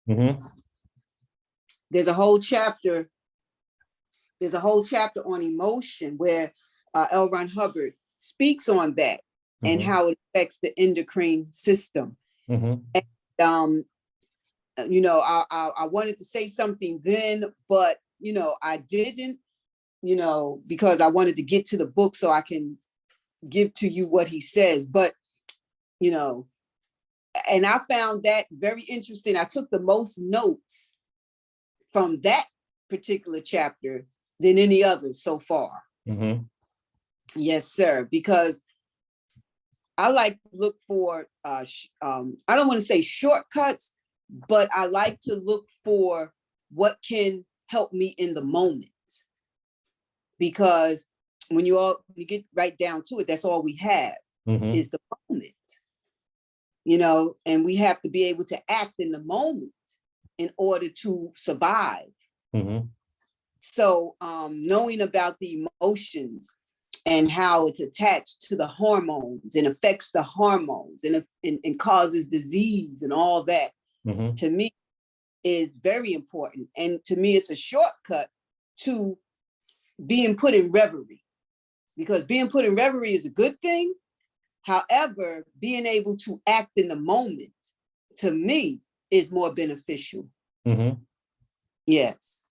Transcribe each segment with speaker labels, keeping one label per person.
Speaker 1: Mm-hmm.
Speaker 2: There's a whole chapter on emotion where L. Ron Hubbard speaks on that and how it affects the endocrine system. And, I wanted to say something then, but, I didn't, because I wanted to get to the book so I can give to you what he says. But, and I found that very interesting. I took the most notes from that particular chapter than any other so far. Yes, sir. Because I like to look for, I don't want to say shortcuts, but I like to look for what can help me in the moment. Because when you get right down to it, that's all we have is the moment. And we have to be able to act in the moment in order to survive. So knowing about the emotions and how it's attached to the hormones and affects the hormones and causes disease and all that, to me is very important. And to me, it's a shortcut to being put in reverie, because being put in reverie is a good thing. However, being able to act in the moment, to me, is more beneficial. Yes.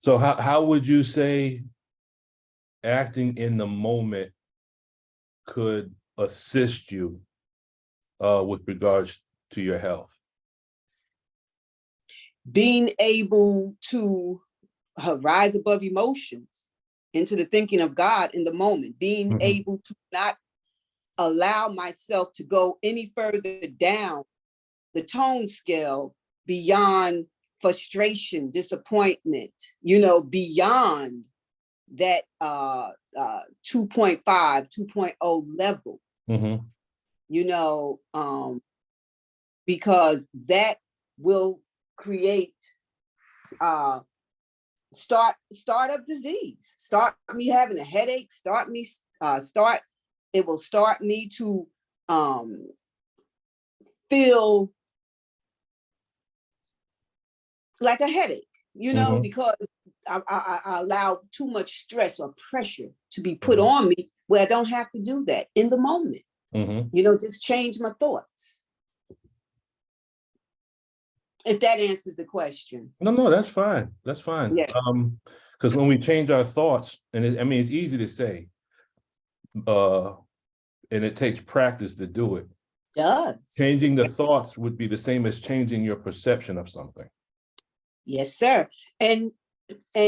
Speaker 1: So how would you say acting in the moment could assist you with regards to your health?
Speaker 2: Being able to rise above emotions into the thinking of God in the moment, being able to not allow myself to go any further down the tone scale beyond frustration, disappointment, beyond that 2.5, 2.0 level, because that will create start up disease, start me having a headache, it will start me to feel like a headache, because I allow too much stress or pressure to be put on me where I don't have to do that in the moment. Just change my thoughts. If that answers the question.
Speaker 1: No, that's fine. That's fine.
Speaker 2: Yeah.
Speaker 1: Because when we change our thoughts, and it's easy to say, and it takes practice to do it.
Speaker 2: It does.
Speaker 1: Changing the thoughts would be the same as changing your perception of something.
Speaker 2: Yes, sir. And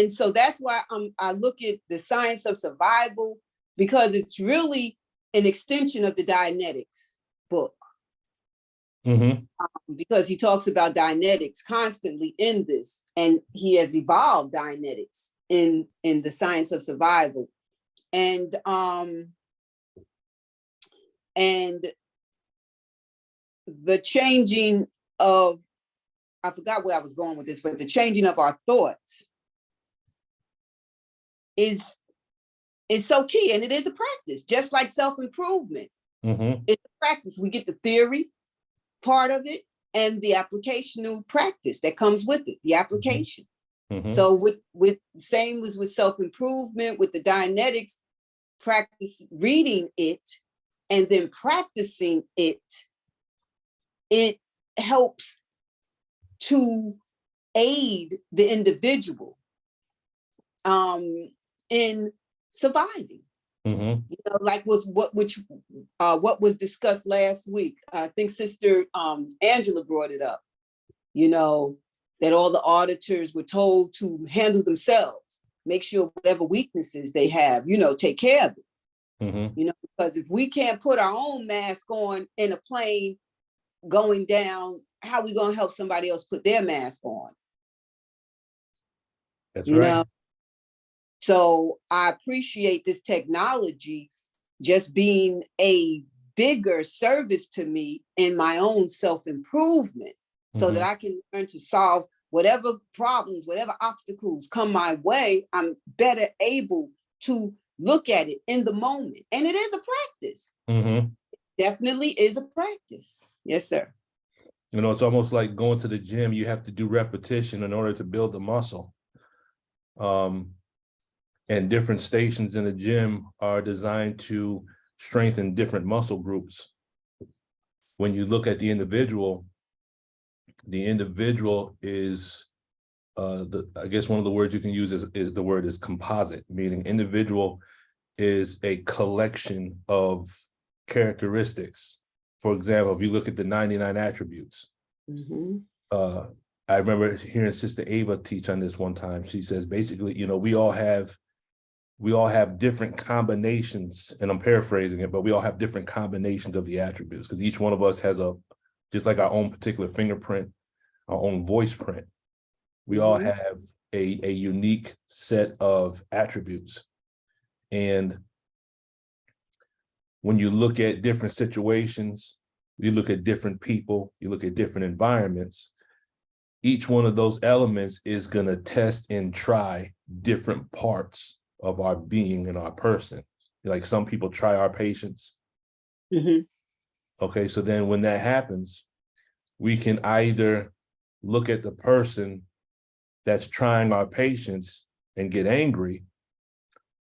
Speaker 2: so that's why I look at the science of survival, because it's really an extension of the Dianetics book. Because he talks about Dianetics constantly in this, and he has evolved Dianetics in the science of survival. And the changing of, I forgot where I was going with this, but the changing of our thoughts is so key, and it is a practice, just like self-improvement. It's a practice. We get the theory part of it and the applicational practice that comes with it, the application. So with same as with self-improvement, with the Dianetics, practice reading it and then practicing it, it helps to aid the individual in surviving. Like what was discussed last week. I think Sister Angela brought it up, that all the auditors were told to handle themselves, make sure whatever weaknesses they have, take care of it. Because if we can't put our own mask on in a plane going down, how are we going to help somebody else put their mask on?
Speaker 1: That's right.
Speaker 2: So I appreciate this technology just being a bigger service to me in my own self-improvement, so that I can learn to solve whatever problems, whatever obstacles come my way. I'm better able to look at it in the moment. And it is a practice. It definitely is a practice. Yes, sir.
Speaker 1: You know, it's almost like going to the gym. You have to do repetition in order to build the muscle. And different stations in the gym are designed to strengthen different muscle groups. When you look at the individual is I guess one of the words you can use is the word is composite, meaning individual is a collection of characteristics. For example, if you look at the 99 attributes, I remember hearing Sister Ava teach on this one time. She says, basically, you know, we all have different combinations, and I'm paraphrasing it, but we all have different combinations of the attributes, because each one of us has just like our own particular fingerprint, our own voice print. We all have a unique set of attributes. And when you look at different situations, you look at different people, you look at different environments, each one of those elements is going to test and try different parts of our being and our person. Like some people try our patience. Okay, so then when that happens, we can either look at the person that's trying our patience and get angry,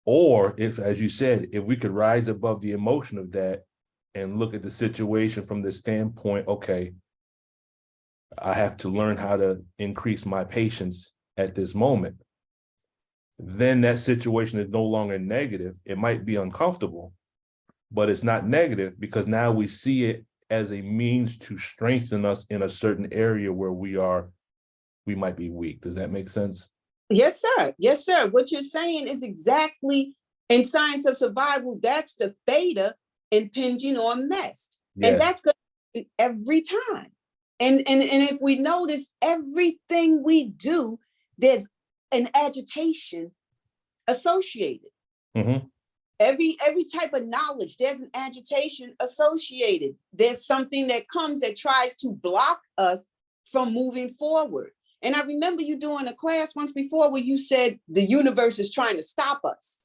Speaker 1: or if, as you said, if we could rise above the emotion of that and look at the situation from the standpoint, okay, I have to learn how to increase my patience at this moment. Then that situation is no longer negative. It might be uncomfortable, but it's not negative, because now we see it as a means to strengthen us in a certain area where we might be weak. Does that make sense?
Speaker 2: Yes, sir. Yes, sir. What you're saying is exactly, in Science of Survival, that's the theta impinging on mess. Yes. And that's going to happen every time. And if we notice, everything we do, there's an agitation associated. Every type of knowledge, there's an agitation associated. There's something that comes that tries to block us from moving forward. And I remember you doing a class once before where you said the universe is trying to stop us,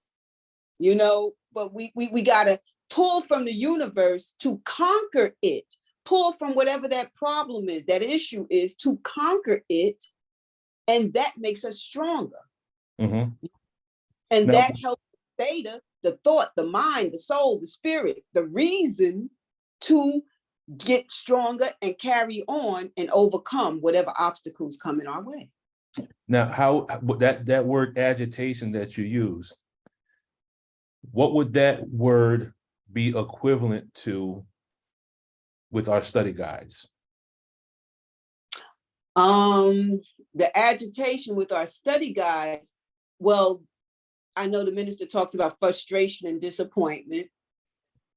Speaker 2: you know, but we got to pull from the universe to conquer it, pull from whatever that problem is, that issue is, to conquer it. And that makes us stronger. And now, that helps theta, the thought, the mind, the soul, the spirit, the reason to get stronger and carry on and overcome whatever obstacles come in our way.
Speaker 1: Now, how that word agitation that you use, what would that word be equivalent to with our study guides?
Speaker 2: The agitation with our study guides, well, I know the minister talks about frustration and disappointment.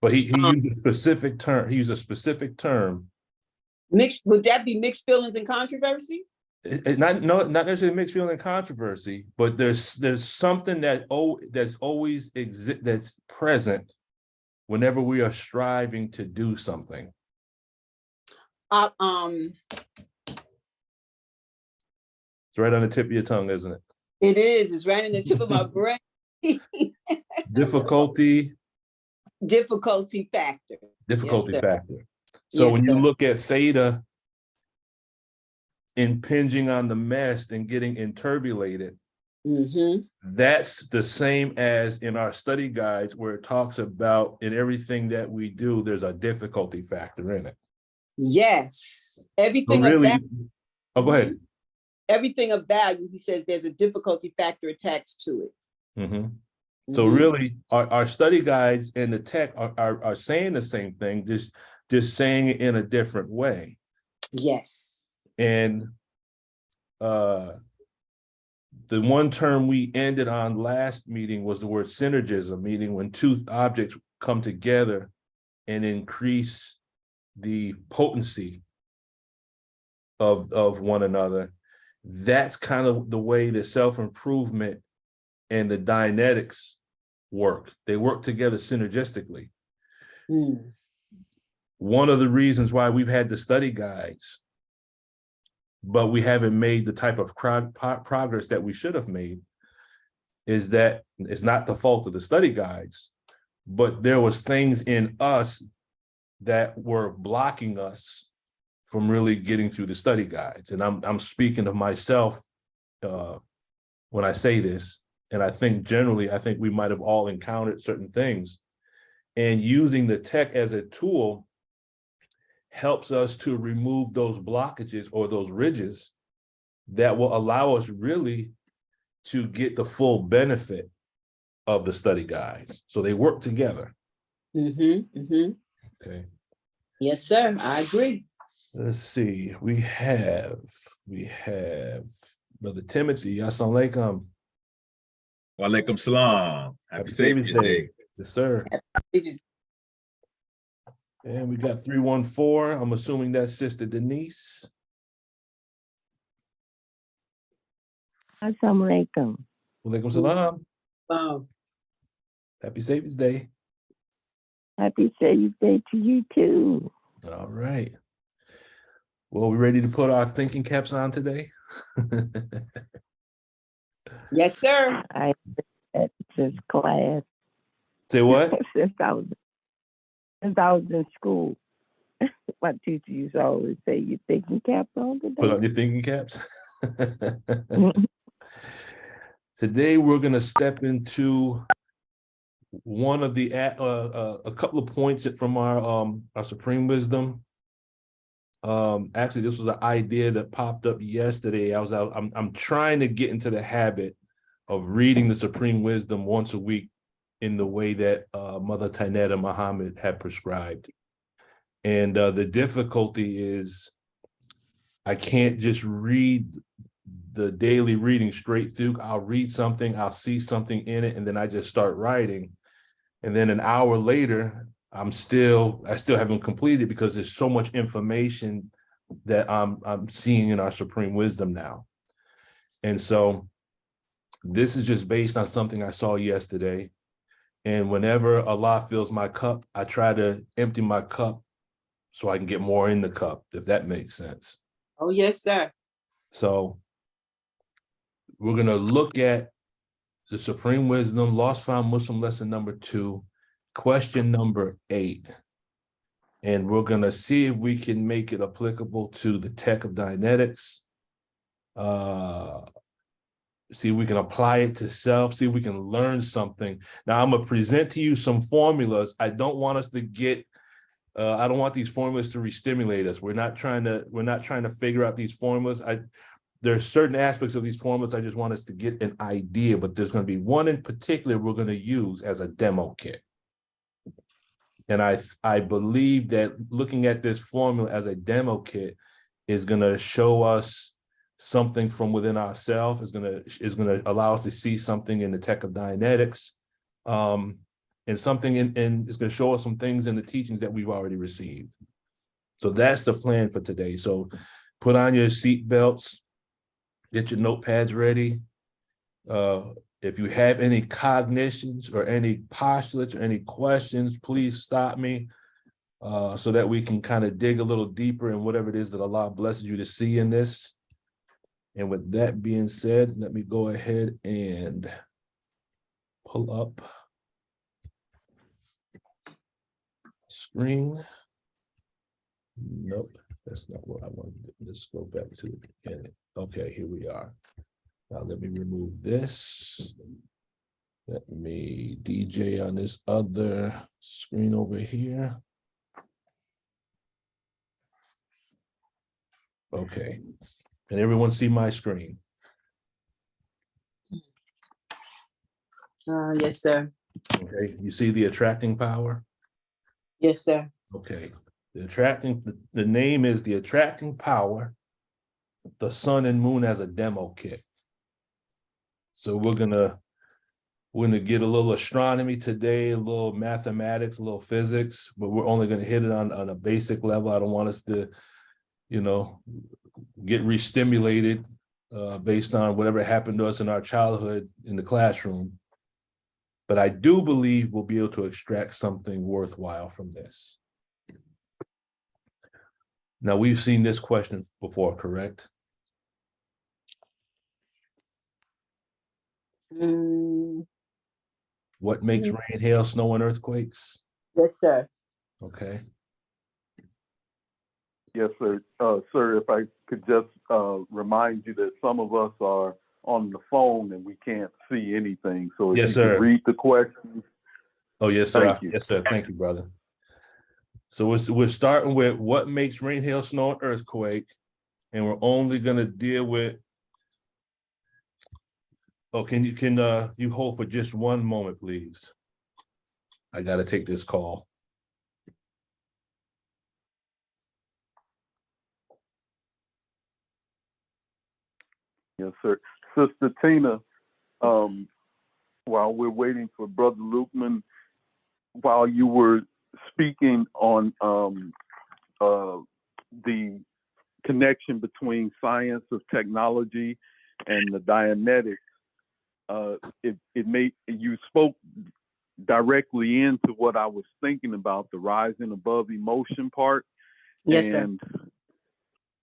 Speaker 1: But he used a specific term. He used a specific term.
Speaker 2: Mixed, would that be mixed feelings and controversy?
Speaker 1: Not necessarily mixed feeling and controversy, but there's something that's always that's present whenever we are striving to do something.
Speaker 2: It's
Speaker 1: right on the tip of your tongue, isn't it?
Speaker 2: It is. It's right on the tip of my brain.
Speaker 1: Difficulty
Speaker 2: factor.
Speaker 1: Difficulty factor. So when you look at theta impinging on the mast and getting interbulated, that's the same as in our study guides, where it talks about in everything that we do, there's a difficulty factor in it. Yes.
Speaker 2: Everything
Speaker 1: so really, go ahead.
Speaker 2: Everything of value, he says there's a difficulty factor attached to it.
Speaker 1: So really, our study guides and the tech are saying the same thing, just saying it in a different way.
Speaker 2: Yes.
Speaker 1: And the one term we ended on last meeting was the word synergism, meaning when two objects come together and increase the potency of one another. That's kind of the way the self-improvement and the Dianetics work. They work together synergistically. One of the reasons why we've had the study guides, but we haven't made the type of progress that we should have made, is that it's not the fault of the study guides, but there was things in us that were blocking us from really getting through the study guides. And I'm speaking of myself when I say this, and I think generally, I think we might have all encountered certain things, and using the tech as a tool helps us to remove those blockages or those ridges that will allow us really to get the full benefit of the study guides. So they work together. Okay.
Speaker 2: Yes, sir. I agree.
Speaker 1: Let's see. We have Brother Timothy. Assalamu alaikum.
Speaker 3: Wa alaikum salam. Happy Savior's Day.
Speaker 1: Yes, sir. And we got 314. I'm assuming that's Sister Denise.
Speaker 4: Assalamu alaikum.
Speaker 1: Wa alaikum salam.
Speaker 2: Wow.
Speaker 1: Happy Savior's Day.
Speaker 4: Happy Savior's Day to you too.
Speaker 1: All right. Well, we ready to put our thinking caps on today?
Speaker 2: Yes, sir.
Speaker 4: I at this class
Speaker 1: Say what?
Speaker 4: since I was in school. My teacher used to always say, "You thinking caps on today?"
Speaker 1: Put on your thinking caps. Today, we're going to step into one of the a couple of points from our Supreme Wisdom. Actually, this was an idea that popped up yesterday. I'm trying to get into the habit of reading the Supreme Wisdom once a week in the way that Mother Tainetta Muhammad had prescribed. And the difficulty is I can't just read the daily reading straight through. I'll read something, I'll see something in it, and then I just start writing. And then an hour later, I still haven't completed because there's so much information that I'm seeing in our Supreme Wisdom now. And so this is just based on something I saw yesterday. And whenever Allah fills my cup, I try to empty my cup so I can get more in the cup, if that makes sense.
Speaker 2: Oh, yes, sir.
Speaker 1: So we're going to look at the Supreme Wisdom, Lost Found Muslim lesson number 2, question number 8. And we're going to see if we can make it applicable to the tech of Dianetics. See if we can apply it to self, see if we can learn something. Now, I'm going to present to you some formulas. I don't want us to get, I don't want these formulas to re-stimulate us. We're not trying to figure out these formulas. There's certain aspects of these formulas I just want us to get an idea, but there's going to be one in particular we're going to use as a demo kit. And I believe that looking at this formula as a demo kit is going to show us something from within ourselves, is going to allow us to see something in the tech of Dianetics, and something and it's going to show us some things in the teachings that we've already received. So that's the plan for today. So put on your seat belts, get your notepads ready. If you have any cognitions or any postulates or any questions, please stop me so that we can kind of dig a little deeper in whatever it is that Allah blesses you to see in this. And with that being said, let me go ahead and pull up screen. Nope, that's not what I wanted to do. Let's go back to the beginning. Okay, here we are. Now let me remove this. Let me DJ on this other screen over here. Okay, can everyone see my screen?
Speaker 2: Yes, sir.
Speaker 1: Okay, you see the attracting power?
Speaker 2: Yes, sir.
Speaker 1: Okay, the name is the attracting power, the sun and moon as a demo kit. So we're gonna get a little astronomy today, a little mathematics, a little physics, but we're only gonna hit it on a basic level. I don't want us to, get re-stimulated based on whatever happened to us in our childhood in the classroom. But I do believe we'll be able to extract something worthwhile from this. Now, we've seen this question before, correct? What makes rain, hail, snow, and earthquakes?
Speaker 2: Yes, sir.
Speaker 1: Okay.
Speaker 5: Yes, sir. Sir, if I could just remind you that some of us are on the phone and we can't see anything. So if
Speaker 1: Yes,
Speaker 5: you
Speaker 1: sir.
Speaker 5: could read the questions.
Speaker 1: Oh, yes, sir.
Speaker 5: Thank you.
Speaker 1: Yes, sir. Thank you, brother. So we're starting with what makes rain, hail, snow, and earthquake, and we're only going to deal with. Oh, can you hold for just one moment, please? I got to take this call.
Speaker 5: Yes, sir. Sister Tina, while we're waiting for Brother Lukeman, while you were speaking on the connection between science of technology and the Dianetics, it made you spoke directly into what I was thinking about, the rising above emotion part.
Speaker 2: Yes, sir.
Speaker 5: And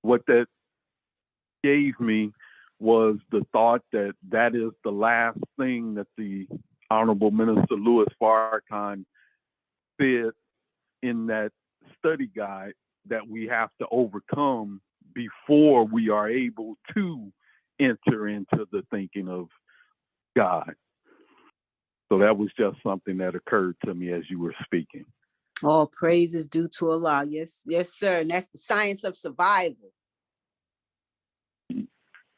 Speaker 5: what that gave me was the thought that that is the last thing that the Honorable Minister Louis Farrakhan said in that study guide that we have to overcome before we are able to enter into the thinking of God. So that was just something that occurred to me as you were speaking.
Speaker 2: All praise is due to Allah. Yes, yes, sir. And that's the science of survival.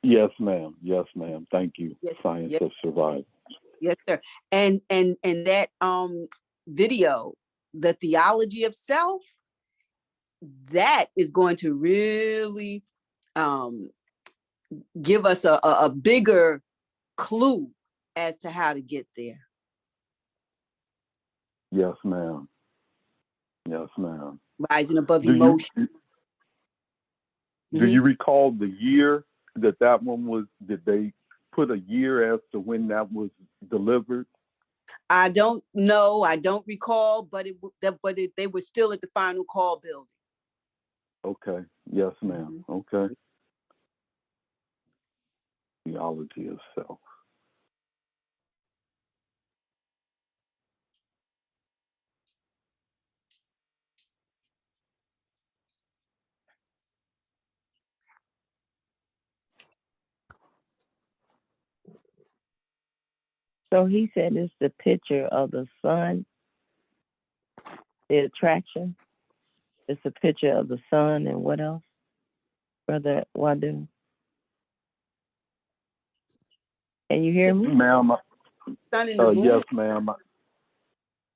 Speaker 5: Yes, ma'am. Yes, ma'am. Thank you.
Speaker 2: Yes,
Speaker 5: Science
Speaker 2: yes.
Speaker 5: of survival.
Speaker 2: Yes, sir. And that video, the theology of self, that is going to really give us a bigger clue as to how to get there.
Speaker 5: Yes, ma'am. Yes, ma'am.
Speaker 2: Rising above emotion.
Speaker 5: Do you recall the year that one was? Did they put a year as to when that was delivered?
Speaker 2: I don't know. I don't recall, but they were still at the final call building.
Speaker 5: Okay. Yes, ma'am. Okay. Theology of self.
Speaker 4: So he said it's the picture of the sun, the attraction. It's a picture of the sun and what else, Brother Wadu? Can you hear me?
Speaker 5: Ma'am,
Speaker 2: Sun and the moon.
Speaker 5: yes, ma'am.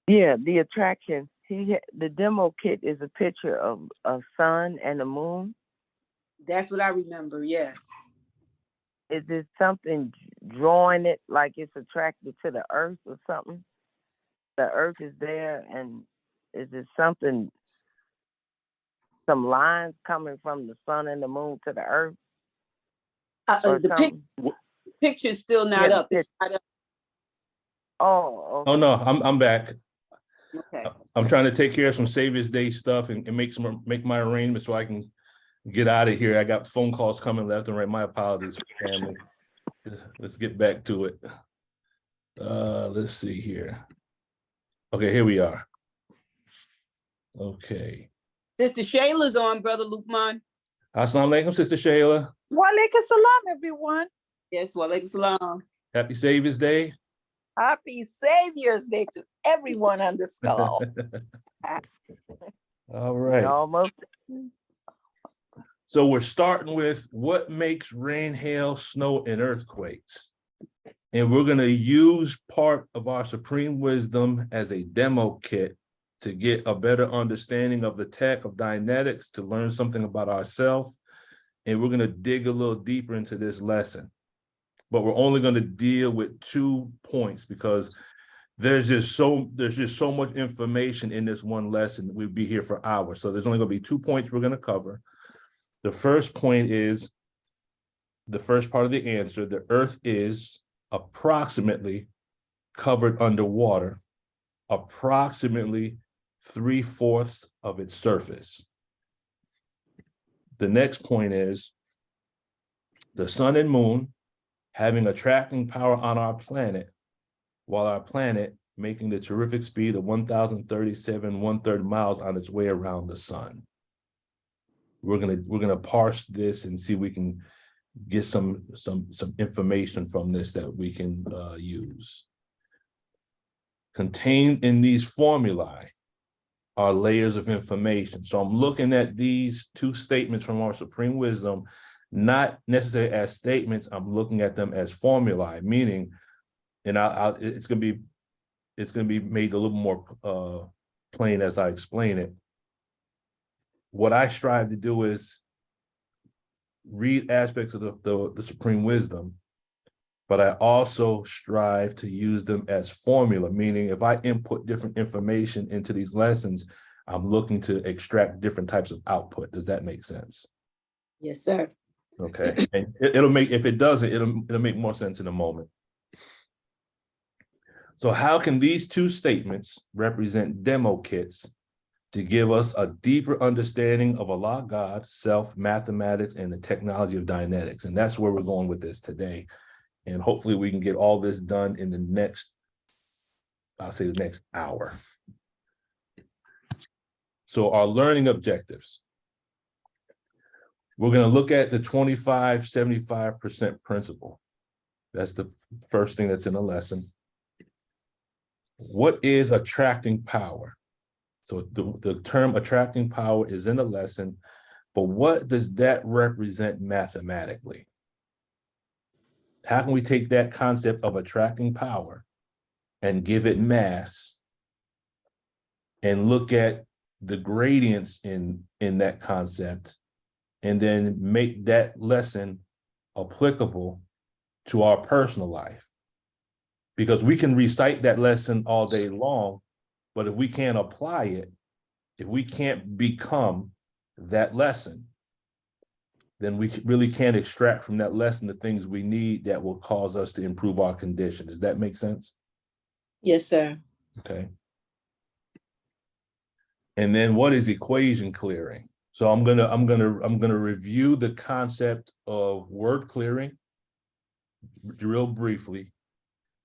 Speaker 4: Yeah, the attraction. The demo kit is a picture of a sun and a moon.
Speaker 2: That's what I remember. Yes.
Speaker 4: Is it something drawing it like it's attracted to the earth or something? The earth is there, and is it something, some lines coming from the sun and the moon to the earth?
Speaker 2: The picture's still not up. It's not up.
Speaker 4: Oh, okay.
Speaker 1: Oh no, I'm back.
Speaker 2: Okay.
Speaker 1: I'm trying to take care of some Savior's Day stuff and make my arrangements so I can get out of here. I got phone calls coming left and right. My apologies, family. Let's get back to it. Let's see here. Okay, here we are. Okay.
Speaker 2: Sister Shayla's on, Brother Lukman.
Speaker 1: Assalamu alaikum, Sister Shayla.
Speaker 6: Wa alaikum salam, everyone.
Speaker 2: Yes, wa alaikum salam.
Speaker 1: Happy Savior's Day.
Speaker 6: Happy Savior's Day to everyone on this call.
Speaker 1: All right.
Speaker 4: Almost.
Speaker 1: So we're starting with what makes rain, hail, snow, and earthquakes. And we're going to use part of our supreme wisdom as a demo kit to get a better understanding of the tech of Dianetics, to learn something about ourselves. And we're going to dig a little deeper into this lesson. But we're only going to deal with 2 points because there's just so much information in this one lesson. We'd be here for hours. So there's only going to be 2 points we're going to cover. The first point is the first part of the answer. The Earth is approximately covered underwater, approximately 3/4 of its surface. The next point is the sun and moon having attracting power on our planet, while our planet making the terrific speed of 1,037 1/3 miles on its way around the sun. we're gonna parse this and see if we can get some information from this that we can use. Contained in these formulae are layers of information. So I'm looking at these two statements from our supreme wisdom, not necessarily as statements. I'm looking at them as formulae, meaning, and it's gonna be made a little more plain as I explain it. What I strive to do is read aspects of the supreme wisdom, but I also strive to use them as formula, meaning if I input different information into these lessons, I'm looking to extract different types of output. Does that make sense?
Speaker 6: Yes, sir.
Speaker 1: Okay, and it'll make, if it doesn't, it'll make more sense in a moment. So how can these two statements represent demo kits to give us a deeper understanding of Allah, God, self, mathematics, and the technology of Dianetics? And that's where we're going with this today. And hopefully we can get all this done in the next, I'll say the next hour. So our learning objectives. We're going to look at the 25-75% principle. That's the first thing that's in the lesson. What is attracting power? So the term attracting power is in the lesson, but what does that represent mathematically? How can we take that concept of attracting power and give it mass and look at the gradients in that concept and then make that lesson applicable to our personal life? Because we can recite that lesson all day long, but if we can't apply it, if we can't become that lesson, then we really can't extract from that lesson the things we need that will cause us to improve our condition. Does that make sense?
Speaker 6: Yes, sir.
Speaker 1: Okay. And then what is equation clearing? So I'm gonna review the concept of word clearing real briefly,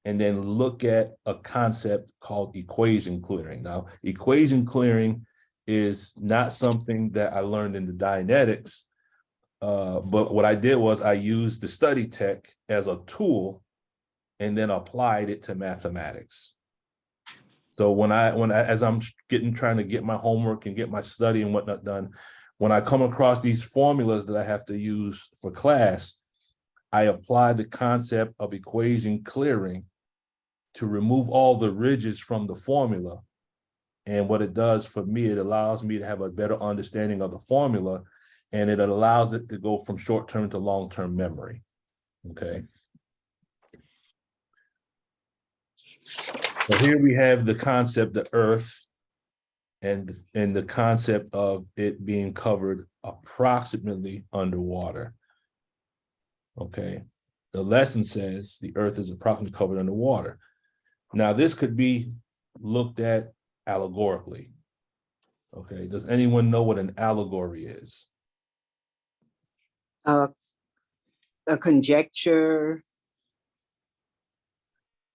Speaker 1: and then look at a concept called equation clearing. Now, equation clearing is not something that I learned in the Dianetics. But what I did was I used the study tech as a tool and then applied it to mathematics. So as I'm trying to get my homework and get my study and whatnot done, when I come across these formulas that I have to use for class, I apply the concept of equation clearing to remove all the ridges from the formula. And what it does for me, it allows me to have a better understanding of the formula, and it allows it to go from short-term to long-term memory, okay? So here we have the concept of Earth and the concept of it being covered approximately underwater, okay? The lesson says the Earth is approximately covered underwater. Now, this could be looked at allegorically, okay? Does anyone know what an allegory is?
Speaker 2: A conjecture.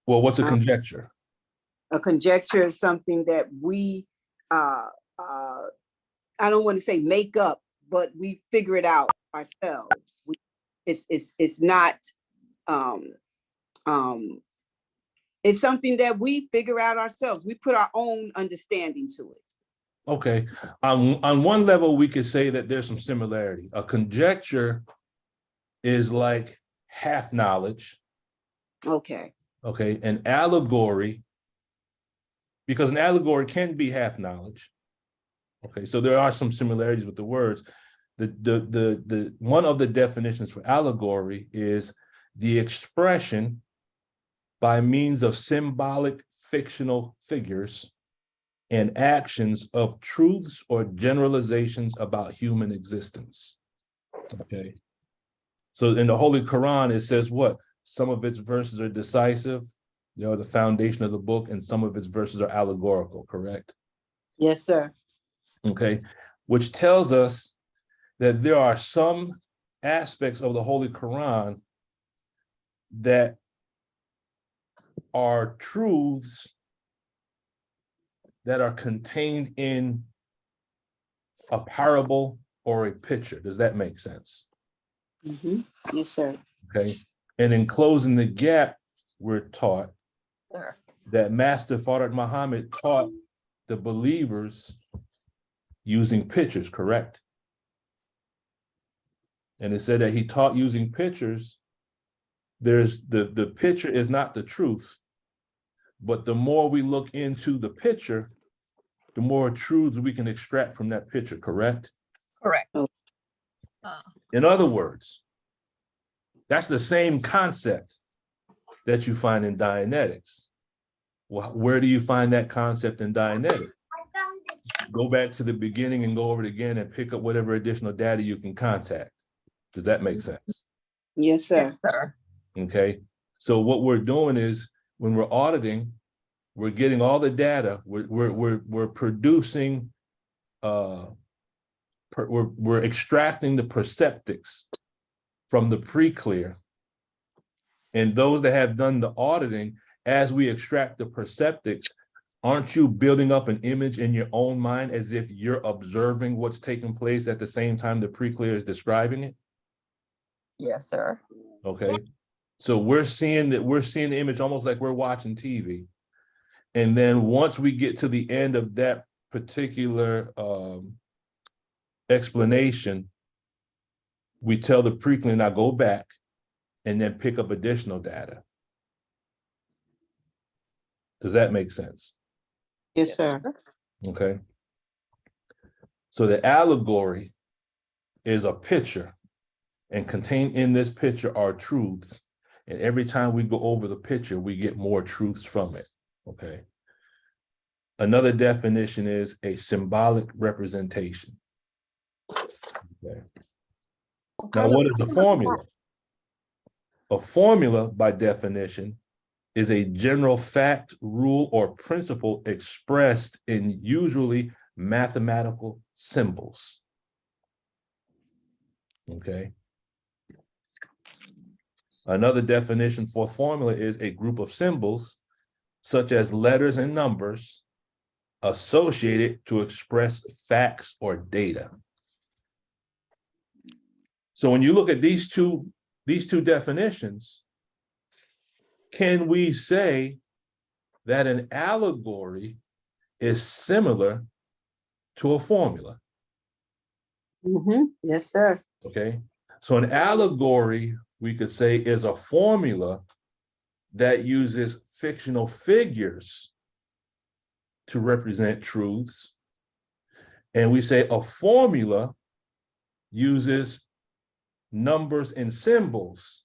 Speaker 1: Well, what's a conjecture?
Speaker 2: A conjecture is something that we, I don't want to say make up, but we figure it out ourselves. It's not, it's something that we figure out ourselves. We put our own understanding to it.
Speaker 1: Okay, on one level, we could say that there's some similarity. A conjecture is like half knowledge.
Speaker 2: Okay.
Speaker 1: Okay, an allegory, because an allegory can be half knowledge. Okay, so there are some similarities with the words. The one of the definitions for allegory is the expression by means of symbolic fictional figures and actions of truths or generalizations about human existence. Okay. So in the Holy Quran, it says what? Some of its verses are decisive, the foundation of the book, and some of its verses are allegorical, correct?
Speaker 6: Yes, sir.
Speaker 1: Okay. Which tells us that there are some aspects of the Holy Quran that are truths that are contained in a parable or a picture. Does that make sense?
Speaker 2: Mhm. Yes, sir.
Speaker 1: Okay. And in closing the gap, we're taught
Speaker 6: Sir.
Speaker 1: that Master Fard Muhammad taught the believers using pictures, correct? And it said that he taught using pictures. There's the picture is not the truth, but the more we look into the picture, the more truths we can extract from that picture, correct?
Speaker 6: Correct.
Speaker 2: Oh.
Speaker 1: In other words, that's the same concept that you find in Dianetics. Well, where do you find that concept in Dianetics? Go back to the beginning and go over it again and pick up whatever additional data you can contact. Does that make sense?
Speaker 2: Yes, sir.
Speaker 6: Yes, sir.
Speaker 1: Okay. So what we're doing is when we're auditing, we're getting all the data. We're producing. We're extracting the perceptics from the pre-clear, and those that have done the auditing. As we extract the perceptics, aren't you building up an image in your own mind as if you're observing what's taking place at the same time the pre-clear is describing it?
Speaker 6: Yes, sir.
Speaker 1: Okay. So we're seeing the image almost like we're watching TV. And then once we get to the end of that particular explanation, we tell the pre-clear now go back and then pick up additional data. Does that make sense?
Speaker 2: Yes, sir.
Speaker 1: Okay. So the allegory is a picture, and contained in this picture are truths. And every time we go over the picture, we get more truths from it. Okay. Another definition is a symbolic representation. Okay. Now, what is a formula? A formula, by definition, is a general fact, rule, or principle expressed in usually mathematical symbols. Okay. Another definition for formula is a group of symbols, such as letters and numbers, associated to express facts or data. So when you look at these two definitions, can we say that an allegory is similar to a formula?
Speaker 2: Yes, sir.
Speaker 1: Okay. So an allegory, we could say, is a formula that uses fictional figures to represent truths. And we say a formula uses numbers and symbols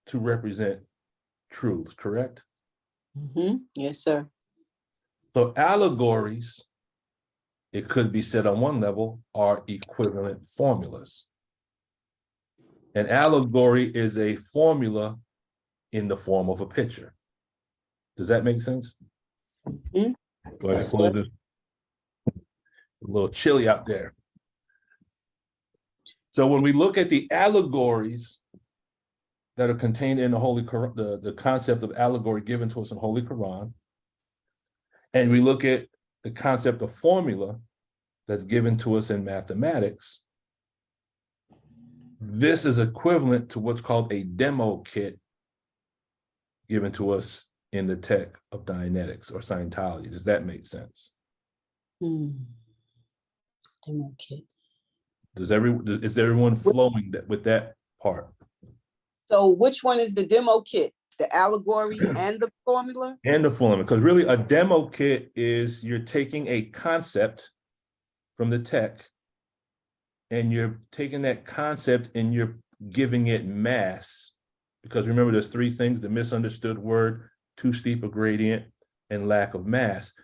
Speaker 1: to represent truths, correct?
Speaker 2: Yes, sir.
Speaker 1: So allegories, it could be said on one level, are equivalent formulas. An allegory is a formula in the form of a picture. Does that make sense?
Speaker 2: Mhm.
Speaker 1: Go ahead and close this. A little chilly out there. So when we look at the allegories that are contained in the Holy Quran, the concept of allegory given to us in Holy Quran, and we look at the concept of formula that's given to us in mathematics, this is equivalent to what's called a demo kit given to us in the tech of Dianetics or Scientology. Does that make sense?
Speaker 2: Demo kit.
Speaker 1: Is everyone flowing with that part?
Speaker 2: So which one is the demo kit? The allegory and the formula?
Speaker 1: And the formula, because really a demo kit is you're taking a concept from the tech and you're taking that concept and you're giving it mass. Because remember, there's three things: the misunderstood word, too steep a gradient, and lack of mass.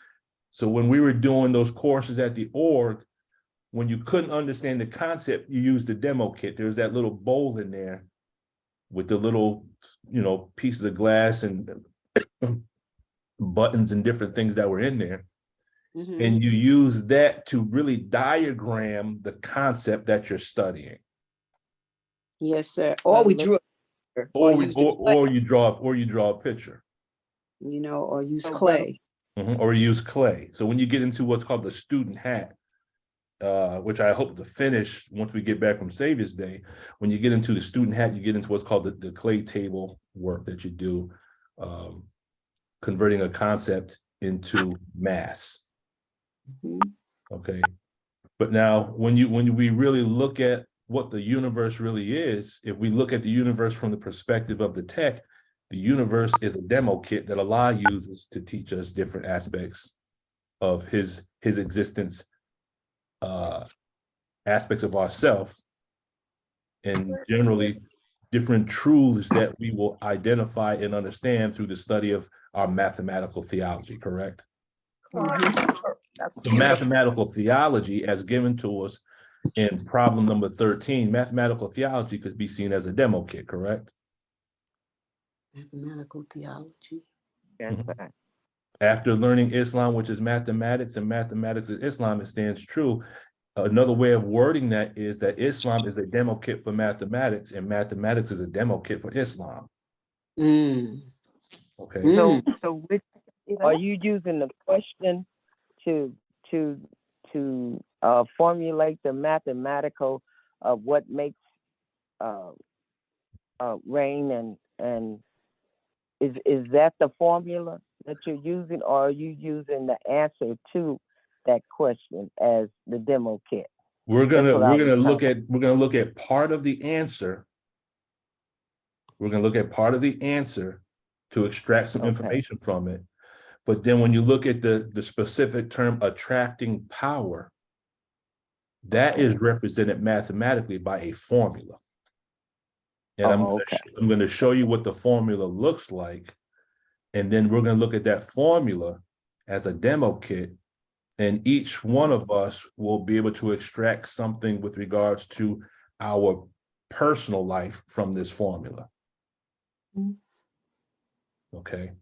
Speaker 1: So when we were doing those courses at the org, when you couldn't understand the concept, you used the demo kit. There's that little bowl in there with the little, pieces of glass and buttons and different things that were in there. And you use that to really diagram the concept that you're studying.
Speaker 2: Yes, sir. Or we drew a picture.
Speaker 1: Or you draw a picture.
Speaker 2: Or use clay.
Speaker 1: Or use clay. So when you get into what's called the student hat, which I hope to finish once we get back from Savior's Day. When you get into the student hat, you get into what's called the clay table work that you do, converting a concept into mass. Okay. But now when we really look at what the universe really is, if we look at the universe from the perspective of the tech, the universe is a demo kit that Allah uses to teach us different aspects of his existence, aspects of ourself, and generally different truths that we will identify and understand through the study of our mathematical theology, correct?
Speaker 6: That's
Speaker 1: So mathematical theology, as given to us in problem number 13, mathematical theology could be seen as a demo kit, correct?
Speaker 2: Mathematical theology.
Speaker 4: That's
Speaker 1: Mhm.
Speaker 4: right.
Speaker 1: After learning Islam, which is mathematics, and mathematics is Islam, it stands true. Another way of wording that is that Islam is a demo kit for mathematics, and mathematics is a demo kit for Islam. Okay.
Speaker 4: So which are you using the question to formulate the mathematical of what makes rain, and is that the formula that you're using, or are you using the answer to that question as the demo kit?
Speaker 1: We're gonna look at part of the answer. We're gonna look at part of the answer to extract some information from it. But then when you look at the specific term attracting power, that is represented mathematically by a formula. And I'm going to show you what the formula looks like. And then we're going to look at that formula as a demo kit. And each one of us will be able to extract something with regards to our personal life from this formula. Okay.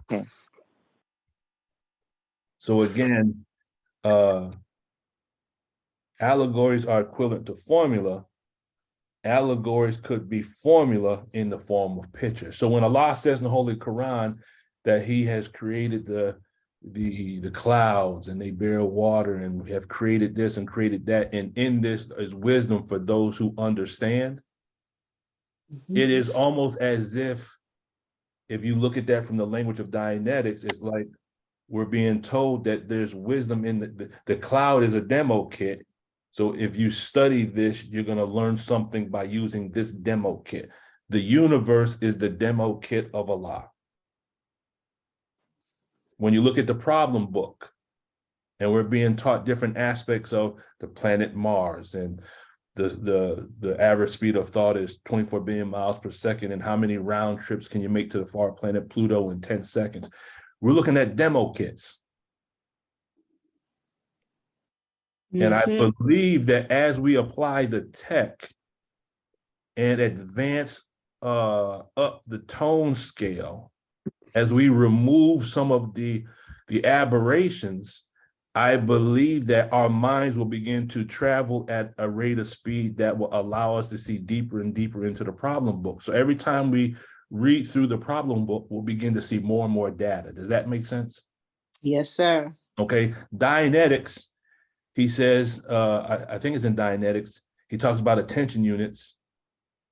Speaker 4: Okay.
Speaker 1: So again, allegories are equivalent to formula. Allegories could be formula in the form of picture. So when Allah says in the Holy Quran that he has created the clouds and they bear water and we have created this and created that, and in this is wisdom for those who understand, it is almost as if you look at that from the language of Dianetics, it's like we're being told that there's wisdom in the cloud is a demo kit. So if you study this, you're going to learn something by using this demo kit. The universe is the demo kit of Allah. When you look at the problem book, and we're being taught different aspects of the planet Mars, and the average speed of thought is 24 billion miles per second, and how many round trips can you make to the far planet Pluto in 10 seconds? We're looking at demo kits. And I believe that as we apply the tech and advance up the tone scale, as we remove some of the aberrations, I believe that our minds will begin to travel at a rate of speed that will allow us to see deeper and deeper into the problem book. So every time we read through the problem book, we'll begin to see more and more data. Does that make sense?
Speaker 2: Yes, sir.
Speaker 1: Okay. Dianetics, he says, I think it's in Dianetics, he talks about attention units.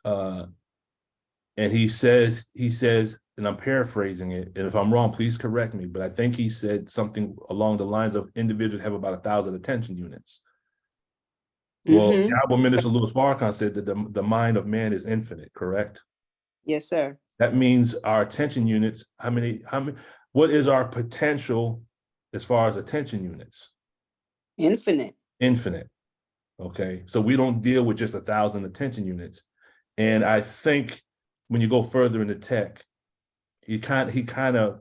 Speaker 1: And he says, and I'm paraphrasing it, and if I'm wrong, please correct me, but I think he said something along the lines of individuals have about 1,000 attention units. Well, the Honorable Minister Louis Farrakhan said that the mind of man is infinite, correct?
Speaker 2: Yes, sir.
Speaker 1: That means our attention units, what is our potential as far as attention units?
Speaker 2: Infinite.
Speaker 1: Infinite. Okay, so we don't deal with just 1,000 attention units. And I think when you go further into tech, he kind of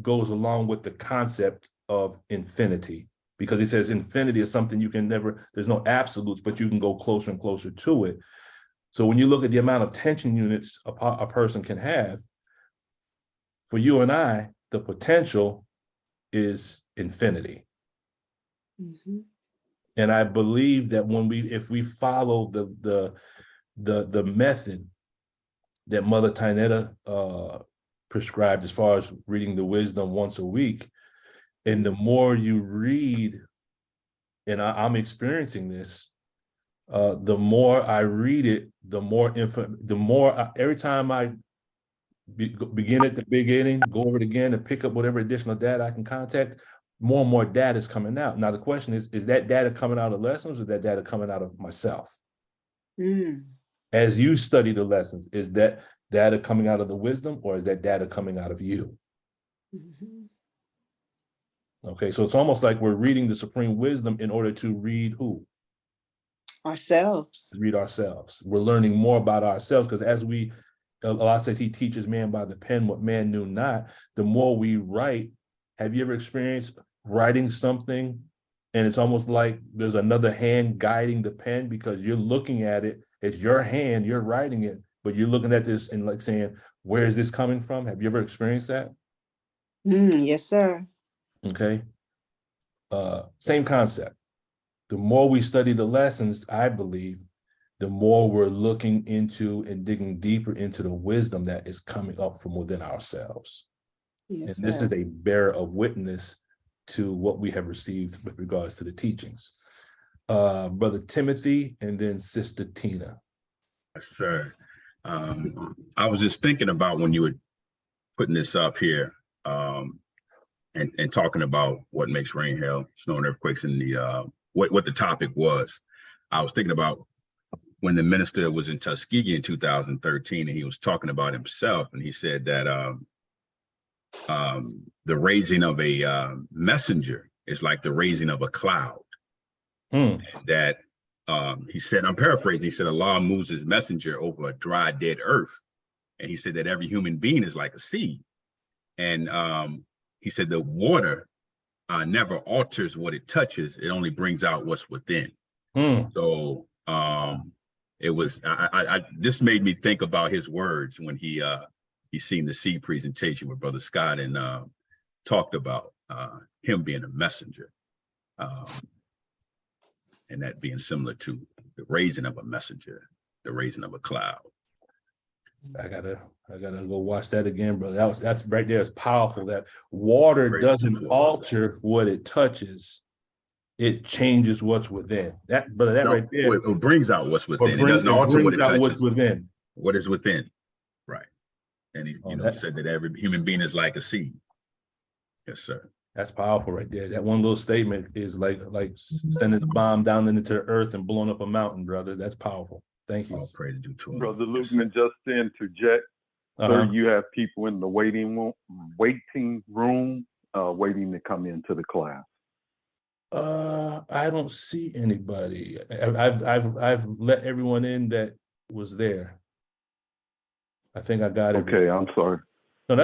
Speaker 1: goes along with the concept of infinity, because he says infinity is something you can never, there's no absolutes, but you can go closer and closer to it. So when you look at the amount of tension units a person can have, for you and I, the potential is infinity. And I believe that if we follow the method that Mother Tynetta prescribed as far as reading the wisdom once a week, and the more you read and I'm experiencing this, the more I read it, the more every time I begin at the beginning, go over it again and pick up whatever additional data I can contact, more and more data is coming out. Now, the question is that data coming out of lessons or is that data coming out of myself? As you study the lessons, is that data coming out of the wisdom or is that data coming out of you? Okay, so it's almost like we're reading the supreme wisdom in order to read who?
Speaker 2: Ourselves.
Speaker 1: Read ourselves. We're learning more about ourselves because as Allah says he teaches man by the pen what man knew not. The more we write, have you ever experienced writing something and it's almost like there's another hand guiding the pen because you're looking at it, it's your hand, you're writing it, but you're looking at this and like saying, where is this coming from? Have you ever experienced that?
Speaker 2: Yes, sir.
Speaker 1: Okay. Same concept. The more we study the lessons, I believe, the more we're looking into and digging deeper into the wisdom that is coming up from within ourselves.
Speaker 2: Yes,
Speaker 1: And this
Speaker 2: sir.
Speaker 1: is a bearer of witness to what we have received with regards to the teachings. Brother Timothy and then Sister Tina.
Speaker 3: Yes, sir. I was just thinking about when you were putting this up here and talking about what makes rain, hail, snow, and earthquakes in the what the topic was. I was thinking about when the minister was in Tuskegee in 2013 and he was talking about himself and he said that the raising of a messenger is like the raising of a cloud. That he said, I'm paraphrasing, he said Allah moves his messenger over a dry, dead earth. And he said that every human being is like a seed. And he said the water never alters what it touches, it only brings out what's within. So it was, this made me think about his words when he seen the seed presentation with Brother Scott and talked about him being a messenger. And that being similar to the raising of a messenger, the raising of a cloud.
Speaker 1: I gotta go watch that again, brother. That's right there. It's powerful. That water doesn't alter what it touches; it changes what's within. That, brother, that right there.
Speaker 3: It brings out what's within. It doesn't alter what it touches.
Speaker 1: What's within.
Speaker 3: What is within, right? And he, said that every human being is like a seed. Yes, sir.
Speaker 1: That's powerful right there. That one little statement is like sending a bomb down into the earth and blowing up a mountain, brother. That's powerful. Thank you.
Speaker 3: All praise due to him.
Speaker 5: Brother Lukeman, just to interject, sir, you have people in the waiting room, waiting to come into the class.
Speaker 1: I don't see anybody. I've let everyone in that was there. I think I got it.
Speaker 5: Okay, I'm sorry.
Speaker 1: No,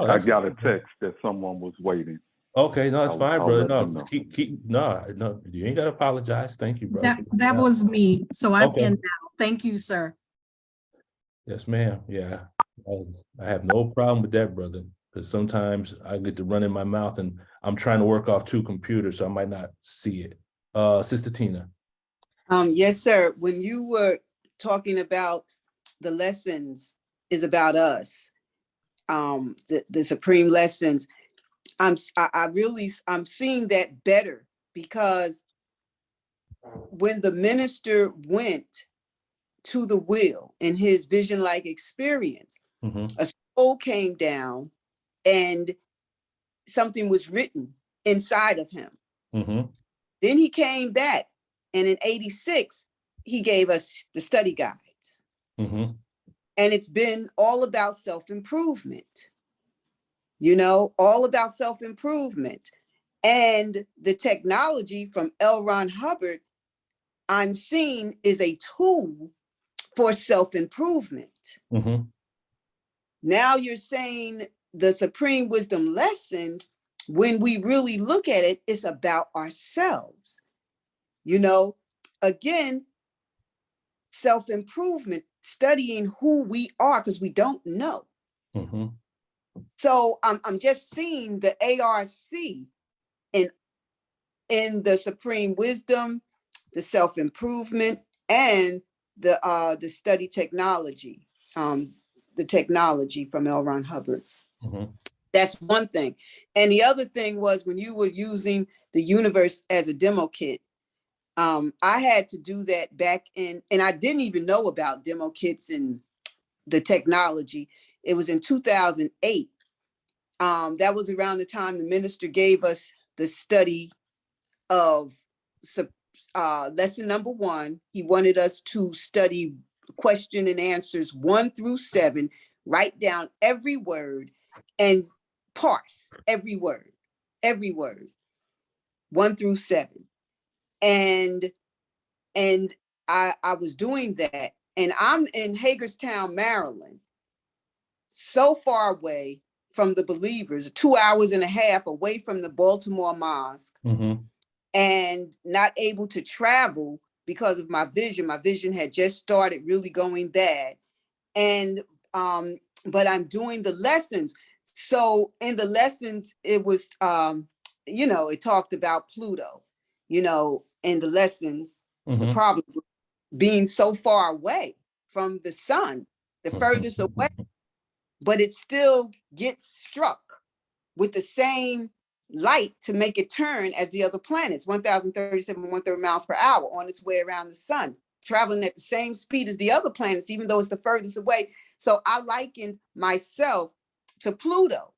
Speaker 5: I got a text that someone was waiting.
Speaker 1: Okay, no, it's fine, brother.
Speaker 5: No,
Speaker 1: No, you ain't gotta apologize. Thank you, brother.
Speaker 7: That was me. So I'm in now. Thank you, sir.
Speaker 1: Yes, ma'am. Yeah, I have no problem with that, brother. Because sometimes I get to run in my mouth and I'm trying to work off two computers, so I might not see it. Sister Tina.
Speaker 2: Yes, sir. When you were talking about the lessons is about us, the supreme lessons, I'm seeing that better because when the minister went to the will in his vision-like experience, a scroll came down and something was written inside of him. Then he came back and in 86, he gave us the study guides. And it's been all about self-improvement, all about self-improvement. And the technology from L. Ron Hubbard, I'm seeing is a tool for self-improvement. Now you're saying the supreme wisdom lessons, when we really look at it, it's about ourselves. Again, self-improvement, studying who we are because we don't know. So I'm just seeing the ARC in the supreme wisdom, the self-improvement, and the study technology, the technology from L. Ron Hubbard. That's one thing. And the other thing was when you were using the universe as a demo kit, I had to do that back in, and I didn't even know about demo kits and the technology. It was in 2008. That was around the time the minister gave us the study of lesson number 1. He wanted us to study question and answers 1 through 7, write down every word and parse every word, 1 through 7. And I was doing that, and I'm in Hagerstown, Maryland, so far away from the believers, 2 hours and a half away from the Baltimore Mosque, and not able to travel because of my vision. My vision had just started really going bad. And but I'm doing the lessons. So in the lessons, it was it talked about Pluto, in the lessons, the problem being so far away from the sun, the furthest away, but it still gets struck with the same light to make it turn as the other planets, 1,037 1/3 miles per hour on its way around the sun, traveling at the same speed as the other planets, even though it's the furthest away. So I likened myself to Pluto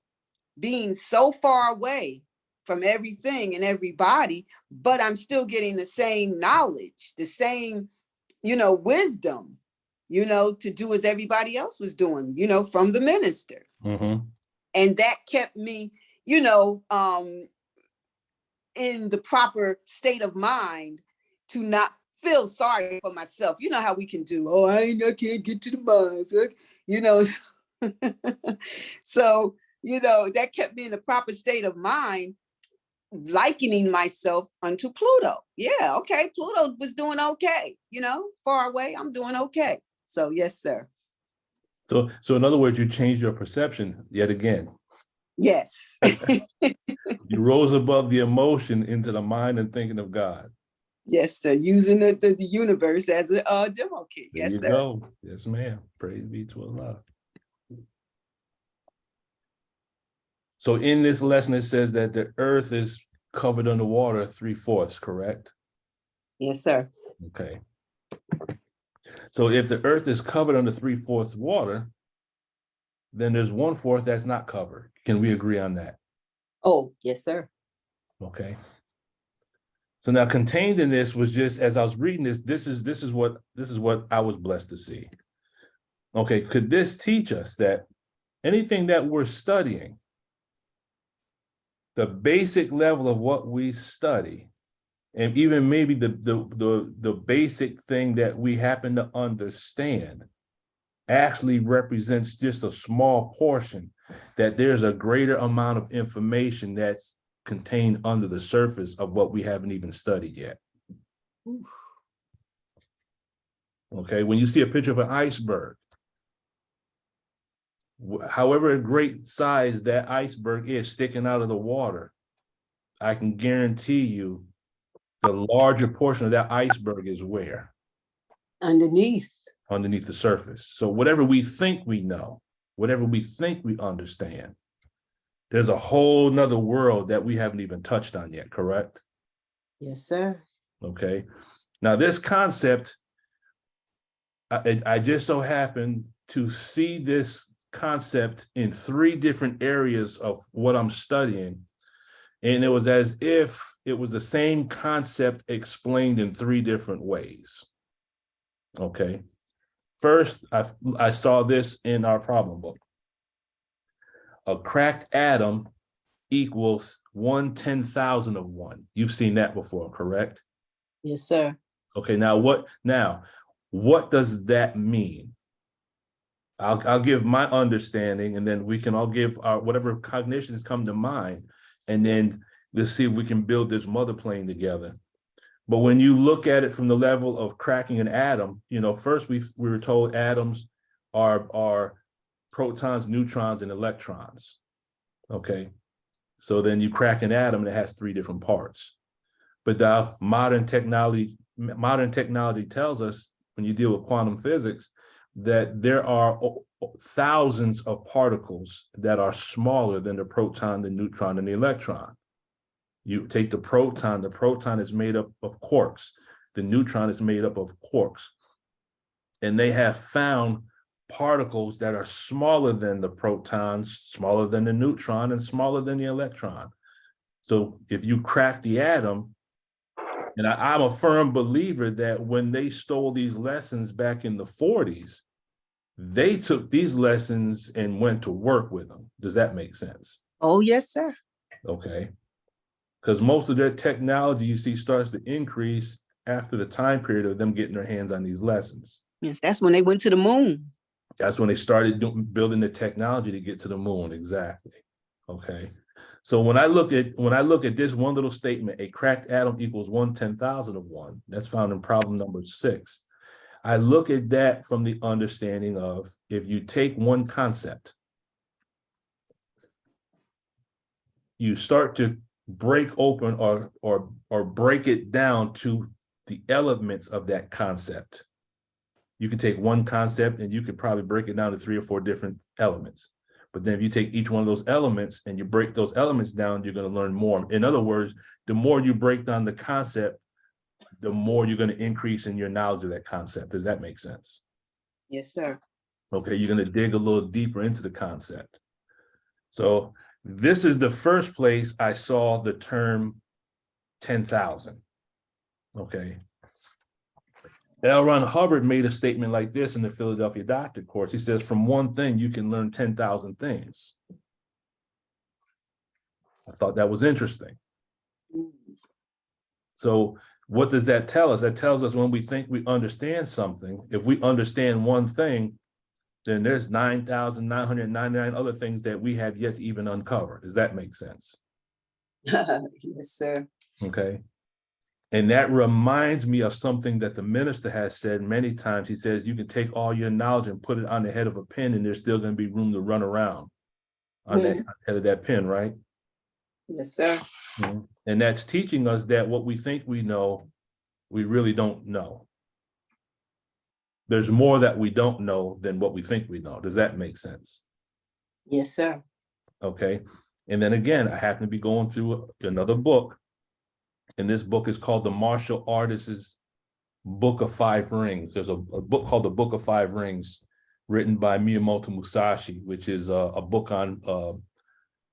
Speaker 2: being so far away from everything and everybody, but I'm still getting the same knowledge, the same, wisdom, to do as everybody else was doing, from the minister. And that kept me, in the proper state of mind to not feel sorry for myself. You know how we can do, oh, I can't get to the Mars, So, that kept me in the proper state of mind, likening myself unto Pluto. Yeah, okay, Pluto was doing okay, far away, I'm doing okay. So yes, sir.
Speaker 1: So in other words, you changed your perception yet again.
Speaker 2: Yes.
Speaker 1: You rose above the emotion into the mind and thinking of God.
Speaker 2: Yes, sir. Using the universe as a demo kit.
Speaker 1: There
Speaker 2: yes,
Speaker 1: you
Speaker 2: sir.
Speaker 1: go. Yes, ma'am. Praise be to Allah. So in this lesson, it says that the earth is covered underwater 3/4, correct?
Speaker 2: Yes, sir.
Speaker 1: Okay. So if the earth is covered under 3/4 water, then there's 1/4 that's not covered. Can we agree on that?
Speaker 2: Oh, yes, sir.
Speaker 1: Okay. So now contained in this was just, as I was reading this, this is what I was blessed to see. Okay, could this teach us that anything that we're studying, the basic level of what we study, and even maybe the basic thing that we happen to understand, actually represents just a small portion, that there's a greater amount of information that's contained under the surface of what we haven't even studied yet. Okay, when you see a picture of an iceberg, however great size that iceberg is sticking out of the water, I can guarantee you the larger portion of that iceberg is where?
Speaker 2: Underneath
Speaker 1: the surface. So whatever we think we know, whatever we think we understand, there's a whole nother world that we haven't even touched on yet, correct?
Speaker 2: Yes, sir.
Speaker 1: Okay. Now this concept, I just so happened to see this concept in 3 different areas of what I'm studying. And it was as if it was the same concept explained in 3 different ways. Okay. First, I saw this in our problem book. A cracked atom equals 1/10,000 of 1. You've seen that before, correct?
Speaker 2: Yes, sir.
Speaker 1: Okay, now what does that mean? I'll give my understanding, and then we can all give our whatever cognitions come to mind, and then let's see if we can build this mother plane together. But when you look at it from the level of cracking an atom, first we were told atoms are protons, neutrons, and electrons. Okay, so then you crack an atom and it has 3 different parts. But the modern technology tells us, when you deal with quantum physics, that there are thousands of particles that are smaller than the proton, the neutron, and the electron. You take the proton is made up of quarks. the neutron is made up of quarks. And they have found particles that are smaller than the protons, smaller than the neutron, and smaller than the electron. So if you crack the atom, and I'm a firm believer that when they stole these lessons back in the 40s, they took these lessons and went to work with them. Does that make sense?
Speaker 2: Oh, yes, sir.
Speaker 1: Okay. Because most of their technology, you see, starts to increase after the time period of them getting their hands on these lessons.
Speaker 2: Yes, that's when they went to the moon.
Speaker 1: That's when they started building the technology to get to the moon. Exactly. Okay. So when I look at this one little statement, a cracked atom equals 1/10,000 of one, that's found in problem number 6. I look at that from the understanding of, if you take one concept, you start to break open or break it down to the elements of that concept. You can take one concept and you could probably break it down to 3 or 4 different elements. But then if you take each one of those elements and you break those elements down, you're going to learn more. In other words, the more you break down the concept, the more you're going to increase in your knowledge of that concept. Does that make sense?
Speaker 2: Yes, sir.
Speaker 1: Okay, you're going to dig a little deeper into the concept. So this is the first place I saw the term 10,000. Okay. L. Ron Hubbard made a statement like this in the Philadelphia Doctor course. He says, from one thing, you can learn 10,000 things. I thought that was interesting. So what does that tell us? That tells us when we think we understand something, if we understand one thing, then there's 9,999 other things that we have yet to even uncover. Does that make sense?
Speaker 2: Yes, sir.
Speaker 1: Okay. And that reminds me of something that the minister has said many times. He says, you can take all your knowledge and put it on the head of a pin, and there's still going to be room to run around on the head of that pin, right?
Speaker 2: Yes, sir.
Speaker 1: And that's teaching us that what we think we know, we really don't know. There's more that we don't know than what we think we know. Does that make sense?
Speaker 2: Yes, sir.
Speaker 1: Okay. And then again, I happen to be going through another book. And this book is called The Martial Artist's Book of 5 Rings. There's a book called The Book of 5 Rings, written by Miyamoto Musashi, which is a book on,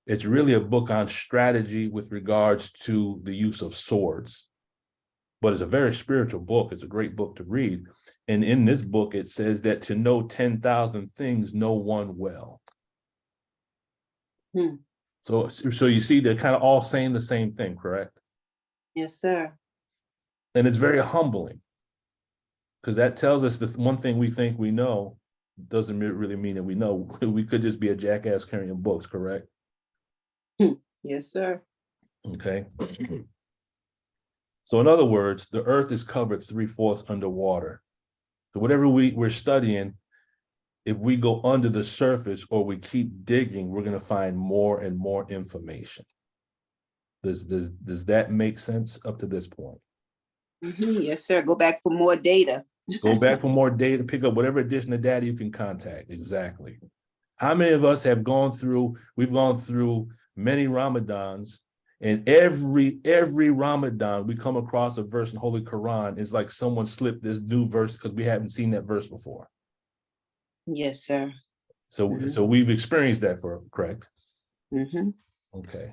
Speaker 1: it's really a book on strategy with regards to the use of swords. But it's a very spiritual book. It's a great book to read. And in this book, it says that to know 10,000 things, know one well. So you see, they're kind of all saying the same thing, correct?
Speaker 2: Yes, sir.
Speaker 1: And it's very humbling, because that tells us the one thing we think we know doesn't really mean that we know. We could just be a jackass carrying books, correct?
Speaker 2: Yes, sir.
Speaker 1: Okay. So in other words, the earth is covered 3/4 underwater. So whatever we're studying, if we go under the surface or we keep digging, we're going to find more and more information. Does that make sense up to this point?
Speaker 2: Yes, sir. Go back for more data.
Speaker 1: Go back for more data, pick up whatever additional data you can contact. Exactly. How many of us have we've gone through many Ramadans, and every Ramadan we come across a verse in Holy Quran. It's like someone slipped this new verse because we haven't seen that verse before.
Speaker 2: Yes, sir.
Speaker 1: So we've experienced that, correct? Okay.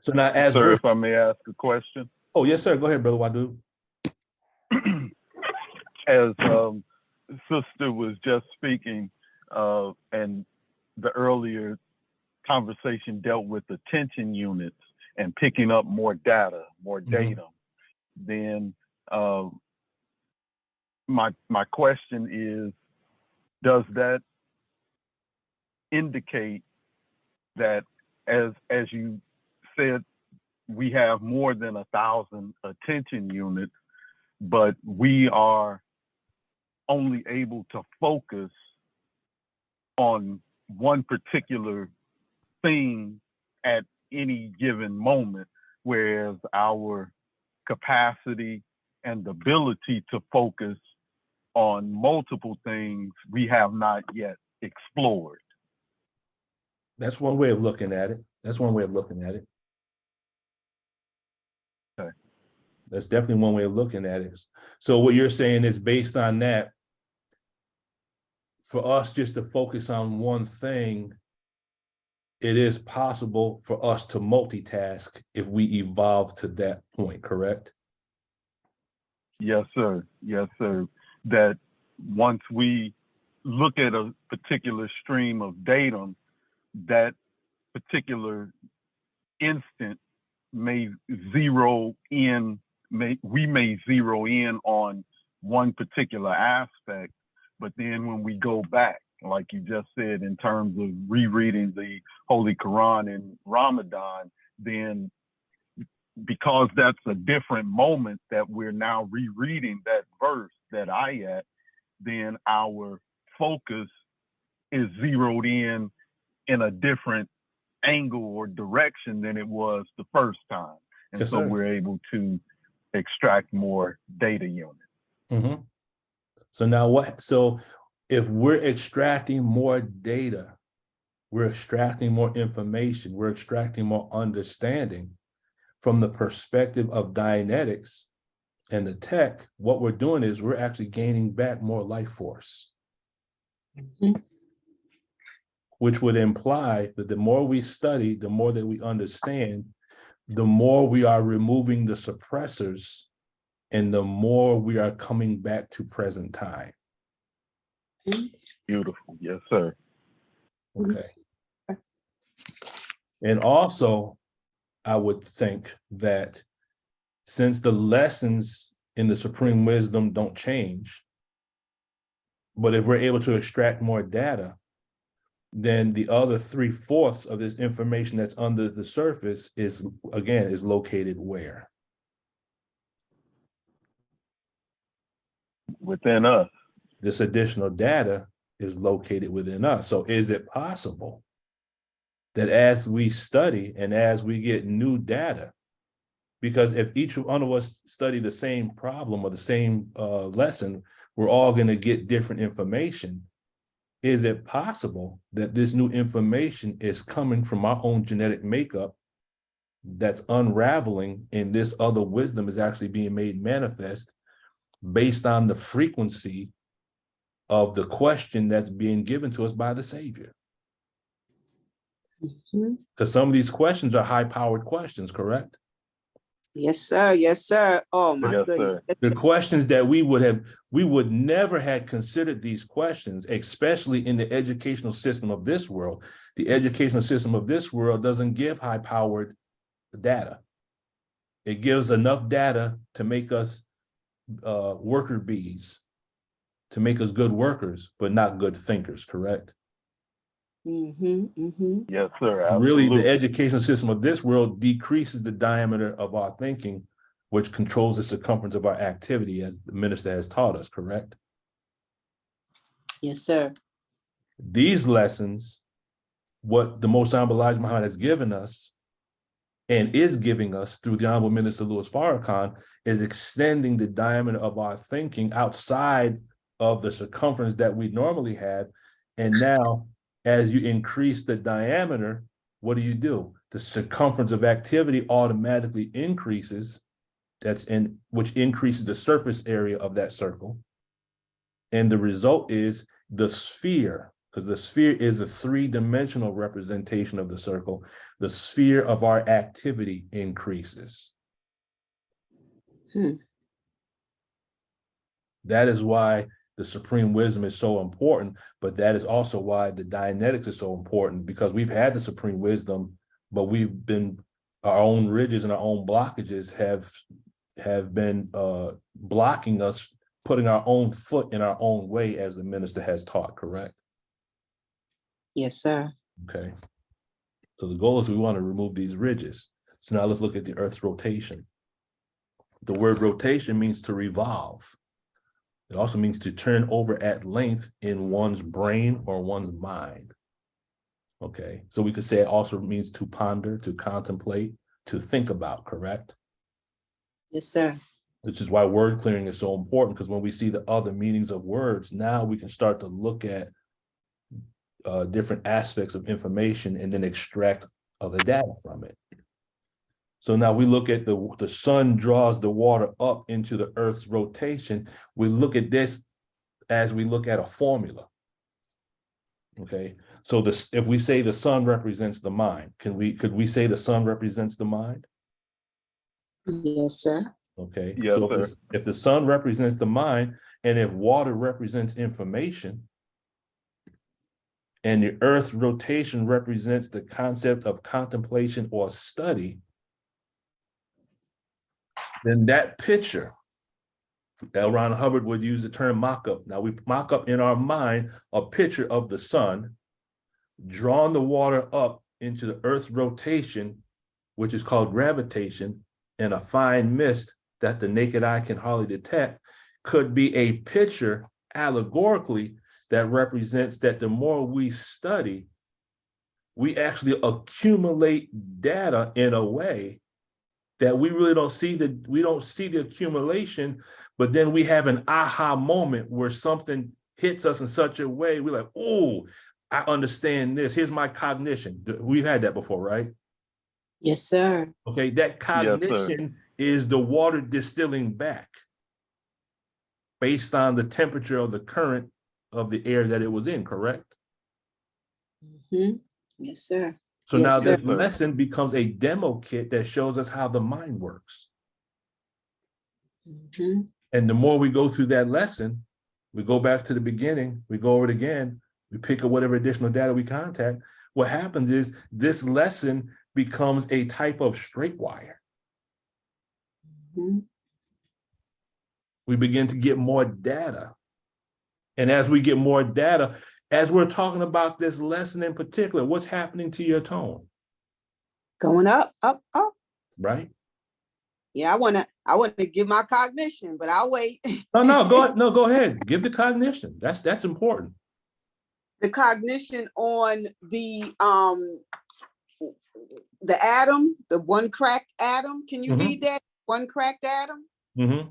Speaker 1: So now,
Speaker 5: sir, if I may ask a question.
Speaker 1: Oh, yes, sir. Go ahead, Brother Wadu.
Speaker 5: As sister was just speaking, and the earlier conversation dealt with attention units and picking up more data, more data, then my question is, does that indicate that, as you said, we have more than 1,000 attention units, but we are only able to focus on one particular thing at any given moment, whereas our capacity and ability to focus on multiple things we have not yet explored?
Speaker 1: That's one way of looking at it. Okay. That's definitely one way of looking at it. So what you're saying is based on that, for us just to focus on one thing, it is possible for us to multitask if we evolve to that point, correct?
Speaker 5: Yes, sir. Yes, sir. That once we look at a particular stream of datum, that particular instant may zero in, we may zero in on one particular aspect, but then when we go back, like you just said, in terms of rereading the Holy Quran in Ramadan, then because that's a different moment that we're now rereading that verse, that ayat, then our focus is zeroed in a different angle or direction than it was the first time. And
Speaker 1: Yes,
Speaker 5: so
Speaker 1: sir.
Speaker 5: we're able to extract more data units.
Speaker 1: Mm-hmm. So now what? So if we're extracting more data, we're extracting more information, we're extracting more understanding from the perspective of Dianetics and the tech, what we're doing is we're actually gaining back more life force.
Speaker 2: Mhm.
Speaker 1: Which would imply that the more we study, the more that we understand, the more we are removing the suppressors and the more we are coming back to present time.
Speaker 5: Beautiful. Yes, sir.
Speaker 1: Okay. And also, I would think that since the lessons in the supreme wisdom don't change, but if we're able to extract more data, then the other 3/4 of this information that's under the surface is, again, is located where?
Speaker 5: Within us.
Speaker 1: This additional data is located within us. So is it possible that as we study and as we get new data, because if each one of us study the same problem or the same lesson, we're all going to get different information. Is it possible that this new information is coming from our own genetic makeup that's unraveling, and this other wisdom is actually being made manifest based on the frequency of the question that's being given to us by the Savior?
Speaker 2: Mhm.
Speaker 1: Because some of these questions are high-powered questions, correct?
Speaker 2: Yes, sir. Yes, sir. Oh my
Speaker 5: Yes,
Speaker 2: goodness.
Speaker 5: sir.
Speaker 1: The questions that we would never have considered these questions, especially in the educational system of this world. The educational system of this world doesn't give high-powered data. It gives enough data to make us worker bees, to make us good workers, but not good thinkers, correct?
Speaker 5: Yes, sir.
Speaker 1: Really,
Speaker 5: Absolutely.
Speaker 1: the educational system of this world decreases the diameter of our thinking, which controls the circumference of our activity, as the minister has taught us, correct?
Speaker 2: Yes, sir.
Speaker 1: These lessons, what the Most Honorable Elijah Muhammad has given us and is giving us through the Honorable Minister Louis Farrakhan, is extending the diameter of our thinking outside of the circumference that we normally have. And now, as you increase the diameter, what do? The circumference of activity automatically increases, which increases the surface area of that circle. And the result is the sphere, because the sphere is a three-dimensional representation of the circle. The sphere of our activity increases. That is why the supreme wisdom is so important, but that is also why the Dianetics is so important, because we've had the supreme wisdom, but our own ridges and our own blockages have been blocking us, putting our own foot in our own way, as the minister has taught, correct?
Speaker 2: Yes, sir.
Speaker 1: Okay. So the goal is we want to remove these ridges. So now let's look at the Earth's rotation. The word rotation means to revolve. It also means to turn over at length in one's brain or one's mind. Okay, so we could say it also means to ponder, to contemplate, to think about, correct?
Speaker 2: Yes, sir.
Speaker 1: Which is why word clearing is so important, because when we see the other meanings of words, now we can start to look at different aspects of information and then extract other data from it. So now we look at the sun draws the water up into the earth's rotation. We look at this as we look at a formula. Okay, so this, if we say the sun represents the mind, could we say the sun represents the mind?
Speaker 2: Yes, sir.
Speaker 1: Okay,
Speaker 5: Yes,
Speaker 1: so
Speaker 5: sir.
Speaker 1: if the sun represents the mind, and if water represents information, and the earth's rotation represents the concept of contemplation or study, then that picture, L. Ron Hubbard would use the term mock-up. Now we mock up in our mind a picture of the sun drawing the water up into the earth's rotation, which is called gravitation, and a fine mist that the naked eye can hardly detect, could be a picture allegorically that represents that the more we study, we actually accumulate data in a way that we really don't see the accumulation, but then we have an aha moment where something hits us in such a way, we're like, oh, I understand this. Here's my cognition. We've had that before, right?
Speaker 2: Yes, sir.
Speaker 1: Okay, that cognition is the water distilling back based on the temperature of the current of the air that it was in, correct?
Speaker 2: Mm-hmm. Yes, sir.
Speaker 1: So
Speaker 2: yes,
Speaker 1: now
Speaker 2: sir.
Speaker 1: this lesson becomes a demo kit that shows us how the mind works.
Speaker 2: Mm-hmm.
Speaker 1: And the more we go through that lesson, we go back to the beginning, we go over it again, we pick up whatever additional data we contact. What happens is this lesson becomes a type of straight wire.
Speaker 2: Mm-hmm.
Speaker 1: We begin to get more data. And as we get more data, as we're talking about this lesson in particular, what's happening to your tone?
Speaker 2: Going up, up, up.
Speaker 1: Right?
Speaker 2: Yeah, I wanna give my cognition, but I'll wait.
Speaker 1: Go ahead. Give the cognition. That's important.
Speaker 2: The cognition on the atom, the one cracked atom. Can you read that? One cracked atom?
Speaker 1: Mm-hmm.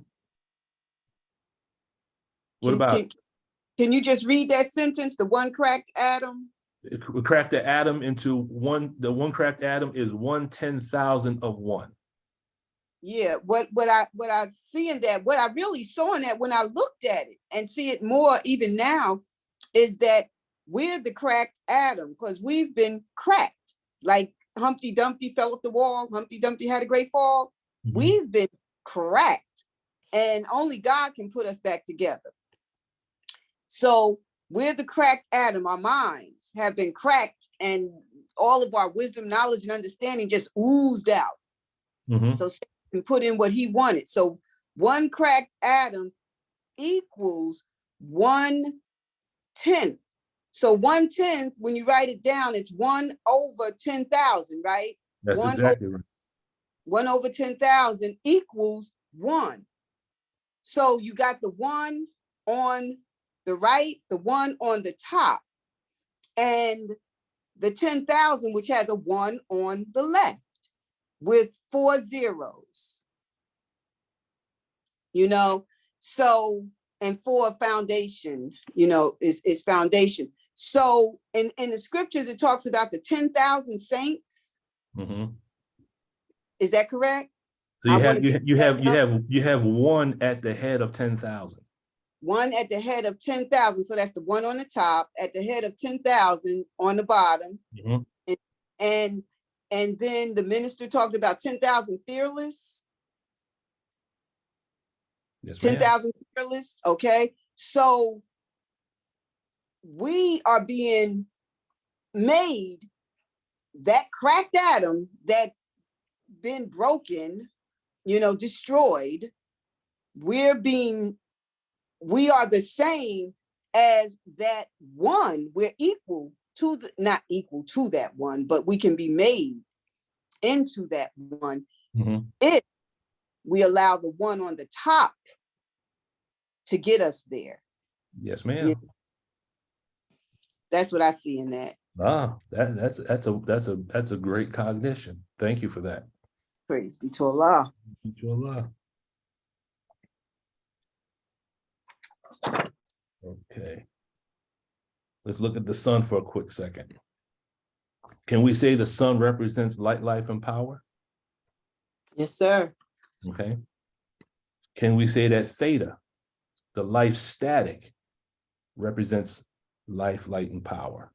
Speaker 1: What about?
Speaker 2: Can you just read that sentence? The one cracked atom.
Speaker 1: We crack the atom into one. The one cracked atom is 1/10,000 of one.
Speaker 2: Yeah, what I see in that, what I really saw in that when I looked at it and see it more even now, is that we're the cracked atom because we've been cracked. Like Humpty Dumpty fell off the wall. Humpty Dumpty had a great fall. Mm-hmm. We've been cracked, and only God can put us back together. So we're the cracked atom. Our minds have been cracked, and all of our wisdom, knowledge, and understanding just oozed out. Mm-hmm. So Satan can put in what he wanted. So one cracked atom equals 1/10. So 1/10, when you write it down, it's 1/10,000, right?
Speaker 1: That's exactly right.
Speaker 2: 1/10,000 equals 1. So you got the 1 on the right, the 1 on the top, and the 10,000, which has a 1 on the left with 4 zeros. So, and 4 foundation, is foundation. So in the scriptures, it talks about the 10,000 saints. Mm-hmm. Is that correct?
Speaker 1: So you have 1 at the head of 10,000.
Speaker 2: 1 at the head of 10,000. So that's the 1 on the top, at the head of 10,000 on the bottom. Mm-hmm. And then the minister talked about 10,000 fearless. Yes, 10,000 fearless. Okay. So we are being made, that cracked atom that's been broken, destroyed. We are the same as that 1. We're equal to not equal to that 1, but we can be made into that 1. Mm-hmm. If we allow the 1 on the top to get us there.
Speaker 1: Yes, ma'am. Yeah.
Speaker 2: That's what I see in that.
Speaker 1: That's a great cognition. Thank you for that.
Speaker 2: Praise be to Allah.
Speaker 1: Praise be to Allah. Okay. Let's look at the sun for a quick second. Can we say the sun represents light, life, and power?
Speaker 2: Yes, sir.
Speaker 1: Okay. Can we say that theta, the life static, represents life, light, and power?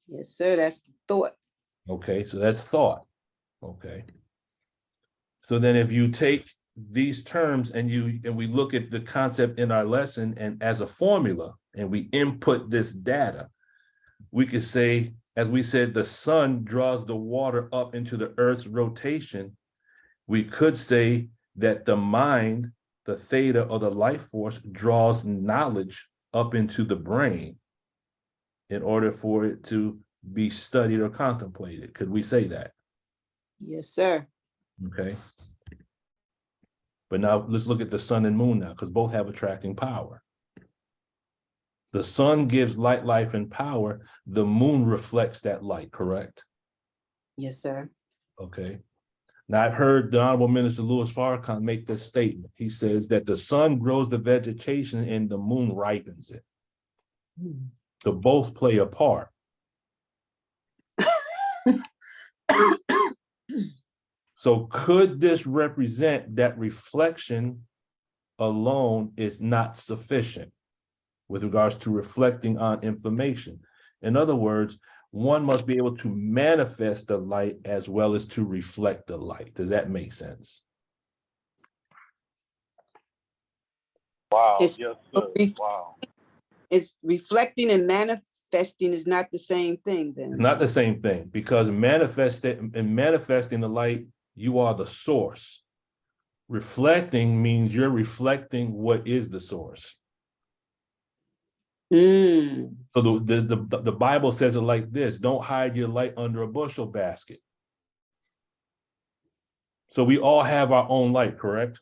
Speaker 2: Yes, sir. That's the thought.
Speaker 1: Okay, so that's thought. Okay. So then if you take these terms and we look at the concept in our lesson and as a formula, and we input this data, we could say, as we said, the sun draws the water up into the earth's rotation. We could say that the mind, the theta or the life force, draws knowledge up into the brain in order for it to be studied or contemplated. Could we say that?
Speaker 2: Yes, sir.
Speaker 1: Okay. But now let's look at the sun and moon now, because both have attracting power. The sun gives light, life, and power. The moon reflects that light, correct?
Speaker 2: Yes, sir.
Speaker 1: Okay. Now I've heard the Honorable Minister Louis Farrakhan make this statement. He says that the sun grows the vegetation and the moon ripens it. So both play a part. So could this represent that reflection alone is not sufficient with regards to reflecting on information? In other words, one must be able to manifest the light as well as to reflect the light. Does that make sense?
Speaker 5: Wow.
Speaker 2: It's,
Speaker 5: Yes, sir. Wow.
Speaker 2: it's reflecting and manifesting is not the same thing then.
Speaker 1: It's not the same thing, because manifesting the light, you are the source. Reflecting means you're reflecting what is the source. So the Bible says it like this: don't hide your light under a bushel basket. So we all have our own light, correct?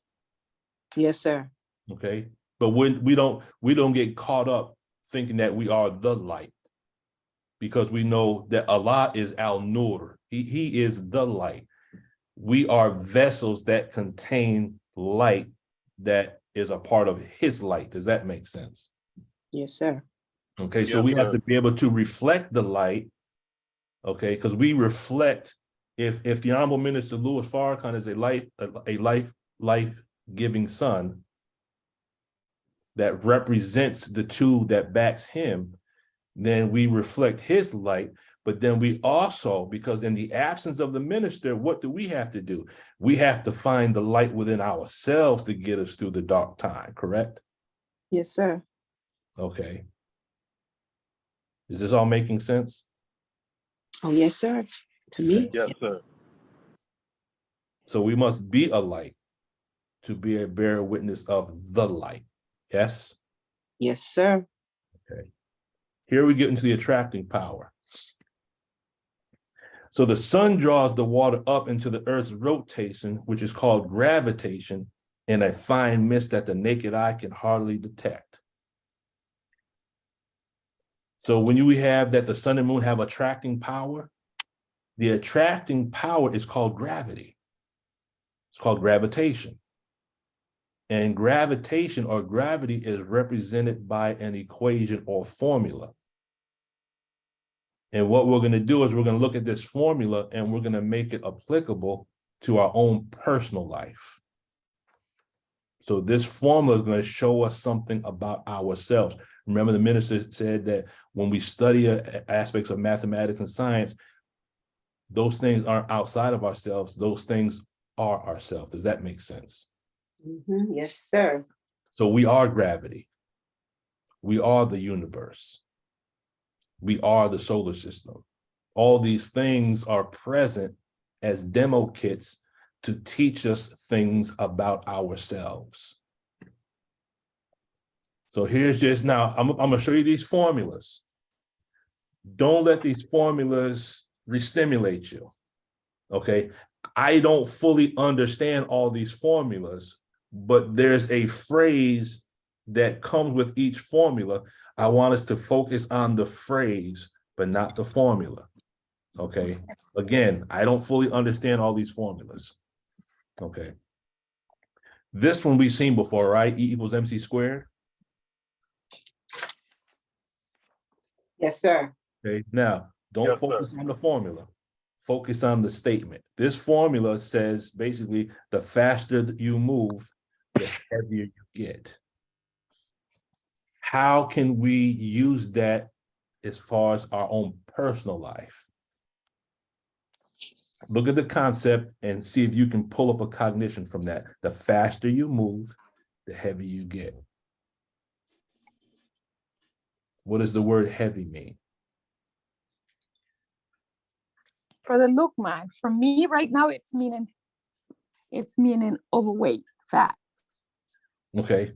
Speaker 2: Yes, sir.
Speaker 1: Okay. But we don't get caught up thinking that we are the light, because we know that Allah is Al-Nur. He is the light. We are vessels that contain light that is a part of his light. Does that make sense?
Speaker 2: Yes, sir.
Speaker 1: Okay, so
Speaker 5: Yes,
Speaker 1: we have
Speaker 5: sir.
Speaker 1: to be able to reflect the light, okay, because we reflect, if the Honorable Minister Louis Farrakhan is a life-giving sun that represents the two that backs him, then we reflect his light. But then we also, because in the absence of the minister, what do we have to do? We have to find the light within ourselves to get us through the dark time, correct?
Speaker 2: Yes, sir.
Speaker 1: Okay. Is this all making sense?
Speaker 2: Oh, yes, sir. To me.
Speaker 5: Yes, sir.
Speaker 1: So we must be a light to be a bearer witness of the light. Yes?
Speaker 2: Yes, sir.
Speaker 1: Okay. Here we get into the attracting power. So the sun draws the water up into the earth's rotation, which is called gravitation, in a fine mist that the naked eye can hardly detect. So when we have that the sun and moon have attracting power, the attracting power is called gravity. It's called gravitation. And gravitation or gravity is represented by an equation or formula. And what we're going to do is we're going to look at this formula and we're going to make it applicable to our own personal life. So this formula is going to show us something about ourselves. Remember, the minister said that when we study aspects of mathematics and science, those things aren't outside of ourselves. Those things are ourselves. Does that make sense?
Speaker 2: Yes, sir.
Speaker 1: So we are gravity. We are the universe. We are the solar system. All these things are present as demo kits to teach us things about ourselves. So here's just now, I'm going to show you these formulas. Don't let these formulas re-stimulate you, okay? I don't fully understand all these formulas, but there's a phrase that comes with each formula. I want us to focus on the phrase, but not the formula, okay? Again, I don't fully understand all these formulas, okay? This one we've seen before, right? E equals MC squared.
Speaker 2: Yes, sir.
Speaker 1: Okay, now don't
Speaker 5: Yes,
Speaker 1: focus
Speaker 5: sir.
Speaker 1: on the formula. focus on the statement. This formula says basically the faster that you move, the heavier you get. How can we use that as far as our own personal life? Look at the concept and see if you can pull up a cognition from that. The faster you move, the heavier you get. What does the word heavy mean?
Speaker 6: For the look, man, for me right now, it's meaning overweight, fat.
Speaker 1: Okay.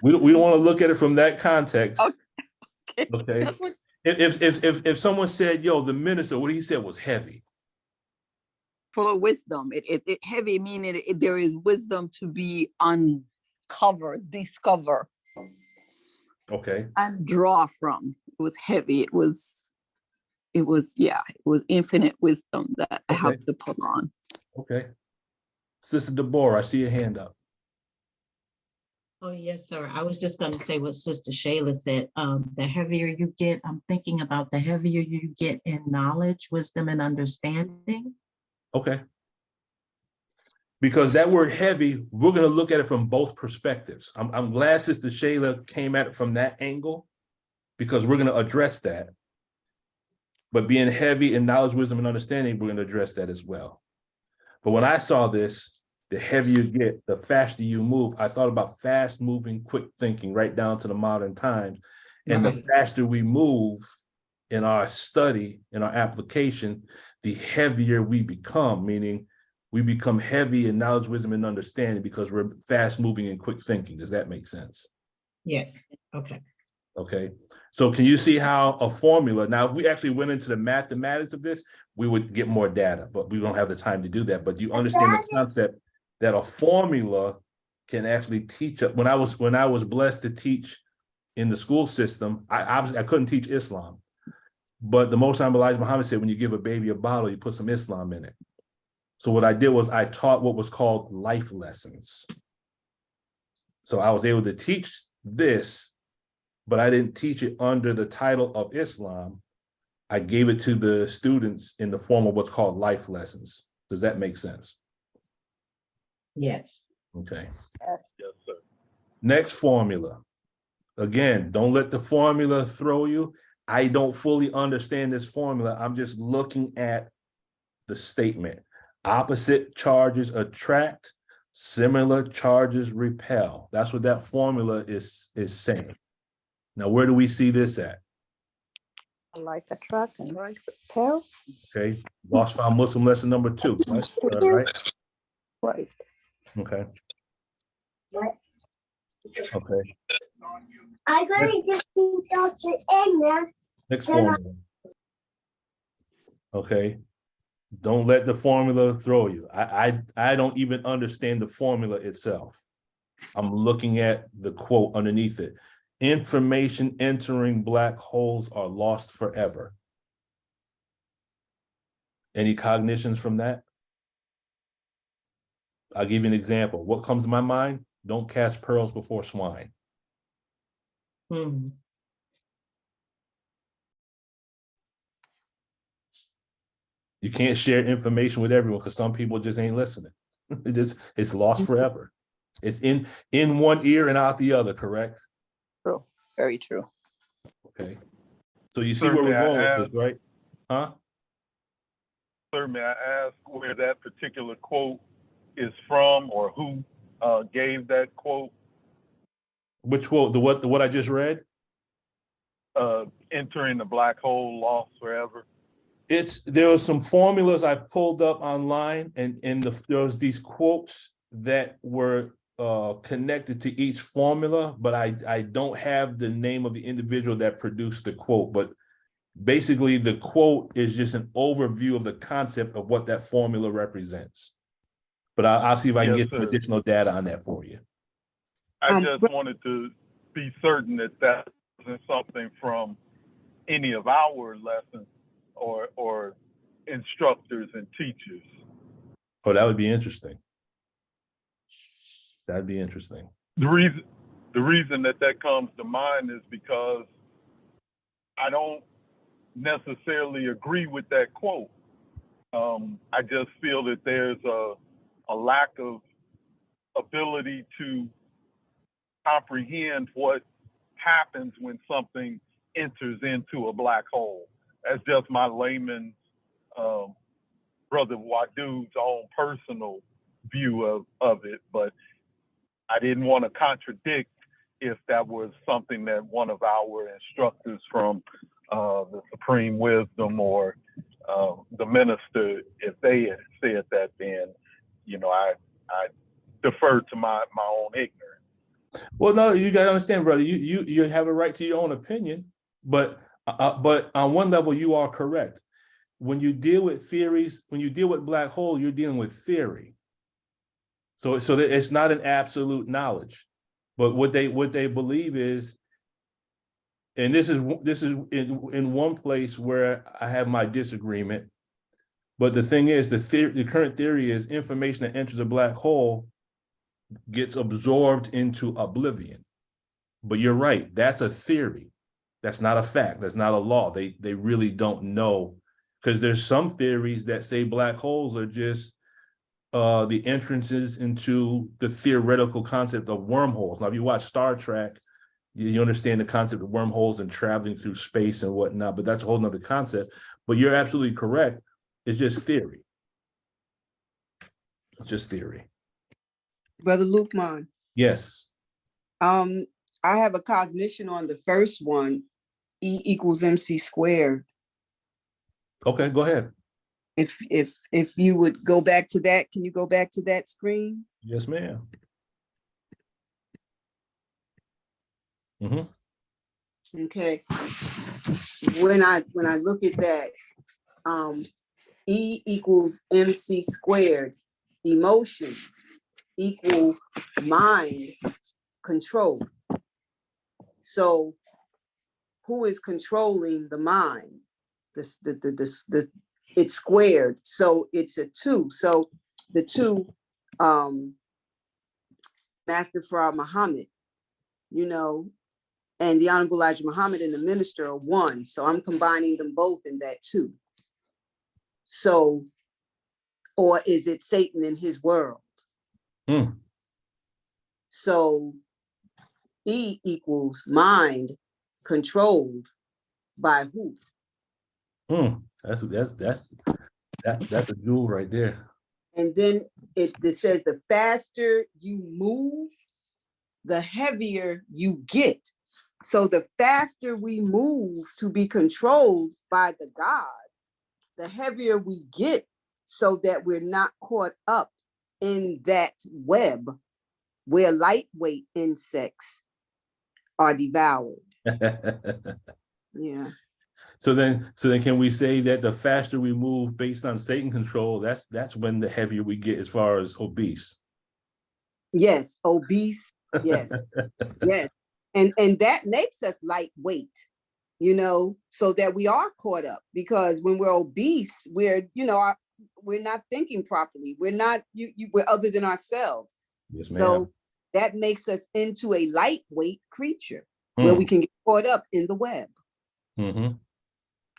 Speaker 1: We don't want to look at it from that context.
Speaker 6: Okay.
Speaker 1: Okay.
Speaker 6: That's what,
Speaker 1: If someone said, yo, the minister, what he said was heavy.
Speaker 6: full of wisdom. It heavy meaning there is wisdom to be uncovered, discover,
Speaker 1: Okay.
Speaker 6: and draw from. It was heavy. It was infinite wisdom that I have to pull on.
Speaker 1: Okay. Sister Deborah, I see your hand up.
Speaker 8: Oh, yes, sir. I was just going to say what Sister Shayla said. The heavier you get, I'm thinking about the heavier you get in knowledge, wisdom, and understanding.
Speaker 1: Okay. Because that word heavy, we're going to look at it from both perspectives. I'm glad Sister Shayla came at it from that angle, because we're going to address that. But being heavy in knowledge, wisdom, and understanding, we're going to address that as well. But when I saw this, the heavier you get, the faster you move, I thought about fast moving, quick thinking, right down to the modern times. And the faster we move in our study, in our application, the heavier we become, meaning we become heavy in knowledge, wisdom, and understanding because we're fast moving and quick thinking. Does that make sense?
Speaker 8: Yes. Okay.
Speaker 1: Okay. So can you see how a formula, now, if we actually went into the mathematics of this, we would get more data, but we don't have the time to do that. But you understand the concept that a formula can actually teach. When I was blessed to teach in the school system, I couldn't teach Islam, but the Most High Elijah Muhammad said, when you give a baby a bottle, you put some Islam in it. So what I did was I taught what was called life lessons. So I was able to teach this, but I didn't teach it under the title of Islam. I gave it to the students in the form of what's called life lessons. Does that make sense?
Speaker 8: Yes.
Speaker 1: Okay.
Speaker 5: Yes, sir.
Speaker 1: Next formula. Again, don't let the formula throw you. I don't fully understand this formula. I'm just looking at the statement. Opposite charges attract, similar charges repel. That's what that formula is saying. Now, where do we see this at?
Speaker 6: Like attract and like repel.
Speaker 1: Okay, Lost Found Muslim lesson number 2, right?
Speaker 6: Right.
Speaker 1: Okay. Okay.
Speaker 9: I'm going to just see Dr. Edna.
Speaker 1: Next formula. Okay. Don't let the formula throw you. I don't even understand the formula itself. I'm looking at the quote underneath it. Information entering black holes are lost forever. Any cognitions from that? I'll give you an example. What comes to my mind? Don't cast pearls before swine.
Speaker 8: Hmm.
Speaker 1: You can't share information with everyone because some people just ain't listening. It's lost forever. It's in one ear and out the other, correct?
Speaker 6: True. Very true.
Speaker 1: Okay. So you see
Speaker 5: Sir,
Speaker 1: where we're
Speaker 5: may I
Speaker 1: going with
Speaker 5: ask-
Speaker 1: this, right? Huh?
Speaker 5: Sir, may I ask where that particular quote is from, or who gave that quote?
Speaker 1: Which quote? The what I just read?
Speaker 5: Entering the black hole, lost forever.
Speaker 1: There were some formulas I pulled up online, and there was these quotes that were connected to each formula, but I don't have the name of the individual that produced the quote. But basically, the quote is just an overview of the concept of what that formula represents. But I'll see if I can get some additional data on that for you.
Speaker 5: I just wanted to be certain that that wasn't something from any of our lessons or instructors and teachers.
Speaker 1: Oh, that would be interesting. That'd be interesting.
Speaker 5: The reason that comes to mind is because I don't necessarily agree with that quote. I just feel that there's a lack of ability to comprehend what happens when something enters into a black hole. That's just my layman's, Brother Wadu's own personal view of it, but I didn't want to contradict if that was something that one of our instructors from the Supreme Wisdom or the minister, if they had said that, then, I defer to my own ignorance.
Speaker 1: Well, no, you got to understand, brother. You have a right to your own opinion, but on one level, you are correct. When you deal with theories, when you deal with black hole, you're dealing with theory. So that it's not an absolute knowledge, but what they believe is, and this is in one place where I have my disagreement. But the thing is, the current theory is information that enters a black hole gets absorbed into oblivion. But you're right, that's a theory. That's not a fact. That's not a law. They really don't know, because there's some theories that say black holes are just the entrances into the theoretical concept of wormholes. Now, if you watch Star Trek, you understand the concept of wormholes and traveling through space and whatnot, but that's a whole nother concept. But you're absolutely correct. It's just theory. It's just theory.
Speaker 2: Brother Lukman.
Speaker 1: Yes.
Speaker 2: I have a cognition on the first one, E equals MC squared.
Speaker 1: Okay, go ahead.
Speaker 2: If you would go back to that, can you go back to that screen?
Speaker 1: Yes, ma'am. Mm-hmm.
Speaker 2: Okay. When I look at that, E equals MC squared, emotions equal mind control. So who is controlling the mind? It's squared, so it's a 2. So the 2, Master Farah Muhammad, and the Honorable Elijah Muhammad and the minister are 1. So I'm combining them both in that 2. So, or is it Satan in his world? So E equals mind controlled by who?
Speaker 1: That's a jewel right there.
Speaker 2: And then it says the faster you move, the heavier you get. So the faster we move to be controlled by the God, the heavier we get, so that we're not caught up in that web where lightweight insects are devoured. Yeah.
Speaker 1: So then can we say that the faster we move based on Satan control, that's when the heavier we get as far as obese?
Speaker 2: Yes, obese. Yes. Yes. And that makes us lightweight, so that we are caught up, because when we're obese, we're not thinking properly. We're not, we're other than ourselves.
Speaker 1: Yes, ma'am.
Speaker 2: So that makes us into a lightweight creature where we can get caught up in the web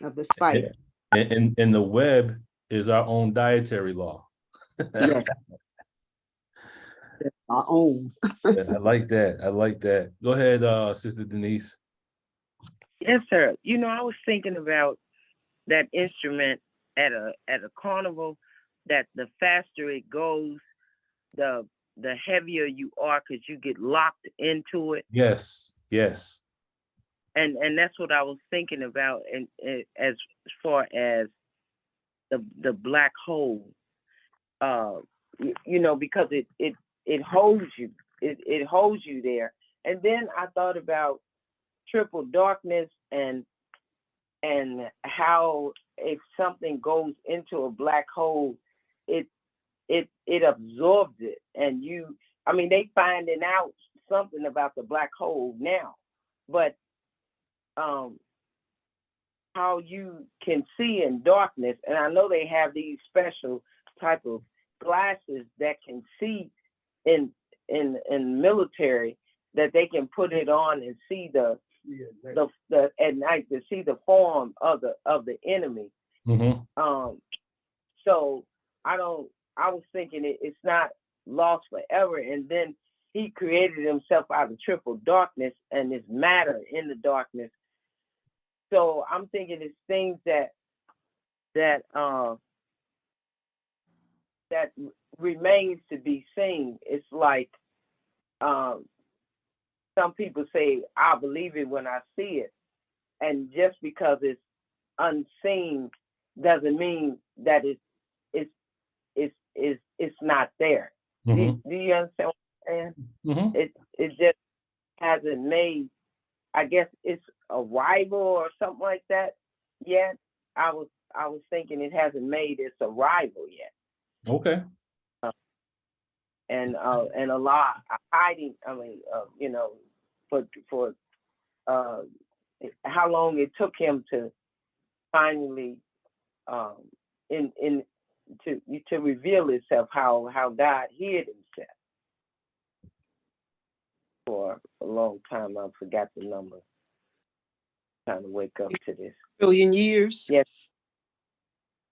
Speaker 2: of the spider.
Speaker 1: And the web is our own dietary law.
Speaker 2: Yes. Our own.
Speaker 1: I like that. Go ahead, Sister Denise.
Speaker 4: Yes, sir. I was thinking about that instrument at a carnival, that the faster it goes, the heavier you are, because you get locked into it.
Speaker 1: Yes.
Speaker 4: And that's what I was thinking about, and as far as the black hole, because it holds you, it holds you there. And then I thought about triple darkness and how if something goes into a black hole, it absorbs it, and they finding out something about the black hole now, but how you can see in darkness, and I know they have these special type of glasses that can see in military, that they can put it on and see the the at night to see the form of the enemy. So I was thinking it's not lost forever. And then he created himself out of triple darkness and this matter in the darkness. So I'm thinking it's things that remains to be seen. It's like some people say, I believe it when I see it. And just because it's unseen doesn't mean that it's not there. Do you understand what I'm saying? It just hasn't made, I guess it's arrival or something like that yet. I was thinking it hasn't made its arrival yet.
Speaker 1: Okay.
Speaker 4: And a lot hiding. I mean, for how long it took him to finally to reveal itself, how God hid himself for a long time. I forgot the number. Trying to wake up to this.
Speaker 2: Trillion years.
Speaker 4: Yes.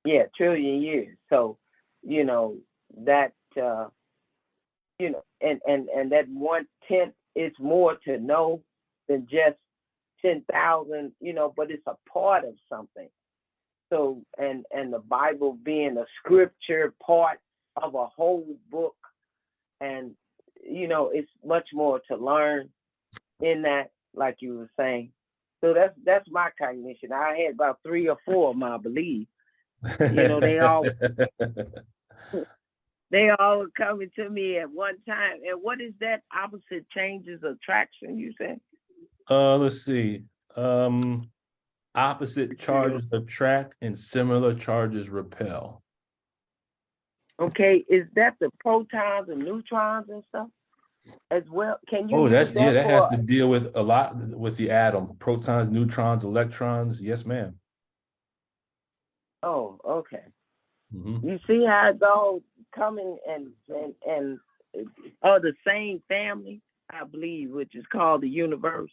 Speaker 4: Yeah, trillion years. So, that and that 1/10 is more to know than just 10,000, but it's a part of something. So, and the Bible being a scripture part of a whole book, and it's much more to learn in that, like you were saying. So that's my cognition. I had about 3 or 4 of them, I believe. They all were coming to me at one time. And what is that opposite changes attraction, you said?
Speaker 1: Let's see. Opposite charges attract and similar charges repel.
Speaker 4: Okay, is that the protons and neutrons and stuff as well? Can you?
Speaker 1: That has to deal with a lot with the atom. Protons, neutrons, electrons. Yes, ma'am.
Speaker 4: Oh, okay. You see how it's all coming and the same family, I believe, which is called the universe.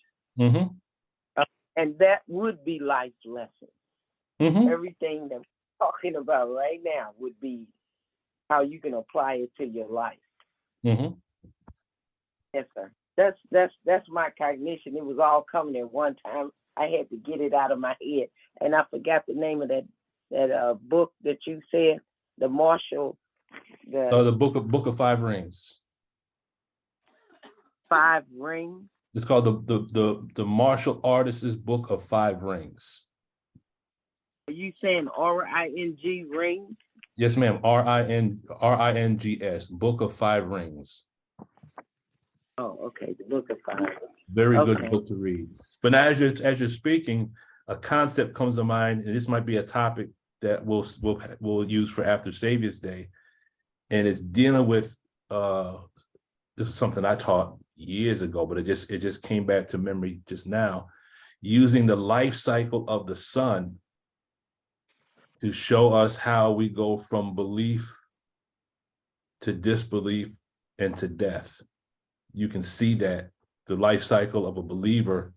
Speaker 4: And that would be life's lesson. Everything that we're talking about right now would be how you can apply it to your life. Yes, sir. That's my cognition. It was all coming at one time. I had to get it out of my head, and I forgot the name of that book that you said, the Marshall.
Speaker 1: The book of 5 rings.
Speaker 4: 5 rings.
Speaker 1: It's called the martial artist's book of 5 rings.
Speaker 4: Are you saying RING rings?
Speaker 1: Yes, ma'am. RINGS, book of 5 rings.
Speaker 4: Oh, okay. The book of 5.
Speaker 1: Very good book to read. But now, as you're speaking, a concept comes to mind, and this might be a topic that we'll use for after Savior's Day, and it's dealing with this is something I taught years ago, but it just came back to memory just now, using the life cycle of the sun to show us how we go from belief to disbelief and to death. You can see that the life cycle of a believer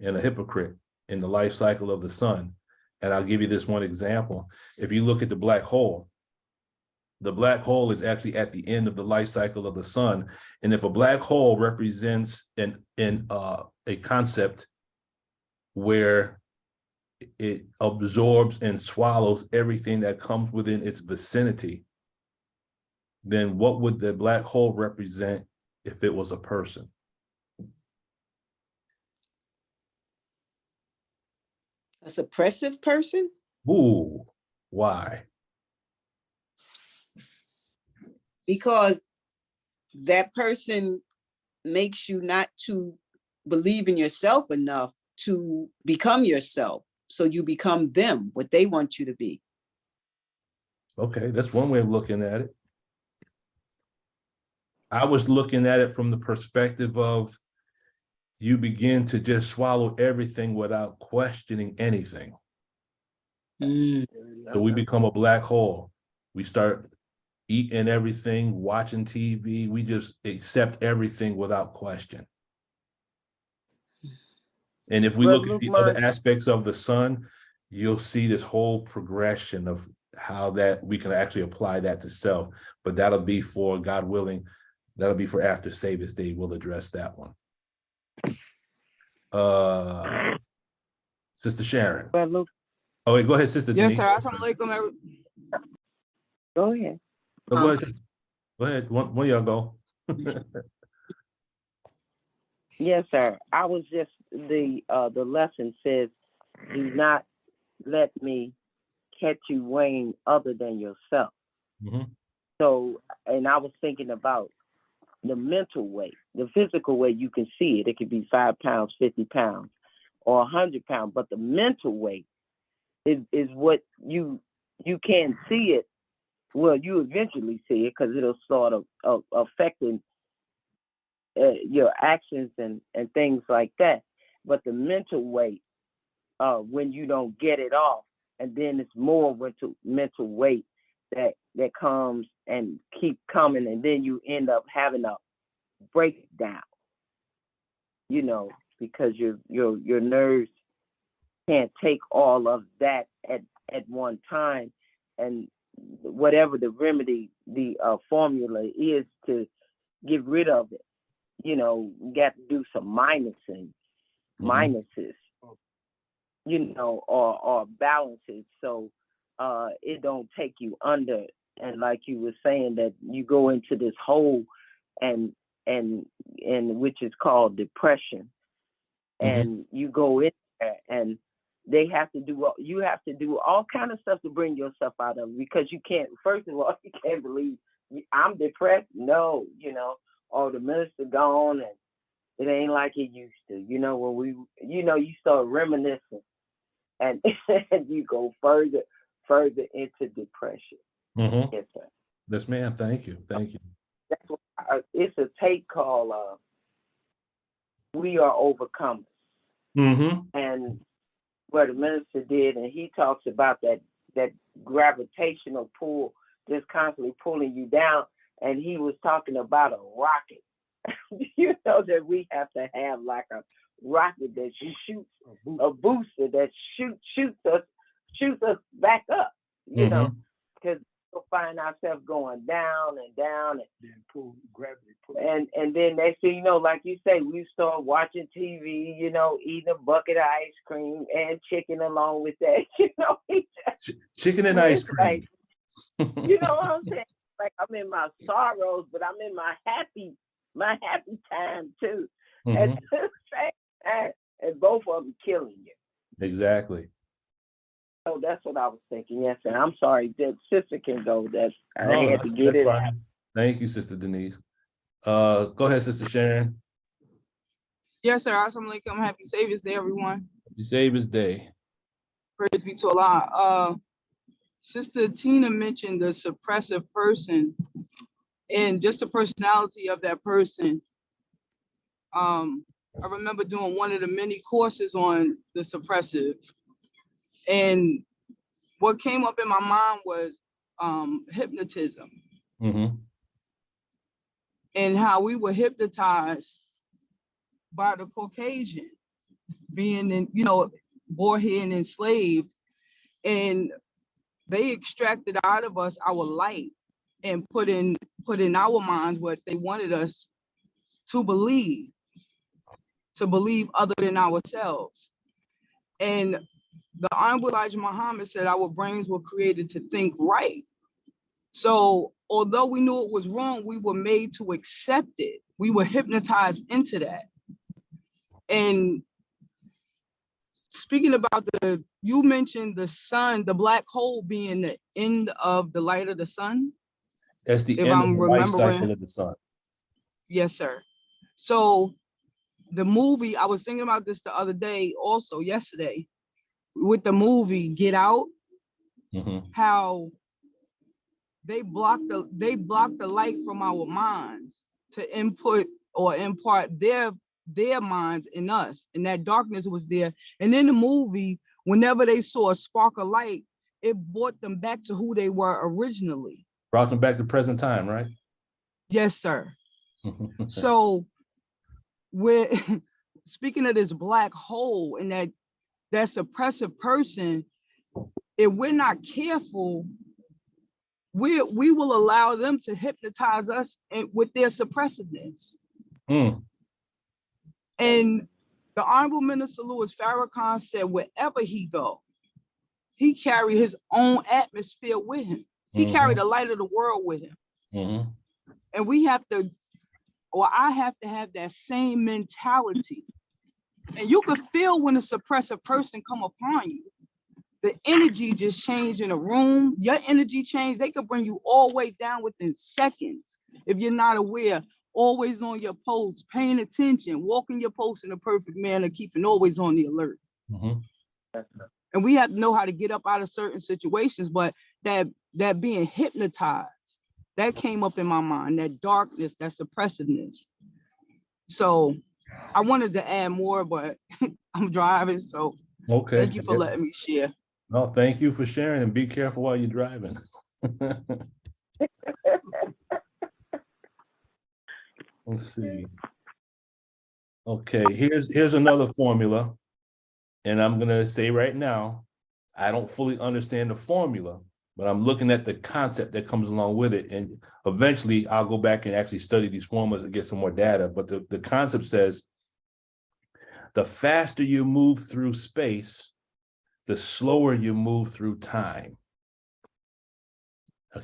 Speaker 1: and a hypocrite in the life cycle of the sun. And I'll give you this one example. If you look at the black hole is actually at the end of the life cycle of the sun. And if a black hole represents a concept where it absorbs and swallows everything that comes within its vicinity, then what would the black hole represent if it was a person?
Speaker 2: A suppressive person?
Speaker 1: Ooh, why?
Speaker 2: Because that person makes you not to believe in yourself enough to become yourself. So you become them, what they want you to be.
Speaker 1: Okay, that's one way of looking at it. I was looking at it from the perspective of you begin to just swallow everything without questioning anything. So we become a black hole. We start eating everything, watching TV. We just accept everything without question. And if we
Speaker 4: Brother
Speaker 1: look at
Speaker 4: Luke,
Speaker 1: the other
Speaker 4: mind?
Speaker 1: aspects of the sun, you'll see this whole progression of how that we can actually apply that to self. But that'll be for, God willing, that'll be for after Savior's Day. We'll address that one. Sister Sharon.
Speaker 4: Brother Luke,
Speaker 1: Oh, wait, go ahead, Sister
Speaker 6: Yes,
Speaker 1: Denise.
Speaker 6: sir. Assalamualaikum.
Speaker 4: go ahead.
Speaker 1: Oh, go ahead. Go ahead. One of y'all go.
Speaker 4: Yes, sir. I was just the lesson says, do not let me catch you weighing other than yourself.
Speaker 1: Mm-hmm.
Speaker 4: So, and I was thinking about the mental weight. The physical weight, you can see it. It could be 5 pounds, 50 pounds, or 100 pounds. But the mental weight is what you can't see it. Well, you eventually see it because it'll sort of affecting your actions and things like that. But the mental weight, when you don't get it off, and then it's more mental weight that comes and keep coming, and then you end up having a breakdown, because your nerves can't take all of that at one time, and whatever the remedy, the formula is to get rid of it. We got to do some minuses, or balances, so it don't take you under. And like you were saying, that you go into this hole, and which is called depression, and you go in there, and you have to do all kind of stuff to bring yourself out of it, because you can't. First of all, you can't believe I'm depressed. No, or the minister gone, and it ain't like it used to. When we, you start reminiscing, and you go further into depression.
Speaker 1: Mm-hmm.
Speaker 4: Yes, sir.
Speaker 1: Yes, ma'am. Thank you. Thank you.
Speaker 4: That's what it's a tape called "We Are Overcomers," and where the minister did, and he talks about that gravitational pull just constantly pulling you down, and he was talking about a rocket. That we have to have like a rocket that shoots a booster that shoots us back up, because we'll find ourselves going down and down, and then pull gravity, and then next thing you know, like you say, we start watching TV, eating a bucket of ice cream and chicken along with that,
Speaker 1: Chicken and ice cream.
Speaker 4: Like, you know what I'm saying? Like, I'm in my sorrows, but I'm in my happy time too. At the same time, and both of them killing you. Exactly. So that's what I was thinking. Yes, and I'm sorry that sister can go. I had to get it out.
Speaker 1: Thank you, Sister Denise. Go ahead, Sister Sharon.
Speaker 6: Yes, sir. Assalamualaikum. Happy Savior's Day, everyone.
Speaker 1: Happy Savior's Day.
Speaker 6: Praise be to Allah. Sister Tina mentioned the suppressive person and just the personality of that person. I remember doing one of the many courses on the suppressive, and what came up in my mind was hypnotism, and how we were hypnotized by the Caucasian, being born here and enslaved, and they extracted out of us our light and put in our minds what they wanted us to believe other than ourselves. And the Honorable Elijah Muhammad said our brains were created to think right. So although we knew it was wrong, we were made to accept it. We were hypnotized into that. And speaking about you mentioned the sun, the black hole being the end of the light of the sun.
Speaker 1: That's the end of the life cycle of the sun.
Speaker 6: Yes, sir. So the movie, I was thinking about this the other day, also yesterday, with the movie Get Out, how they block the light from our minds to input or impart their minds in us, and that darkness was there. And in the movie, whenever they saw a spark of light, it brought them back to who they were originally.
Speaker 1: Brought them back to present time, right?
Speaker 6: Yes, sir. So speaking of this black hole and that suppressive person, if we're not careful, we will allow them to hypnotize us with their suppressiveness.
Speaker 1: Mm.
Speaker 6: And the Honorable Minister Louis Farrakhan said, wherever he go, he carried his own atmosphere with him. He carried the light of the world with him. And we have to, or I have to have that same mentality. And you can feel when a suppressive person come upon you. The energy just changed in a room. Your energy changed. They could bring you all the way down within seconds. If you're not aware, always on your post, paying attention, walking your post in a perfect manner, keeping always on the alert. And we have to know how to get up out of certain situations, but that being hypnotized, that came up in my mind, that darkness, that suppressiveness. So I wanted to add more, but I'm driving, so
Speaker 1: Okay.
Speaker 6: Thank you for letting me share.
Speaker 1: No, thank you for sharing, and be careful while you're driving. Let's see. Okay, here's another formula, and I'm gonna say right now, I don't fully understand the formula, but I'm looking at the concept that comes along with it, and eventually I'll go back and actually study these formulas and get some more data. But the concept says, the faster you move through space, the slower you move through time.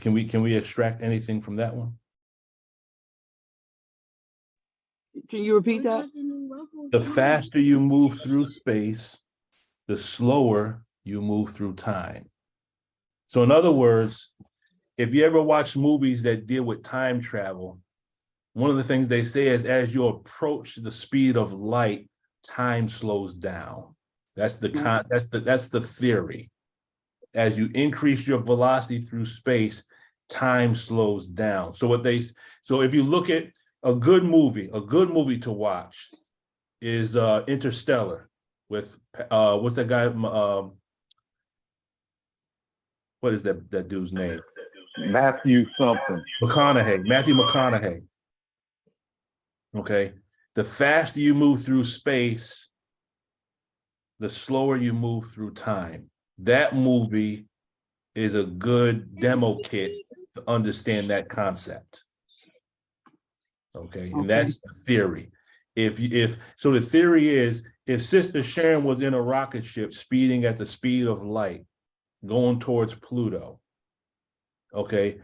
Speaker 1: Can we extract anything from that one?
Speaker 6: Can you repeat that?
Speaker 1: The faster you move through space, the slower you move through time. So in other words, if you ever watch movies that deal with time travel, one of the things they say is as you approach the speed of light, time slows down. That's the theory. As you increase your velocity through space, time slows down. So if you look at a good movie to watch is Interstellar with what's that guy? What is that dude's name?
Speaker 5: Matthew something.
Speaker 1: Matthew McConaughey. Okay. The faster you move through space, the slower you move through time. That movie is a good demo kit to understand that concept. Okay. And that's the theory. So the theory is, if Sister Sharon was in a rocket ship speeding at the speed of light, going towards Pluto, okay,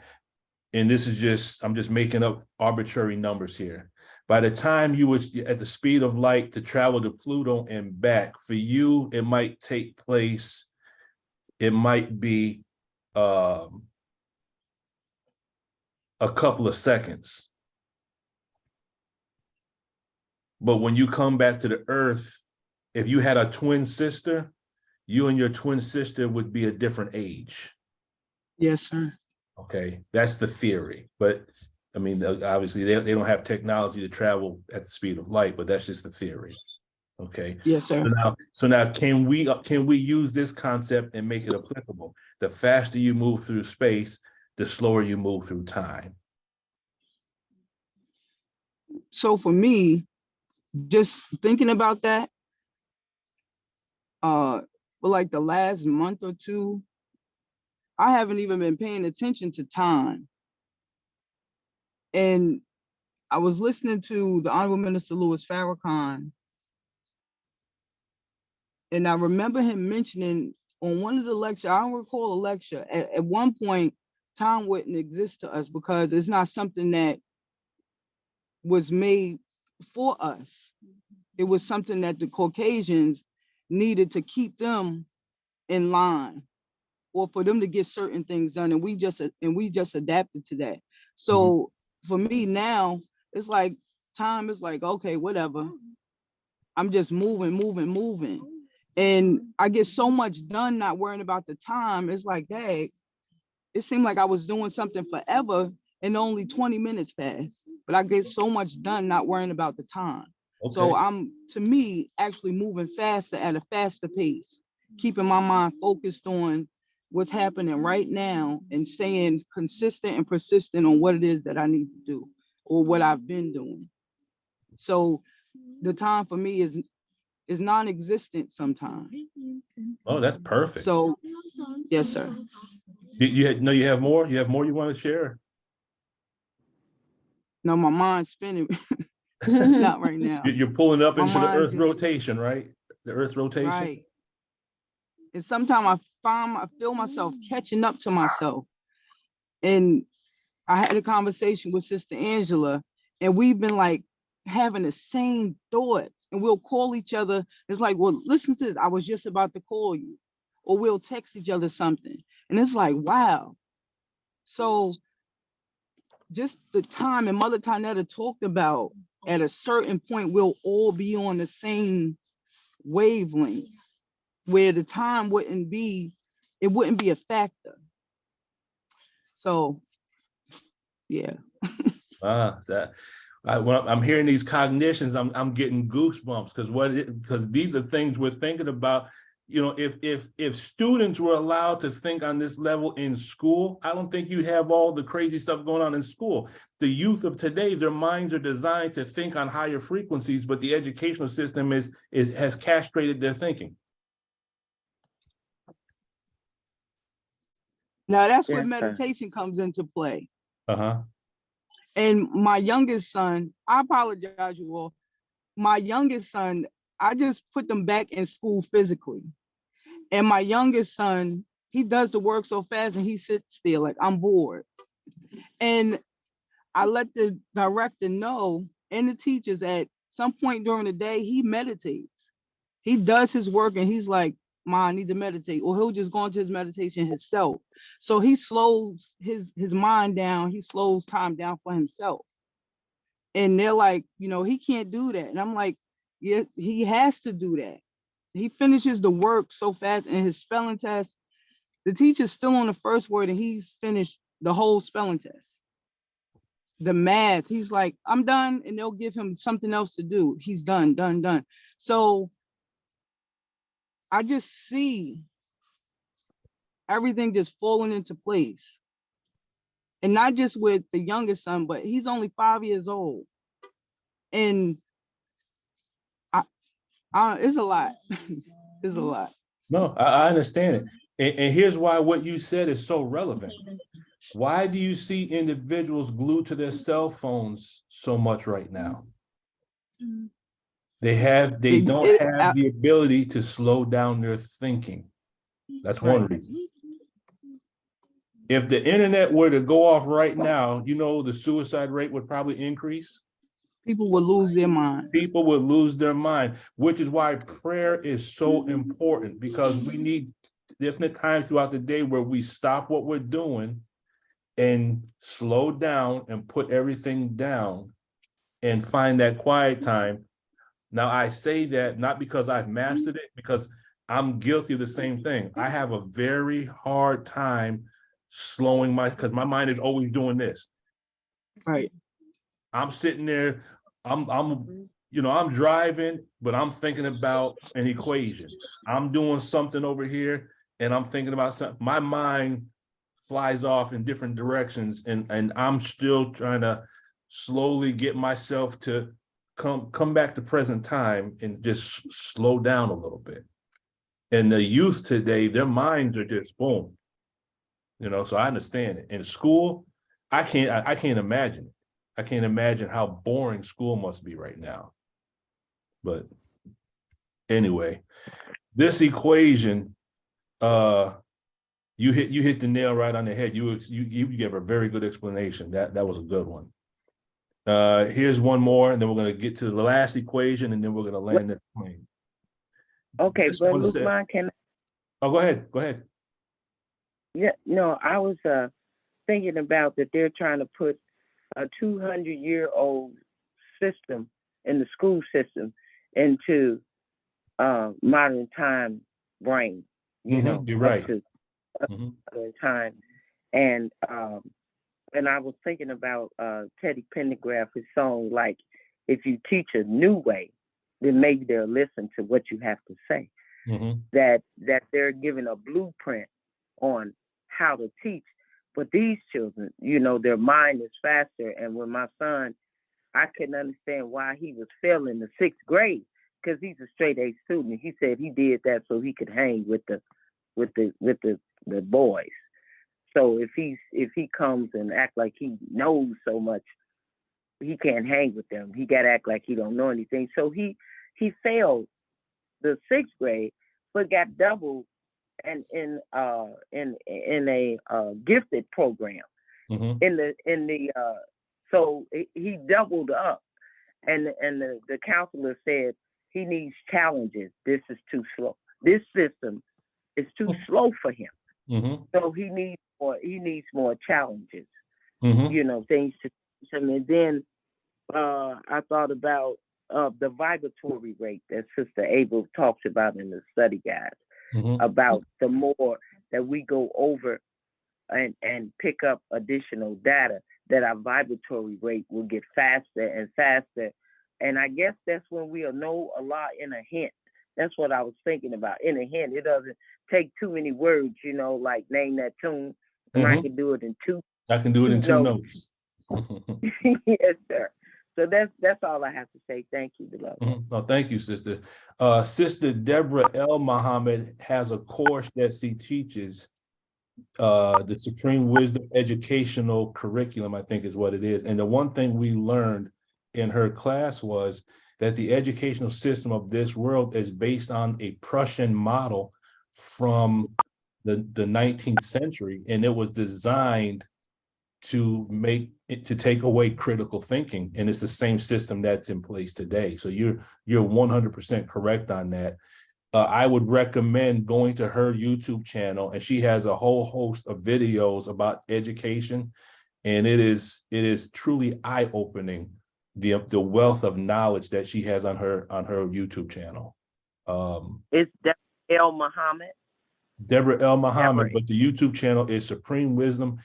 Speaker 1: and I'm just making up arbitrary numbers here. By the time you was at the speed of light to travel to Pluto and back, for you, it might take place, it might be a couple of seconds. But when you come back to the earth, if you had a twin sister, you and your twin sister would be a different age.
Speaker 6: Yes, sir.
Speaker 1: Okay, that's the theory. But I mean, obviously they don't have technology to travel at the speed of light, but that's just the theory. Okay.
Speaker 6: Yes, sir.
Speaker 1: So now can we use this concept and make it applicable? The faster you move through space, the slower you move through time.
Speaker 6: So for me, just thinking about that, for like the last month or two, I haven't even been paying attention to time. And I was listening to the Honorable Minister Louis Farrakhan, and I remember him mentioning on one of the lectures, I don't recall a lecture, at one point, time wouldn't exist to us because it's not something that was made for us. It was something that the Caucasians needed to keep them in line, or for them to get certain things done, and we just adapted to that. So for me now, it's like time is like, okay, whatever. I'm just moving. And I get so much done not worrying about the time. It's like, dang, it seemed like I was doing something forever and only 20 minutes passed. But I get so much done not worrying about the time. Okay. So I'm, to me, actually moving faster at a faster pace, keeping my mind focused on what's happening right now and staying consistent and persistent on what it is that I need to do or what I've been doing. So the time for me is non-existent sometimes.
Speaker 1: Oh, that's perfect.
Speaker 6: So, yes, sir.
Speaker 1: You have more? You have more you want to share?
Speaker 6: No, my mind's spinning. Not right now.
Speaker 1: You're pulling up
Speaker 6: My
Speaker 1: into the
Speaker 6: mind
Speaker 1: Earth rotation, right? The Earth rotation.
Speaker 6: Right. And sometimes I feel myself catching up to myself. And I had a conversation with Sister Angela, and we've been like having the same thoughts, and we'll call each other. It's like, well, listen to this. I was just about to call you, or we'll text each other something. And it's like, wow. So just the time, and Mother Tanetta talked about at a certain point, we'll all be on the same wavelength where the time wouldn't be a factor. So, yeah.
Speaker 1: When I'm hearing these cognitions, I'm getting goosebumps because these are things we're thinking about. You know, if students were allowed to think on this level in school, I don't think you'd have all the crazy stuff going on in school. The youth of today, their minds are designed to think on higher frequencies, but the educational system has castrated their thinking.
Speaker 6: Now that's where meditation comes into play.
Speaker 1: Uh-huh.
Speaker 6: And my youngest son, I apologize, you all. My youngest son, I just put them back in school physically. And my youngest son, he does the work so fast and he sits still, like, I'm bored. And I let the director know and the teachers at some point during the day, he meditates. He does his work and he's like, Ma, I need to meditate. Or he'll just go into his meditation himself. So he slows his mind down. He slows time down for himself. And they're like, you know, he can't do that. And I'm like, yeah, he has to do that. He finishes the work so fast in his spelling test. The teacher's still on the first word and he's finished the whole spelling test. The math, he's like, I'm done. And they'll give him something else to do. He's done. So I just see everything just falling into place. And not just with the youngest son, but he's only 5 years old. And it's a lot. It's a lot.
Speaker 1: No, I understand it. And here's why what you said is so relevant. Why do you see individuals glued to their cell phones so much right now? They don't have the ability to slow down their thinking. That's one reason. If the internet were to go off right now, you know, the suicide rate would probably increase.
Speaker 6: People would lose their mind.
Speaker 1: People would lose their mind, which is why prayer is so important, because we need definite times throughout the day where we stop what we're doing and slow down and put everything down and find that quiet time. Now, I say that not because I've mastered it, because I'm guilty of the same thing. I have a very hard time slowing because my mind is always doing this.
Speaker 6: Right.
Speaker 1: I'm sitting there, I'm driving, but I'm thinking about an equation. I'm doing something over here and I'm thinking about something. My mind flies off in different directions and I'm still trying to slowly get myself to come back to present time and just slow down a little bit. And the youth today, their minds are just boom. You know, so I understand it. In school, I can't imagine it. I can't imagine how boring school must be right now. But anyway, this equation, you hit the nail right on the head. You gave a very good explanation. That was a good one. Here's one more, and then we're going to get to the last equation, and then we're going to land this plane.
Speaker 4: Okay, but Lukman,
Speaker 1: Oh, go ahead.
Speaker 4: Yeah, no, I was thinking about that they're trying to put a 200-year-old system in the school system into modern time brain. You know,
Speaker 1: you're right.
Speaker 4: Modern time, and I was thinking about Teddy Pendergrass's song, like, if you teach a new way, then maybe they'll listen to what you have to say. That they're giving a blueprint on how to teach. But these children, you know, their mind is faster. And when my son I couldn't understand why he was failing the 6th grade, because he's a straight A student. He said he did that so he could hang with the boys. So if he comes and act like he knows so much, he can't hang with them. He got to act like he don't know anything. So he failed the 6th grade, but got doubled and in a gifted program. So he doubled up, and the counselor said he needs challenges. This is too slow. This system is too slow for him. So he needs more challenges. Things to teach him. And then I thought about the vibratory rate that Sister Abel talks about in the study guide, about the more that we go over and pick up additional data, that our vibratory rate will get faster and faster. And I guess that's when we'll know a lot in a hint. That's what I was thinking about. In a hint, it doesn't take too many words, like name that tune. And I can do it in two.
Speaker 1: I can do it in 2 notes.
Speaker 4: Yes, sir. So that's all I have to say. Thank you, beloved.
Speaker 1: Oh, thank you, sister. Sister Deborah L. Muhammad has a course that she teaches, the Supreme Wisdom Educational Curriculum, I think is what it is. And the one thing we learned in her class was that the educational system of this world is based on a Prussian model from the 19th century, and it was designed to take away critical thinking, and it's the same system that's in place today. So you're 100% correct on that. I would recommend going to her YouTube channel, and she has a whole host of videos about education, and it is truly eye-opening, the wealth of knowledge that she has on her YouTube channel.
Speaker 4: It's Deborah L. Muhammad.
Speaker 1: Deborah L. Muhammad, but the YouTube channel is Supreme Wisdom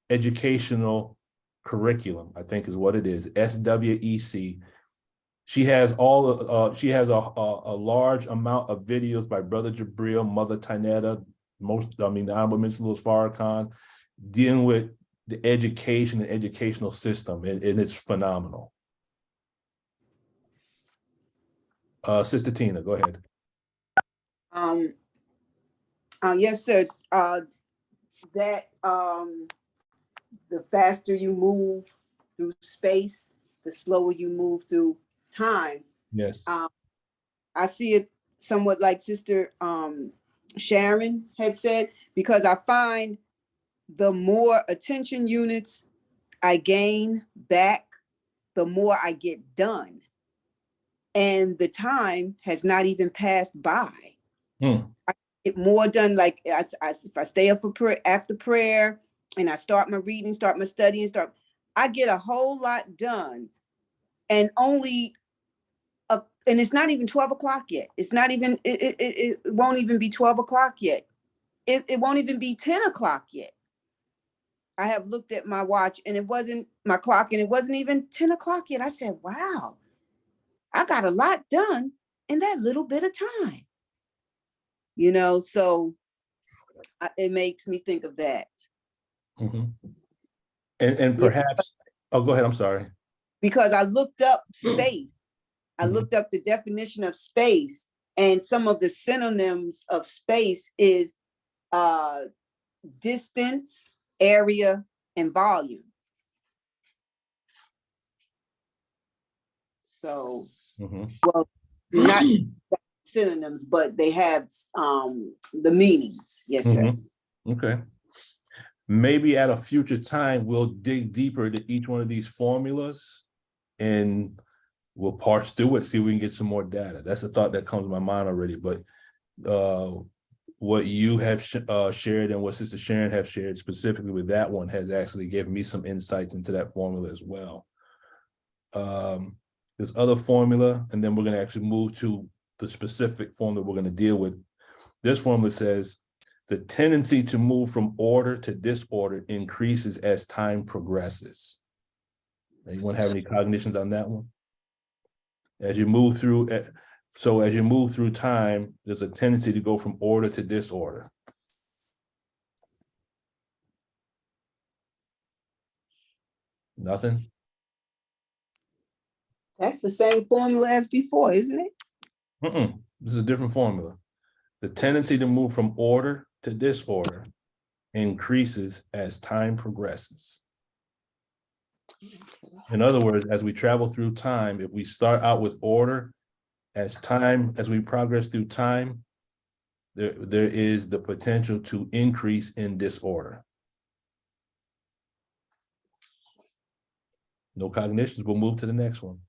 Speaker 1: Educational Curriculum, I think is what it is, SWEC. She has she has a large amount of videos by Brother Jabril, Mother Tinetta, the Honorable Minister Louis Farrakhan, dealing with the education and educational system, and it's phenomenal. Sister Tina, go ahead.
Speaker 2: Yes, sir. That the faster you move through space, the slower you move through time.
Speaker 1: Yes.
Speaker 2: I see it somewhat like Sister Sharon had said, because I find the more attention units I gain back, the more I get done. And the time has not even passed by. I get more done. Like if I stay up for prayer, after prayer, and I start my reading, start my studying, I get a whole lot done. And and it's not even 12 o'clock yet. It's not even, it won't even be 12 o'clock yet. It won't even be 10 o'clock yet. I have looked at my watch, and it wasn't my clock, and it wasn't even 10 o'clock yet. I said, wow, I got a lot done in that little bit of time. So it makes me think of that.
Speaker 1: And perhaps, oh, go ahead, I'm sorry.
Speaker 2: Because I looked up space. I looked up the definition of space, and some of the synonyms of space is distance, area, and volume. So, well, not synonyms, but they have the meanings. Yes, sir.
Speaker 1: Okay. Maybe at a future time, we'll dig deeper into each one of these formulas, and we'll parse through it, see if we can get some more data. That's a thought that comes to my mind already. But what you have shared and what Sister Sharon have shared specifically with that one has actually given me some insights into that formula as well. This other formula, and then we're going to actually move to the specific formula we're going to deal with. This formula says the tendency to move from order to disorder increases as time progresses. Anyone have any cognitions on that one? As you move through, as you move through time, there's a tendency to go from order to disorder. Nothing?
Speaker 2: That's the same formula as before, isn't it?
Speaker 1: This is a different formula. The tendency to move from order to disorder increases as time progresses. In other words, as we travel through time, if we start out with order, as we progress through time, there is the potential to increase in disorder. No cognitions, we'll move to the next one.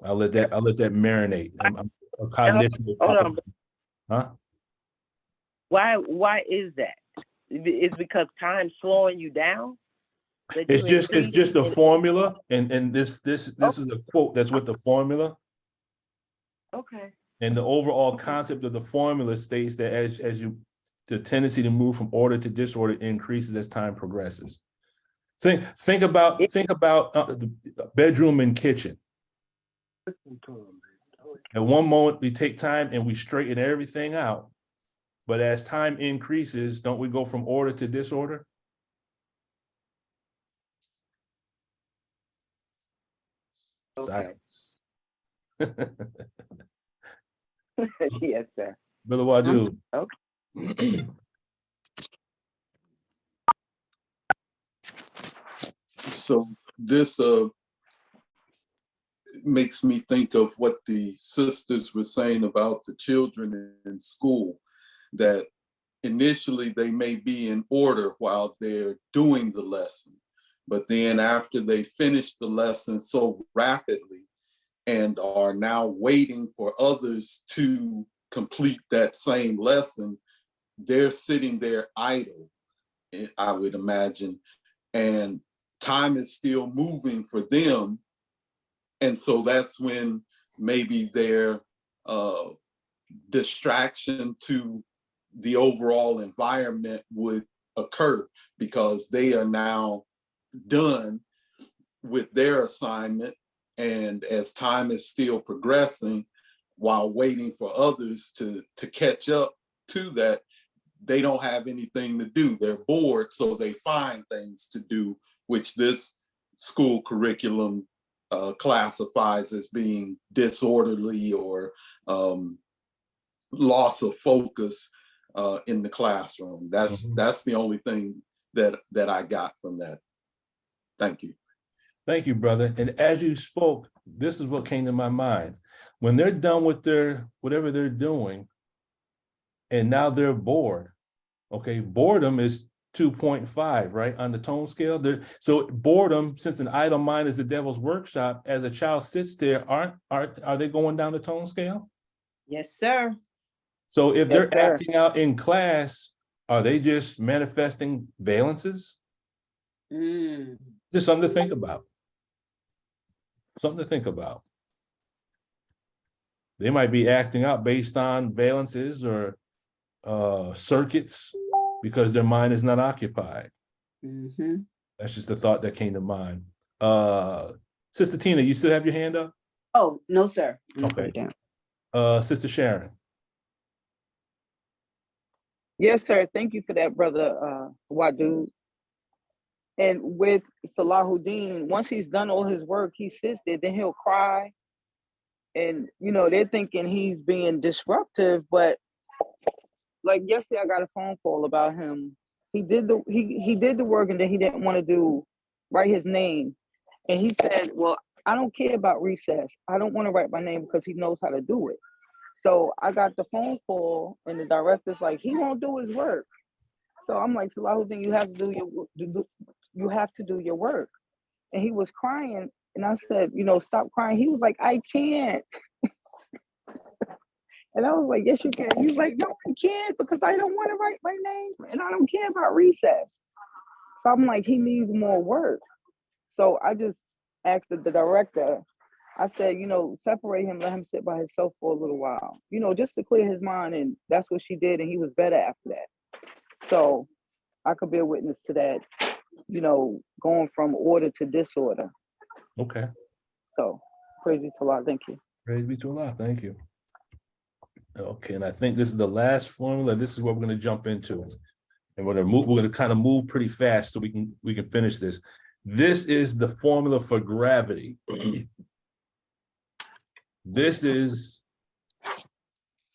Speaker 1: I'll let that marinate. I'm a cognition.
Speaker 4: Hold on.
Speaker 1: Huh?
Speaker 4: Why is that? It's because time's slowing you down?
Speaker 1: It's just a formula, and this is a quote that's with the formula.
Speaker 4: Okay.
Speaker 1: And the overall concept of the formula states that the tendency to move from order to disorder increases as time progresses. Think about the bedroom and kitchen. At one moment we take time and we straighten everything out, but as time increases, don't we go from order to disorder?
Speaker 4: Okay.
Speaker 1: Silence.
Speaker 4: Yes, sir.
Speaker 1: Brother Wadu.
Speaker 4: Okay.
Speaker 5: So this makes me think of what the sisters were saying about the children in school, that initially they may be in order while they're doing the lesson, but then after they finish the lesson so rapidly and are now waiting for others to complete that same lesson, they're sitting there idle, I would imagine, and time is still moving for them. And so that's when maybe their distraction to the overall environment would occur, because they are now done with their assignment. And as time is still progressing, while waiting for others to catch up to that, they don't have anything to do. They're bored, so they find things to do, which this school curriculum classifies as being disorderly or loss of focus in the classroom. That's the only thing that I got from that. Thank you.
Speaker 1: Thank you, brother. And as you spoke, this is what came to my mind. When they're done with whatever they're doing, and now they're bored. Okay, boredom is 2.5, right, on the tone scale. So boredom, since an idle mind is the devil's workshop, as a child sits there, are they going down the tone scale?
Speaker 2: Yes, sir.
Speaker 1: So if
Speaker 4: Yes,
Speaker 1: they're
Speaker 4: sir.
Speaker 1: acting out in class, are they just manifesting valences? Just something to think about. Something to think about. They might be acting out based on valences or circuits because their mind is not occupied. That's just the thought that came to mind. Sister Tina, you still have your hand up?
Speaker 2: Oh, no, sir.
Speaker 1: Okay. Sister Sharon.
Speaker 6: Yes, sir. Thank you for that, brother Wadu. And with Salahuddin, once he's done all his work, he sits there, then he'll cry. And, you know, they're thinking he's being disruptive, but like yesterday, I got a phone call about him. He did the work, and then he didn't want to write his name. And he said, well, I don't care about recess. I don't want to write my name because he knows how to do it. So I got the phone call, and the director's like, he won't do his work. So I'm like, Salahuddin, you have to do your work. And he was crying, and I said, you know, stop crying. He was like, I can't. And I was like, yes, you can. He was like, no, I can't, because I don't want to write my name, and I don't care about recess. So I'm like, he needs more work. So I just asked the director, I said, you know, separate him, let him sit by himself for a little while, you know, just to clear his mind. And that's what she did. And he was better after that. So I could be a witness to that, you know, going from order to disorder.
Speaker 1: Okay.
Speaker 6: So praise be to Allah. Thank you.
Speaker 1: Praise be to Allah. Thank you. Okay, and I think this is the last formula. This is what we're going to jump into, and we're going to kind of move pretty fast so we can finish this. This is the formula for gravity. This is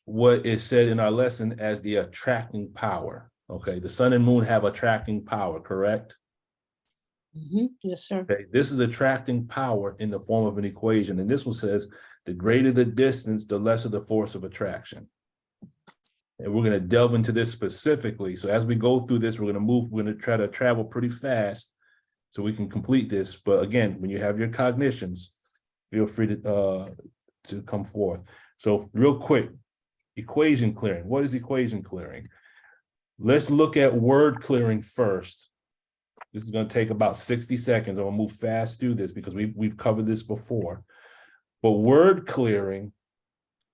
Speaker 1: what is said in our lesson as the attracting power. Okay, the sun and moon have attracting power, correct?
Speaker 2: Yes, sir.
Speaker 1: Okay, this is attracting power in the form of an equation. And this one says, the greater the distance, the lesser the force of attraction. And we're going to delve into this specifically. So as we go through this, we're going to try to travel pretty fast so we can complete this. But again, when you have your cognitions, feel free to come forth. So real quick, equation clearing. What is equation clearing? Let's look at word clearing first. This is going to take about 60 seconds. I'm going to move fast through this because we've covered this before. But word clearing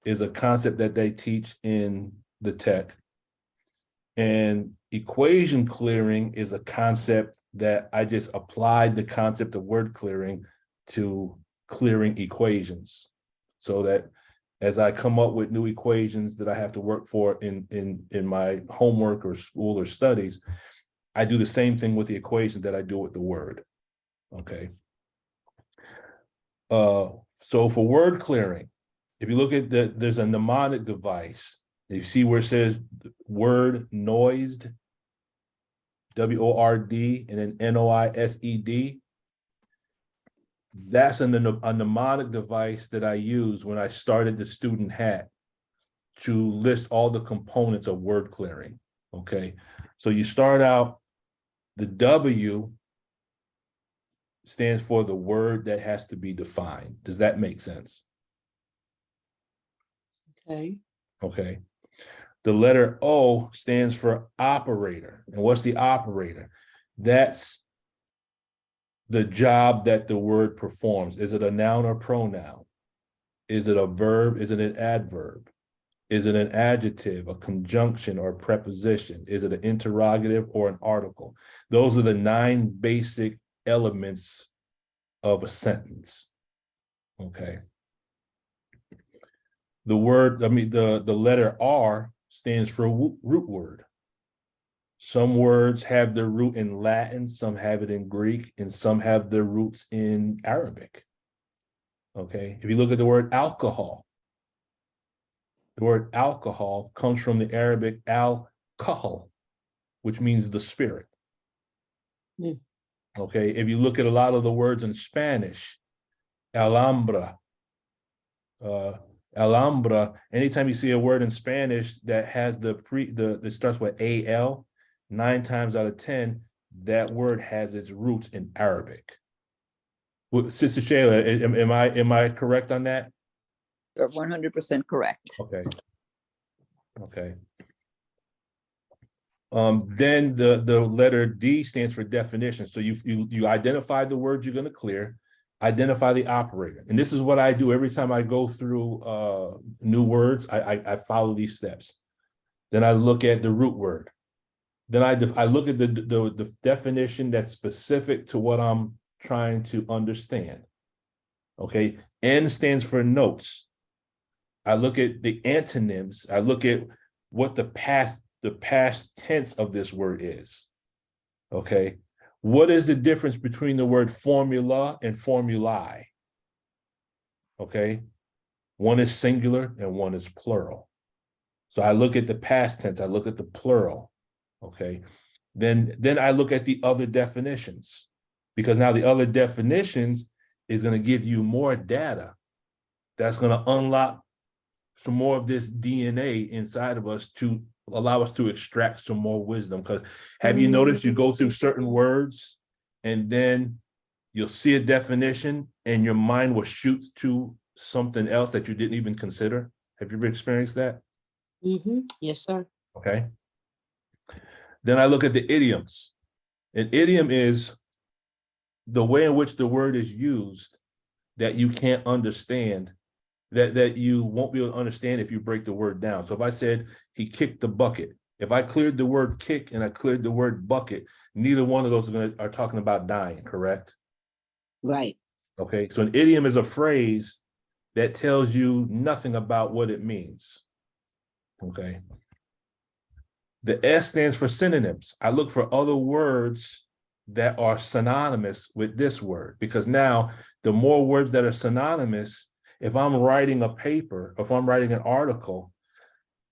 Speaker 1: is a concept that they teach in the tech. And equation clearing is a concept that I just applied the concept of word clearing to clearing equations. So that as I come up with new equations that I have to work for in my homework or school or studies, I do the same thing with the equation that I do with the word, okay? So for word clearing, if you look at there's a mnemonic device. You see where it says word noised, W-O-R-D, and then N-O-I-S-E-D. That's a mnemonic device that I use when I started the student hat to list all the components of word clearing, okay? So you start out, the W stands for the word that has to be defined. Does that make sense?
Speaker 2: Okay.
Speaker 1: Okay. The letter O stands for operator. And what's the operator? That's the job that the word performs. Is it a noun or pronoun? Is it a verb? Is it an adverb? Is it an adjective, a conjunction, or a preposition? Is it an interrogative or an article? Those are the 9 basic elements of a sentence. Okay. The letter R stands for root word. Some words have their root in Latin, some have it in Greek, and some have their roots in Arabic. Okay. If you look at the word alcohol, the word alcohol comes from the Arabic al-kahal, which means the spirit. Okay, if you look at a lot of the words in Spanish, Alhambra, anytime you see a word in Spanish that has that starts with AL, 9 times out of 10, that word has its roots in Arabic. Well, Sister Shayla, am I correct on that?
Speaker 10: You're 100% correct.
Speaker 1: Okay. Okay. Then the letter D stands for definition. So you identify the word you're going to clear, identify the operator. And this is what I do every time I go through new words. I follow these steps. Then I look at the root word. Then I look at the definition that's specific to what I'm trying to understand. Okay. N stands for notes. I look at the antonyms. I look at what the past tense of this word is. Okay. What is the difference between the word formula and formulae? Okay. One is singular and one is plural. So I look at the past tense, I look at the plural. Okay. Then I look at the other definitions, because now the other definitions is going to give you more data that's going to unlock some more of this DNA inside of us to allow us to extract some more wisdom. Because have you noticed you go through certain words and then you'll see a definition and your mind will shoot to something else that you didn't even consider? Have you ever experienced that?
Speaker 2: Yes, sir.
Speaker 1: Okay. Then I look at the idioms. An idiom is the way in which the word is used that you can't understand, that you won't be able to understand if you break the word down. So if I said he kicked the bucket, if I cleared the word kick and I cleared the word bucket, neither one of those are talking about dying, correct?
Speaker 2: Right.
Speaker 1: Okay, so an idiom is a phrase that tells you nothing about what it means. Okay. The S stands for synonyms. I look for other words that are synonymous with this word, because now the more words that are synonymous, if I'm writing a paper, if I'm writing an article,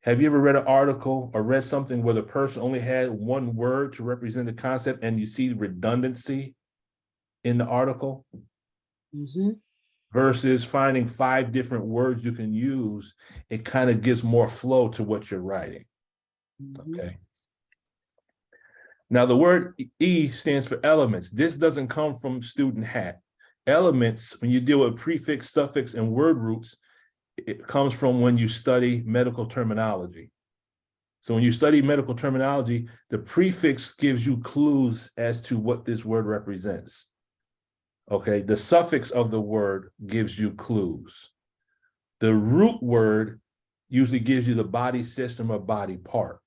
Speaker 1: have you ever read an article or read something where the person only had one word to represent the concept and you see redundancy in the article?
Speaker 2: Mm-hmm.
Speaker 1: Versus finding 5 different words you can use, it kind of gives more flow to what you're writing.
Speaker 2: Mm-hmm.
Speaker 1: Okay. Now the word E stands for elements. This doesn't come from student hat. Elements, when you deal with prefix, suffix, and word roots, it comes from when you study medical terminology. So when you study medical terminology, the prefix gives you clues as to what this word represents. Okay, the suffix of the word gives you clues. The root word usually gives you the body system or body part.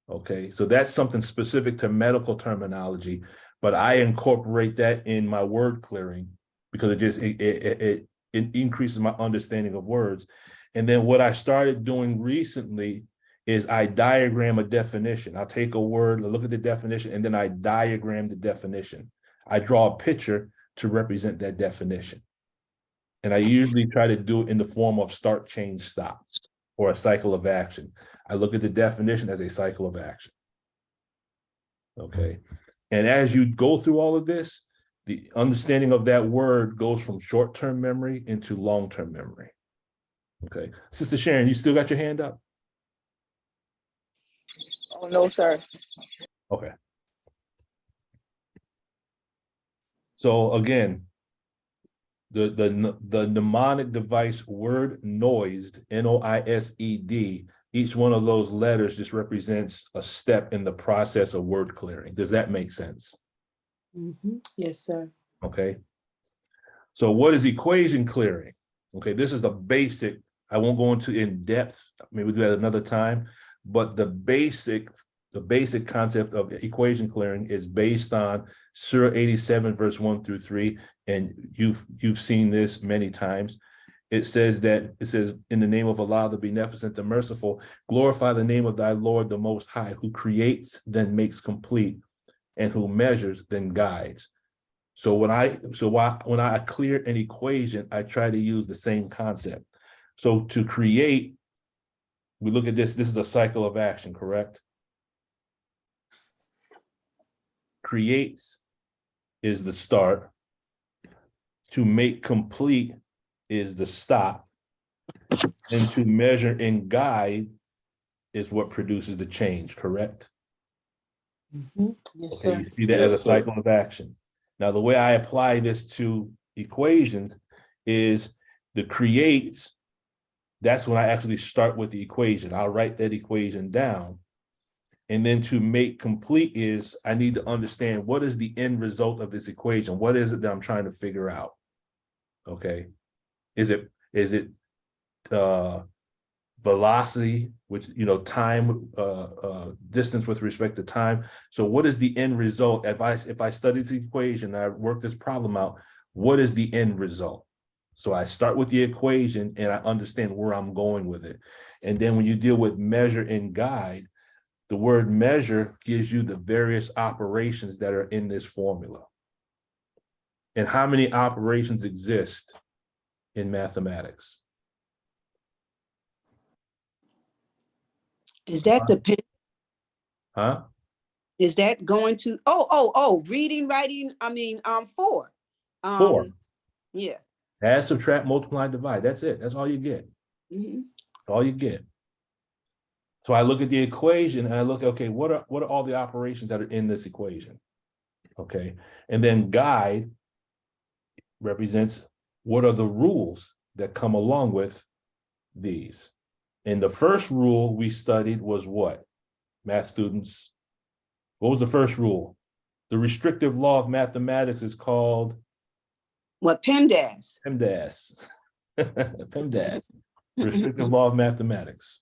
Speaker 1: Okay, so that's something specific to medical terminology, but I incorporate that in my word clearing because it increases my understanding of words. And then what I started doing recently is I diagram a definition. I'll take a word, look at the definition, and then I diagram the definition. I draw a picture to represent that definition. And I usually try to do it in the form of start, change, stop, or a cycle of action. I look at the definition as a cycle of action. Okay. And as you go through all of this, the understanding of that word goes from short-term memory into long-term memory. Okay. Sister Sharon, you still got your hand up?
Speaker 10: Oh, no, sir.
Speaker 1: Okay. So again, the mnemonic device word noised, N-O-I-S-E-D, each one of those letters just represents a step in the process of word clearing. Does that make sense?
Speaker 2: Mm-hmm. Yes, sir.
Speaker 1: Okay. So what is equation clearing? Okay, this is the basic. I won't go into in depth. Maybe we'll do that another time. But the basic concept of equation clearing is based on Surah 87, verse 1 through 3. And you've seen this many times. It says, in the name of Allah, the Beneficent, the Merciful, glorify the name of thy Lord, the Most High, who creates, then makes complete, and who measures, then guides. So when I clear an equation, I try to use the same concept. So to create, we look at this is a cycle of action, correct? Creates is the start. To make complete is the stop. And to measure and guide is what produces the change, correct?
Speaker 2: Mm-hmm. Yes,
Speaker 1: Okay,
Speaker 2: sir.
Speaker 1: you see that as a cycle of action. Now, the way I apply this to equations is the creates. That's when I actually start with the equation. I'll write that equation down. And then to make complete is I need to understand what is the end result of this equation. What is it that I'm trying to figure out? Okay. Is it velocity, which, time, distance with respect to time. So what is the end result? If I study the equation, I work this problem out, what is the end result? So I start with the equation and I understand where I'm going with it. And then when you deal with measure and guide, the word measure gives you the various operations that are in this formula. And how many operations exist in mathematics?
Speaker 2: Is that the pen?
Speaker 1: Huh?
Speaker 2: Is that going to, reading, writing, 4.
Speaker 1: 4.
Speaker 2: Yeah.
Speaker 1: Add, subtract, multiply, divide. That's it. That's all you get.
Speaker 2: Mm-hmm.
Speaker 1: All you get. So I look at the equation and I look, okay, what are all the operations that are in this equation? Okay. And then guide represents what are the rules that come along with these. And the first rule we studied was what? Math students, what was the first rule? The restrictive law of mathematics is called?
Speaker 2: What, PEMDAS?
Speaker 1: PEMDAS. PEMDAS. Restrictive law of mathematics.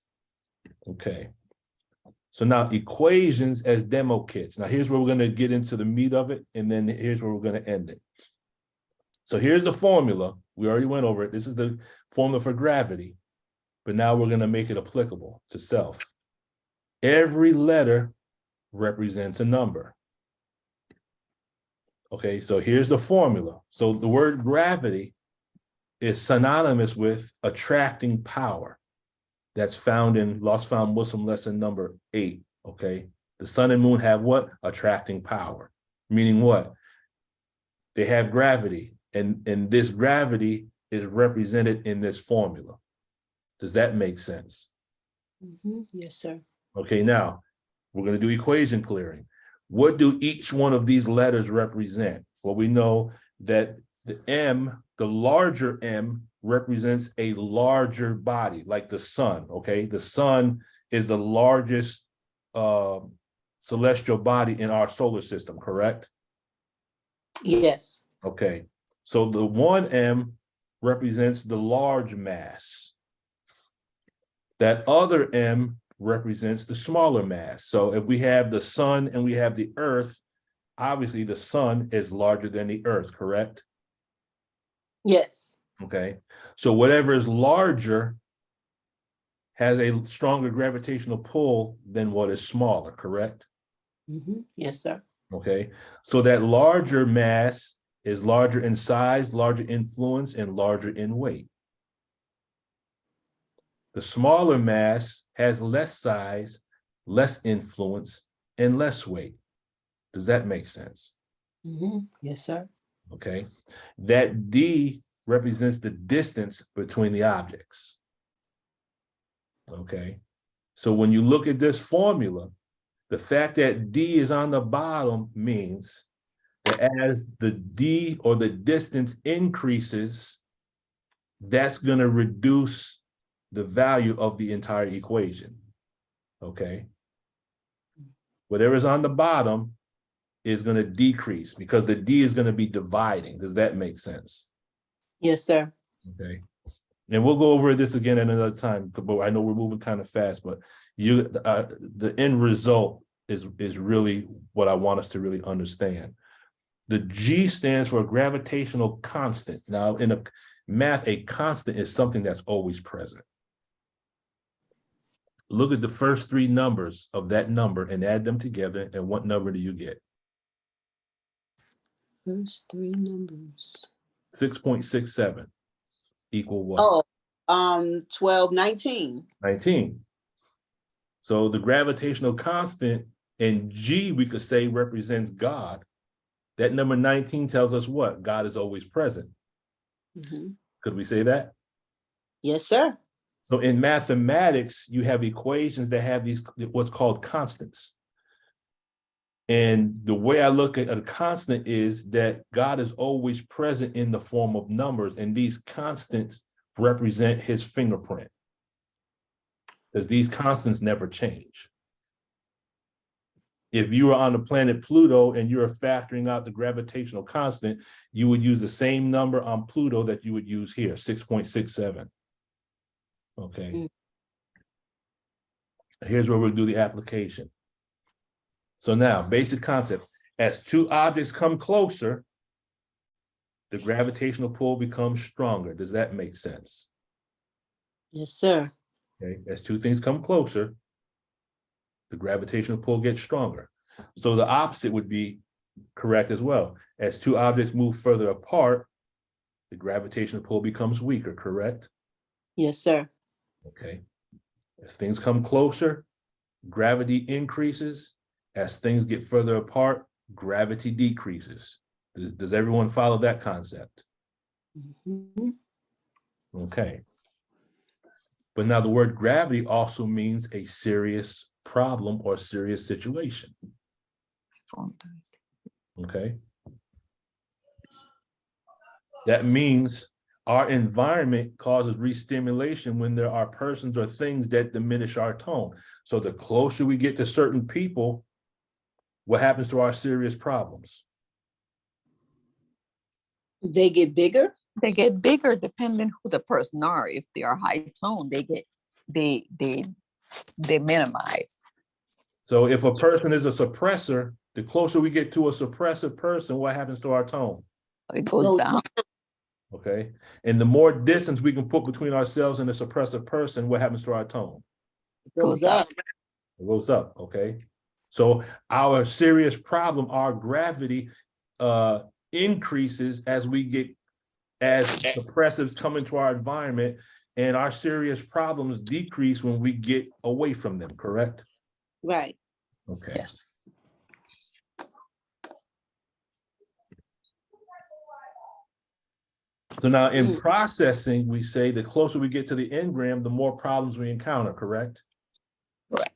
Speaker 1: Okay. So now equations as demo kits. Now here's where we're going to get into the meat of it, and then here's where we're going to end it. So here's the formula. We already went over it. This is the formula for gravity, but now we're going to make it applicable to self. Every letter represents a number. Okay, so here's the formula. So the word gravity is synonymous with attracting power. That's found in Lost Found Muslim lesson number 8. Okay, the sun and moon have what? Attracting power. Meaning what? They have gravity, and this gravity is represented in this formula. Does that make sense?
Speaker 2: Yes, sir.
Speaker 1: Okay, now we're going to do equation clearing. What do each one of these letters represent? Well, we know that the M, the larger M, represents a larger body, like the sun, okay? The sun is the largest celestial body in our solar system, correct?
Speaker 2: Yes.
Speaker 1: Okay, so the 1M represents the large mass. That other M represents the smaller mass. So if we have the sun and we have the earth, obviously the sun is larger than the earth, correct?
Speaker 2: Yes.
Speaker 1: Okay, so whatever is larger has a stronger gravitational pull than what is smaller, correct?
Speaker 2: Yes, sir.
Speaker 1: Okay, so that larger mass is larger in size, larger influence, and larger in weight. The smaller mass has less size, less influence, and less weight. Does that make sense?
Speaker 2: Yes, sir.
Speaker 1: Okay, that D represents the distance between the objects. Okay, so when you look at this formula, the fact that D is on the bottom means that as the D or the distance increases, that's going to reduce the value of the entire equation. Okay, whatever's on the bottom is going to decrease because the D is going to be dividing. Does that make sense?
Speaker 2: Yes, sir.
Speaker 1: Okay, and we'll go over this again at another time, but I know we're moving kind of fast, but the end result is really what I want us to really understand. The G stands for gravitational constant. Now, in a math, a constant is something that's always present. Look at the first 3 numbers of that number and add them together, and what number do you get?
Speaker 2: First 3 numbers.
Speaker 1: 6.67 equal what?
Speaker 2: 12, 19.
Speaker 1: 19. So the gravitational constant in G, we could say, represents God. That number 19 tells us what? God is always present. Could we say that?
Speaker 2: Yes, sir.
Speaker 1: So in mathematics, you have equations that have these, what's called constants. And the way I look at a constant is that God is always present in the form of numbers, and these constants represent his fingerprint, because these constants never change. If you were on the planet Pluto and you're factoring out the gravitational constant, you would use the same number on Pluto that you would use here, 6.67. Okay. Here's where we'll do the application. So now, basic concept. As 2 objects come closer, the gravitational pull becomes stronger. Does that make sense?
Speaker 2: Yes, sir.
Speaker 1: Okay. As 2 things come closer, the gravitational pull gets stronger. So the opposite would be correct as well. As 2 objects move further apart, the gravitational pull becomes weaker, correct?
Speaker 2: Yes, sir.
Speaker 1: Okay. As things come closer, gravity increases. As things get further apart, gravity decreases. Does everyone follow that concept? Okay. But now the word gravity also means a serious problem or serious situation. Okay. That means our environment causes re-stimulation when there are persons or things that diminish our tone. So the closer we get to certain people, what happens to our serious problems?
Speaker 2: They get bigger?
Speaker 10: They get bigger depending who the person are. If they are high tone, they minimize.
Speaker 1: So if a person is a suppressor, the closer we get to a suppressive person, what happens to our tone?
Speaker 10: It goes down.
Speaker 1: Okay. And the more distance we can put between ourselves and a suppressive person, what happens to our tone?
Speaker 2: It goes up.
Speaker 1: It goes up. Okay. So our serious problem, our gravity, increases as suppressives come into our environment, and our serious problems decrease when we get away from them, correct?
Speaker 2: Right.
Speaker 1: Okay.
Speaker 10: Yes.
Speaker 1: So now in processing, we say the closer we get to the engram, the more problems we encounter, correct?
Speaker 10: Correct.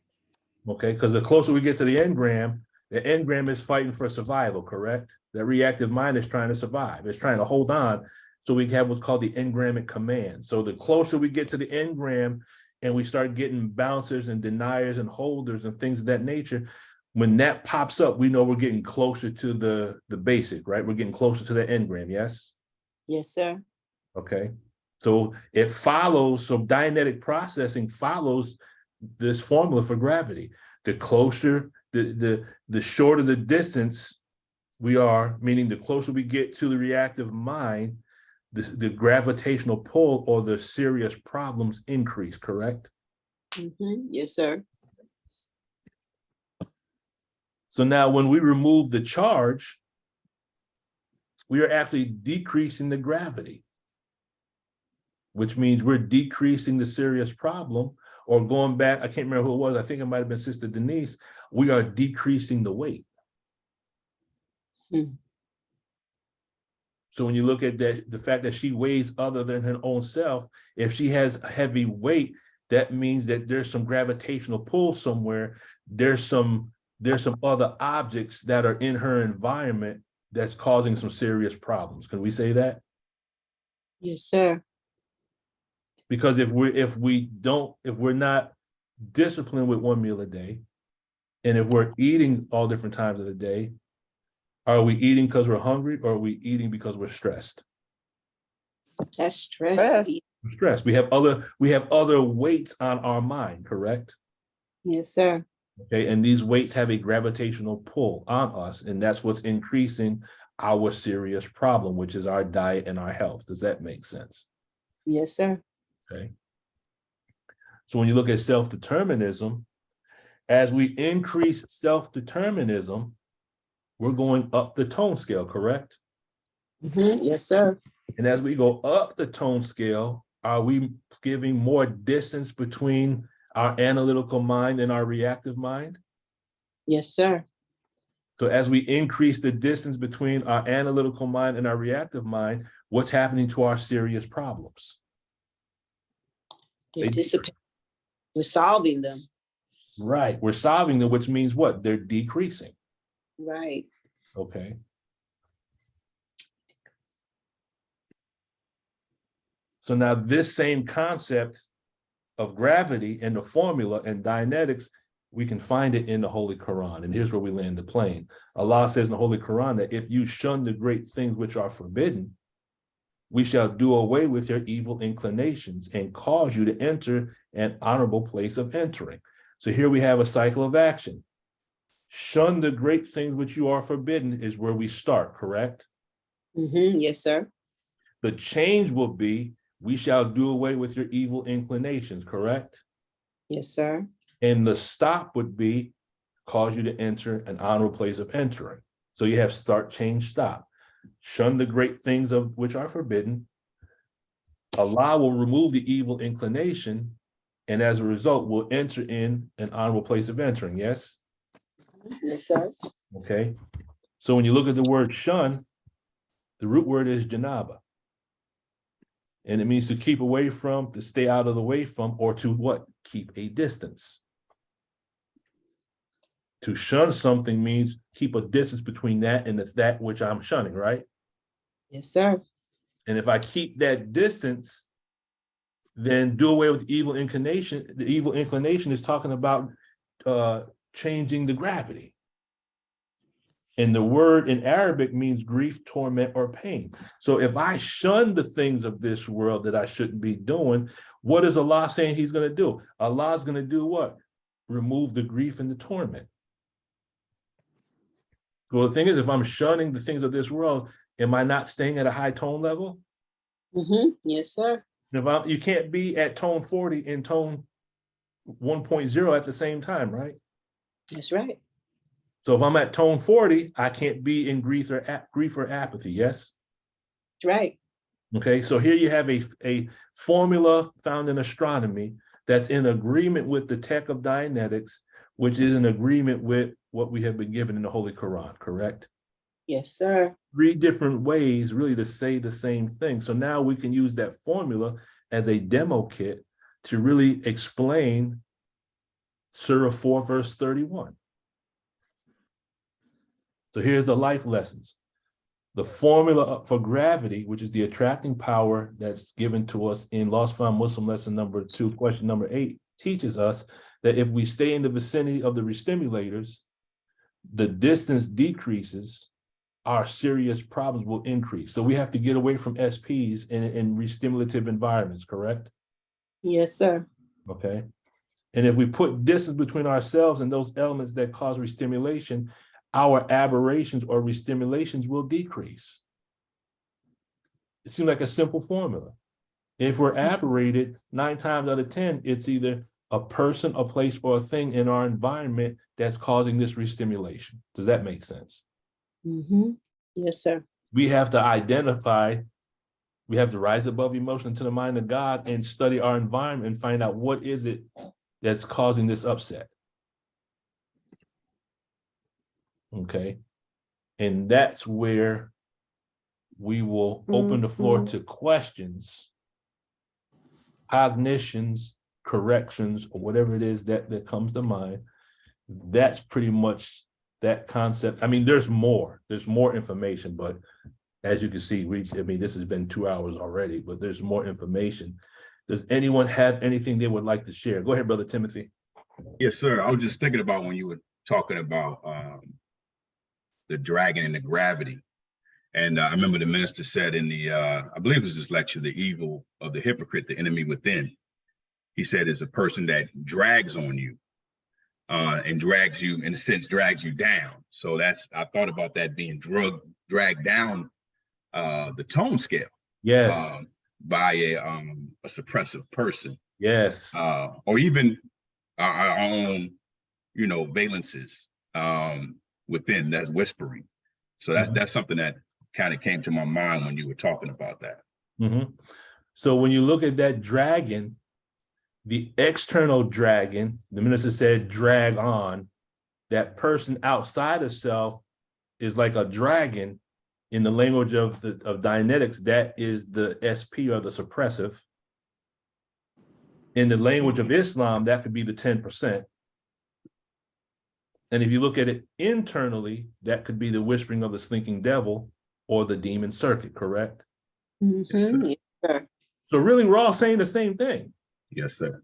Speaker 1: Okay, because the closer we get to the engram is fighting for survival, correct? That reactive mind is trying to survive. It's trying to hold on. So we have what's called the engramic command. So the closer we get to the engram and we start getting bouncers and deniers and holders and things of that nature, when that pops up, we know we're getting closer to the basic, right? We're getting closer to the engram, yes?
Speaker 2: Yes, sir.
Speaker 1: Okay. So it follows, so Dianetic processing follows this formula for gravity. The closer, the shorter the distance we are, meaning the closer we get to the reactive mind, the gravitational pull or the serious problems increase, correct?
Speaker 2: Yes, sir.
Speaker 1: So now when we remove the charge, we are actually decreasing the gravity, which means we're decreasing the serious problem, or going back, I can't remember who it was, I think it might have been Sister Denise, we are decreasing the weight. So when you look at that, the fact that she weighs other than her own self, if she has a heavy weight, that means that there's some gravitational pull somewhere. There's some other objects that are in her environment that's causing some serious problems. Can we say that?
Speaker 2: Yes, sir.
Speaker 1: Because if we're not disciplined with one meal a day, and if we're eating all different times of the day, are we eating because we're hungry, or are we eating because we're stressed?
Speaker 2: That's stress.
Speaker 1: Stress. We have other weights on our mind, correct?
Speaker 2: Yes, sir.
Speaker 1: Okay, and these weights have a gravitational pull on us, and that's what's increasing our serious problem, which is our diet and our health. Does that make sense?
Speaker 2: Yes, sir.
Speaker 1: Okay. So when you look at self-determinism, as we increase self-determinism, we're going up the tone scale, correct?
Speaker 2: Yes, sir.
Speaker 1: And as we go up the tone scale, are we giving more distance between our analytical mind and our reactive mind?
Speaker 2: Yes, sir.
Speaker 1: So as we increase the distance between our analytical mind and our reactive mind, what's happening to our serious problems?
Speaker 2: They dissipate. We're solving them.
Speaker 1: Right. We're solving them, which means what? They're decreasing.
Speaker 2: Right.
Speaker 1: Okay. So now this same concept of gravity and the formula and Dianetics, we can find it in the Holy Quran. And here's where we land the plane. Allah says in the Holy Quran that if you shun the great things which are forbidden, we shall do away with your evil inclinations and cause you to enter an honorable place of entering. So here we have a cycle of action. Shun the great things which you are forbidden is where we start, correct?
Speaker 2: Yes, sir.
Speaker 1: The change will be, we shall do away with your evil inclinations, correct?
Speaker 2: Yes, sir.
Speaker 1: And the stop would be, cause you to enter an honorable place of entering. So you have start, change, stop. Shun the great things of which are forbidden. Allah will remove the evil inclination, and as a result, will enter in an honorable place of entering, yes?
Speaker 2: Yes, sir.
Speaker 1: Okay. So when you look at the word shun, the root word is janaba. And it means to keep away from, to stay out of the way from, or to what? Keep a distance. To shun something means keep a distance between that and that which I'm shunning, right?
Speaker 2: Yes, sir.
Speaker 1: And if I keep that distance, then do away with evil inclination. The evil inclination is talking about changing the gravity. And the word in Arabic means grief, torment, or pain. So if I shun the things of this world that I shouldn't be doing, what is Allah saying he's going to do? Allah is going to do what? Remove the grief and the torment. Well, the thing is, if I'm shunning the things of this world, am I not staying at a high tone level?
Speaker 2: Yes, sir.
Speaker 1: If you can't be at tone 40 and tone 1.0 at the same time, right?
Speaker 2: That's right.
Speaker 1: So if I'm at tone 40, I can't be in grief or apathy, yes?
Speaker 2: Right.
Speaker 1: Okay, so here you have a formula found in astronomy that's in agreement with the tech of Dianetics, which is in agreement with what we have been given in the Holy Quran, correct?
Speaker 2: Yes, sir.
Speaker 1: 3 different ways really to say the same thing. So now we can use that formula as a demo kit to really explain Surah 4, verse 31. So here's the life lessons. The formula for gravity, which is the attracting power that's given to us in Lost Found Muslim lesson number 2, question number 8, teaches us that if we stay in the vicinity of the restimulators, the distance decreases, our serious problems will increase. So we have to get away from SPs in restimulative environments, correct?
Speaker 2: Yes, sir.
Speaker 1: Okay. And if we put distance between ourselves and those elements that cause restimulation, our aberrations or restimulations will decrease. It seems like a simple formula. If we're aberrated, 9 times out of 10, it's either a person, a place, or a thing in our environment that's causing this restimulation. Does that make sense?
Speaker 2: Mm-hmm. Yes, sir.
Speaker 1: We have to identify, we have to rise above emotion to the mind of God and study our environment and find out what is it that's causing this upset. Okay. And that's where we will open the floor to questions, cognitions, corrections, or whatever it is that comes to mind. That's pretty much that concept. I mean, there's more information, but as you can see, this has been 2 hours already, but there's more information. Does anyone have anything they would like to share? Go ahead, Brother Timothy.
Speaker 3: Yes, sir. I was just thinking about when you were talking about the dragon and the gravity. And I remember the minister said in the, I believe it was this lecture, The Evil of the Hypocrite, the Enemy Within. He said it's a person that drags on you and drags you, in a sense, drags you down. So I thought about that being dragged down the tone scale.
Speaker 1: Yes.
Speaker 3: By a suppressive person.
Speaker 1: Yes.
Speaker 3: Or even our own, valences within that whispering. So that's something that kind of came to my mind when you were talking about that.
Speaker 1: Mm-hmm. So when you look at that dragon, the external dragon, the minister said drag on, that person outside of self is like a dragon. In the language of Dianetics, that is the SP or the suppressive. In the language of Islam, that could be the 10%. And if you look at it internally, that could be the whispering of the slinking devil or the demon circuit, correct?
Speaker 2: Mm-hmm. Yes, sir.
Speaker 1: So really, we're all saying the same thing.
Speaker 3: Yes, sir.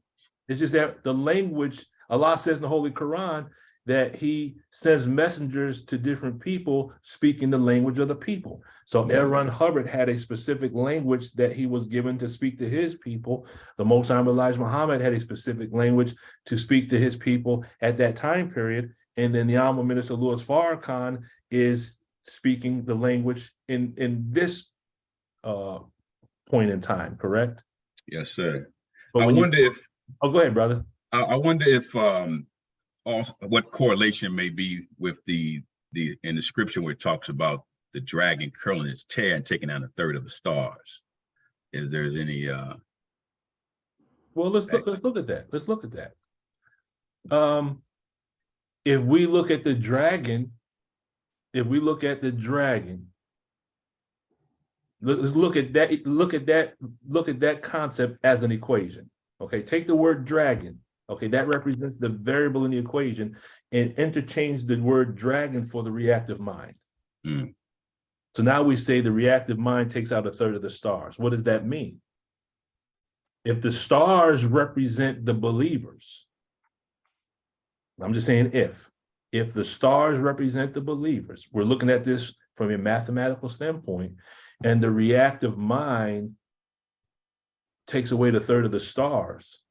Speaker 1: It's just that the language, Allah says in the Holy Quran that he sends messengers to different people speaking the language of the people. So L. Ron Hubbard had a specific language that he was given to speak to his people. The Most High Elijah Muhammad had a specific language to speak to his people at that time period. And then the Honorable Minister Louis Farrakhan is speaking the language in this point in time, correct?
Speaker 3: Yes, sir.
Speaker 1: But
Speaker 3: I wonder if...
Speaker 1: Oh, go ahead, brother.
Speaker 3: I wonder if what correlation may be with the in the scripture where it talks about the dragon curling its tail and taking out 1/3 of the stars. Is there's any
Speaker 1: well, let's look at that. Let's look at that. If we look at the dragon, let's look at that concept as an equation. Okay, take the word dragon. Okay, that represents the variable in the equation, and interchange the word dragon for the reactive mind.
Speaker 3: Mm.
Speaker 1: So now we say the reactive mind takes out 1/3 of the stars. What does that mean? If the stars represent the believers, I'm just saying if the stars represent the believers, we're looking at this from a mathematical standpoint, and the reactive mind takes away 1/3 of the stars,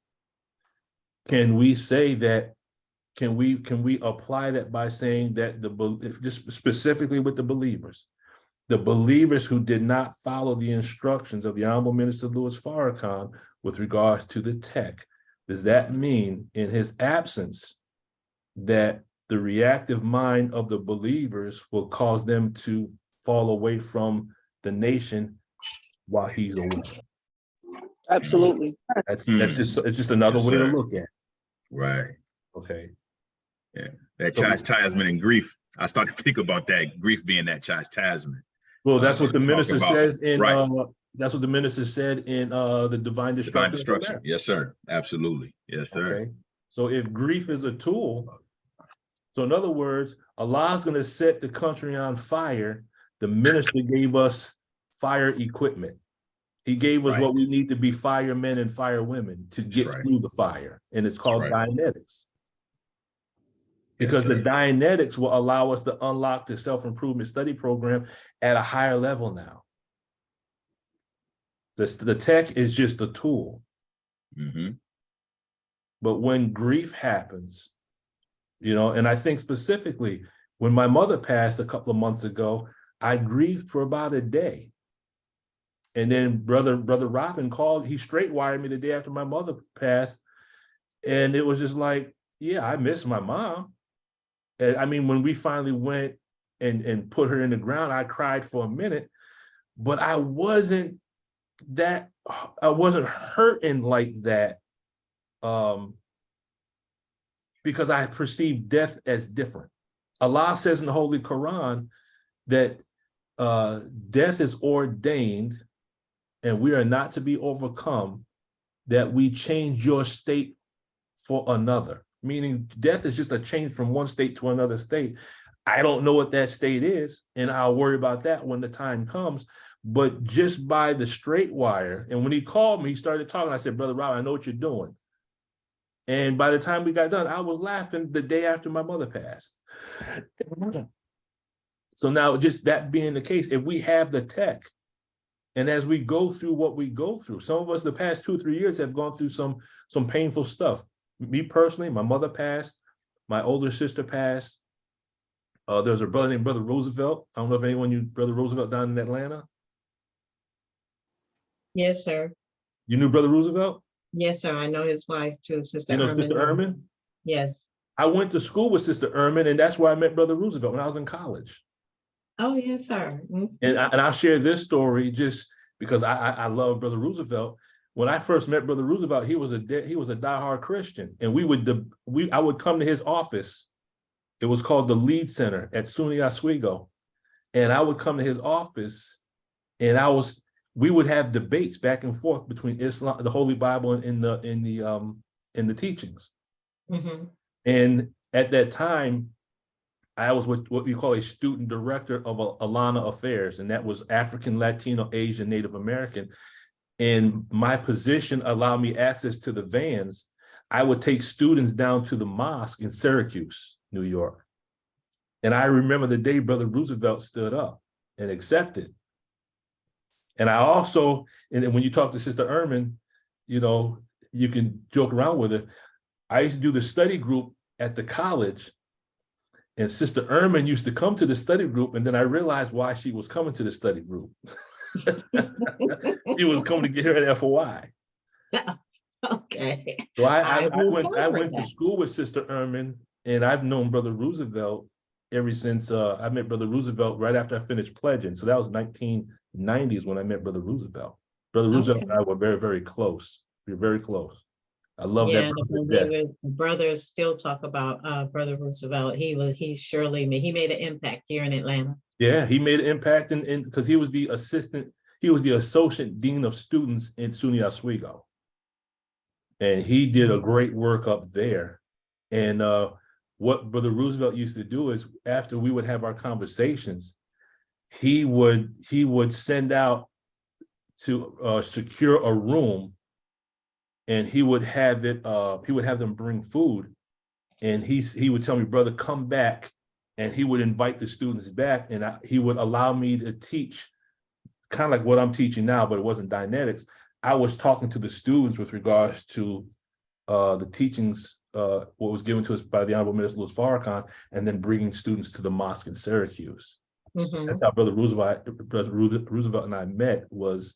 Speaker 1: can we say that, can we apply that by saying that just specifically with the believers who did not follow the instructions of the Honorable Minister Louis Farrakhan with regards to the tech, does that mean in his absence that the reactive mind of the believers will cause them to fall away from the nation while he's away.
Speaker 2: Absolutely.
Speaker 1: That's just, it's just another
Speaker 3: Yes,
Speaker 1: way to
Speaker 3: sir.
Speaker 1: look at it.
Speaker 3: Right.
Speaker 1: Okay.
Speaker 3: Yeah. That
Speaker 1: So-
Speaker 3: chastisement and grief. I started to think about that grief being that chastisement.
Speaker 1: Well, that's what the
Speaker 3: Talk
Speaker 1: minister
Speaker 3: about-
Speaker 1: says in
Speaker 3: right.
Speaker 1: That's what the minister said in the divine destruction.
Speaker 3: Divine destruction. Yes, sir. Absolutely. Yes, sir.
Speaker 1: Okay. So if grief is a tool, so in other words, Allah's going to set the country on fire. The minister gave us fire equipment. He gave us what we need to be firemen and firewomen to get through the fire. And it's called Dianetics. Because the Dianetics will allow us to unlock the self-improvement study program at a higher level now. The tech is just a tool.
Speaker 3: Mm-hmm.
Speaker 1: But when grief happens, you know, and I think specifically when my mother passed a couple of months ago, I grieved for about a day. And then brother Robin called, he straight wired me the day after my mother passed. And it was just like, yeah, I miss my mom. And I mean, when we finally went and put her in the ground, I cried for a minute, but I wasn't hurting like that because I perceived death as different. Allah says in the Holy Quran that death is ordained and we are not to be overcome, that we change your state for another. Meaning death is just a change from one state to another state. I don't know what that state is, and I'll worry about that when the time comes. But just by the straight wire, and when he called me, he started talking. I said, Brother Rob, I know what you're doing. And by the time we got done, I was laughing the day after my mother passed. So now, just that being the case, if we have the tech, and as we go through what we go through, some of us the past 2 or 3 years have gone through some painful stuff. Me personally, my mother passed, my older sister passed. There's a brother named Brother Roosevelt. I don't know if anyone knew Brother Roosevelt down in Atlanta.
Speaker 8: Yes, sir.
Speaker 1: You knew Brother Roosevelt?
Speaker 8: Yes, sir. I know his wife too, Sister
Speaker 1: You know
Speaker 8: Ermin.
Speaker 1: Sister Ermin?
Speaker 8: Yes.
Speaker 1: I went to school with Sister Ermin, and that's where I met Brother Roosevelt when I was in college.
Speaker 8: Oh, yes, sir. Mhm.
Speaker 1: And I'll share this story just because I love Brother Roosevelt. When I first met Brother Roosevelt, he was a diehard Christian, and I would come to his office. It was called the Lead Center at SUNY Oswego, and I would come to his office, and we would have debates back and forth between Islam, the Holy Bible, and in the teachings.
Speaker 8: Mm-hmm.
Speaker 1: And at that time, I was what we call a student director of Alana Affairs, and that was African, Latino, Asian, Native American. And my position allowed me access to the vans. I would take students down to the mosque in Syracuse, New York. And I remember the day Brother Roosevelt stood up and accepted. And I also, and when you talk to Sister Ermin, you know, you can joke around with her. I used to do the study group at the college, and Sister Ermin used to come to the study group, and then I realized why she was coming to the study group. She was coming to get her at FOI.
Speaker 8: Okay.
Speaker 1: So I went to school with Sister Ermin, and I've known Brother Roosevelt ever since I met Brother Roosevelt right after I finished pledging. So that was 1990s when I met Brother Roosevelt. Brother Roosevelt and I were very, very close. We were very close. I love that.
Speaker 8: The brothers still talk about Brother Roosevelt. He made an impact here in Atlanta.
Speaker 1: Yeah, he made an impact in because he was the associate dean of students in SUNY Oswego. And he did a great work up there. And what Brother Roosevelt used to do is after we would have our conversations, he would send out to secure a room, and he would have them bring food, and he would tell me, brother, come back, and he would invite the students back, and he would allow me to teach kind of like what I'm teaching now, but it wasn't Dianetics. I was talking to the students with regards to the teachings, what was given to us by the Honorable Minister Louis Farrakhan, and then bringing students to the mosque in Syracuse. Mm-hmm. That's how Brother Roosevelt and I met. Was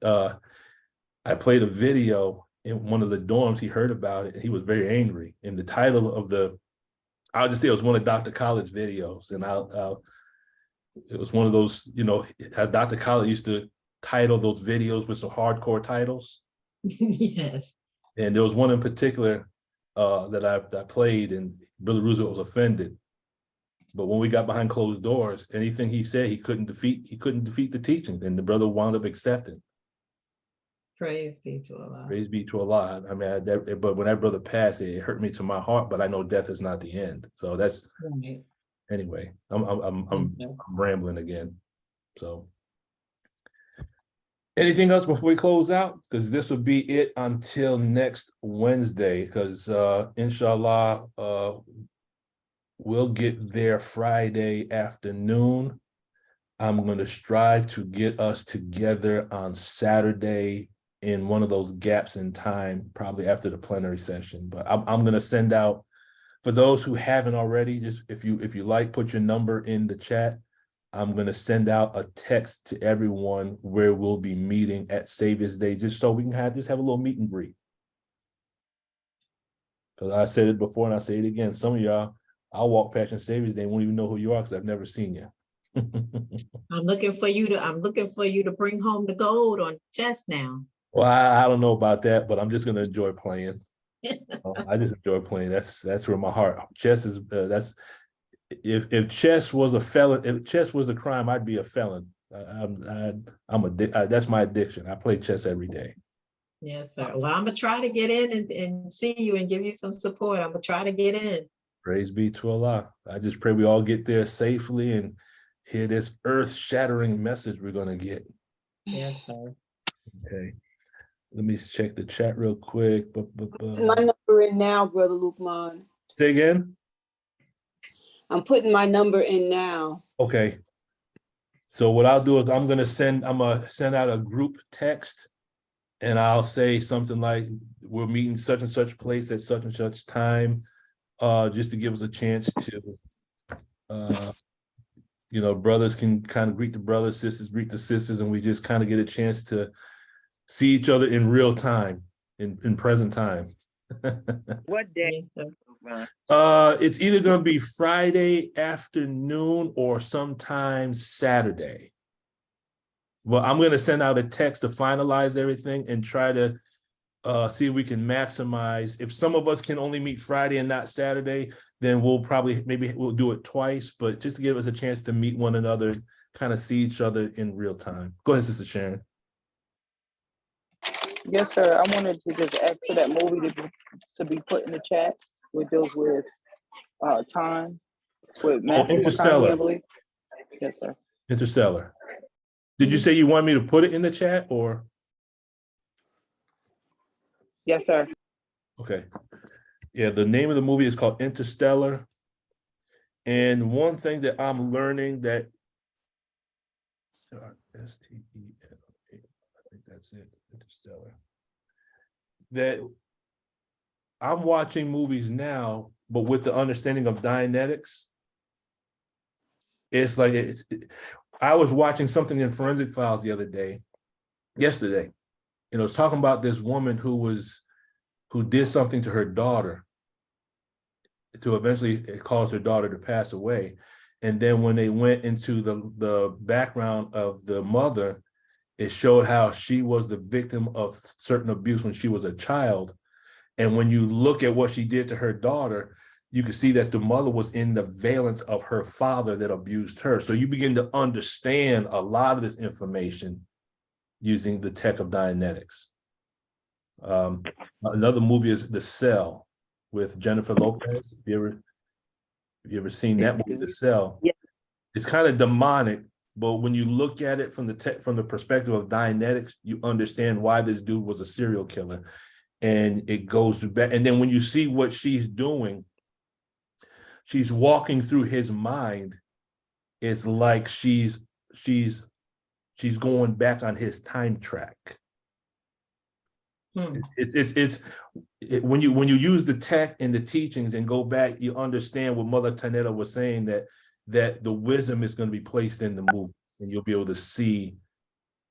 Speaker 1: I played a video in one of the dorms. He heard about it, and he was very angry. And the title of I'll just say it was one of Dr. Khaled's videos, and it was one of those, you know, how Dr. Khaled used to title those videos with some hardcore titles.
Speaker 8: Yes.
Speaker 1: And there was one in particular that I played, and Brother Roosevelt was offended. But when we got behind closed doors, anything he said, he couldn't defeat the teaching, and the brother wound up accepting.
Speaker 8: Praise be to Allah.
Speaker 1: Praise be to Allah. I mean, but when that brother passed, it hurt me to my heart. But I know death is not the end. So that's
Speaker 8: Right.
Speaker 1: anyway. I'm rambling again. So, anything else before we close out? Because this will be it until next Wednesday. Because inshallah, we'll get there Friday afternoon. I'm going to strive to get us together on Saturday in one of those gaps in time, probably after the plenary session. But I'm going to send out, for those who haven't already, just if you like, put your number in the chat. I'm going to send out a text to everyone where we'll be meeting at Savior's Day, just so we can have a little meet and greet. Because I said it before and I say it again. Some of y'all, I'll walk past on Savior's Day, won't even know who you are because I've never seen you.
Speaker 8: I'm looking for you to bring home the gold on chess now.
Speaker 1: Well, I don't know about that, but I'm just going to enjoy playing. I just enjoy playing. That's where my heart. Chess is that's. If chess was a felon, if chess was a crime, I'd be a felon. That's my addiction. I play chess every day.
Speaker 8: Yes, sir. Well, I'm gonna try to get in and see you and give you some support. I'm gonna try to get in.
Speaker 1: Praise be to Allah. I just pray we all get there safely and hear this earth-shattering message we're gonna get.
Speaker 8: Yes, sir.
Speaker 1: Okay. Let me check the chat real quick.
Speaker 2: My number in now, Brother Lukman.
Speaker 1: Say again?
Speaker 2: I'm putting my number in now.
Speaker 1: Okay. So what I'll do is I'm gonna send out a group text, and I'll say something like, we're meeting such and such place at such and such time, just to give us a chance to brothers can kind of greet the brothers, sisters greet the sisters, and we just kind of get a chance to see each other in real time, in present time.
Speaker 4: What day?
Speaker 1: It's either going to be Friday afternoon or sometimes Saturday. Well, I'm going to send out a text to finalize everything and try to see if we can maximize. If some of us can only meet Friday and not Saturday, then maybe we'll do it twice, but just to give us a chance to meet one another, kind of see each other in real time. Go ahead, Sister Sharon.
Speaker 6: Yes, sir. I wanted to just ask for that movie to be put in the chat. It deals with time with Matthew
Speaker 1: Interstellar.
Speaker 6: McConaughey, I believe. Yes, sir.
Speaker 1: Interstellar. Did you say you want me to put it in the chat or?
Speaker 6: Yes, sir.
Speaker 1: Okay. Yeah, the name of the movie is called Interstellar. And one thing that I'm learning that S-T-E-L-A, I think that's it, Interstellar. That I'm watching movies now, but with the understanding of Dianetics. It's like I was watching something in Forensic Files yesterday, and it was talking about this woman who did something to her daughter to eventually cause her daughter to pass away. And then when they went into the background of the mother, it showed how she was the victim of certain abuse when she was a child. And when you look at what she did to her daughter, you can see that the mother was in the valence of her father that abused her. So you begin to understand a lot of this information using the tech of Dianetics. Another movie is The Cell with Jennifer Lopez. Have you ever seen that movie, The Cell?
Speaker 6: Yeah.
Speaker 1: It's kind of demonic, but when you look at it from the perspective of Dianetics, you understand why this dude was a serial killer. And it goes back. And then when you see what she's doing, she's walking through his mind. It's like she's going back on his time track. It's when you use the tech and the teachings and go back, you understand what Mother Tanetta was saying, that the wisdom is going to be placed in the movie, and you'll be able to see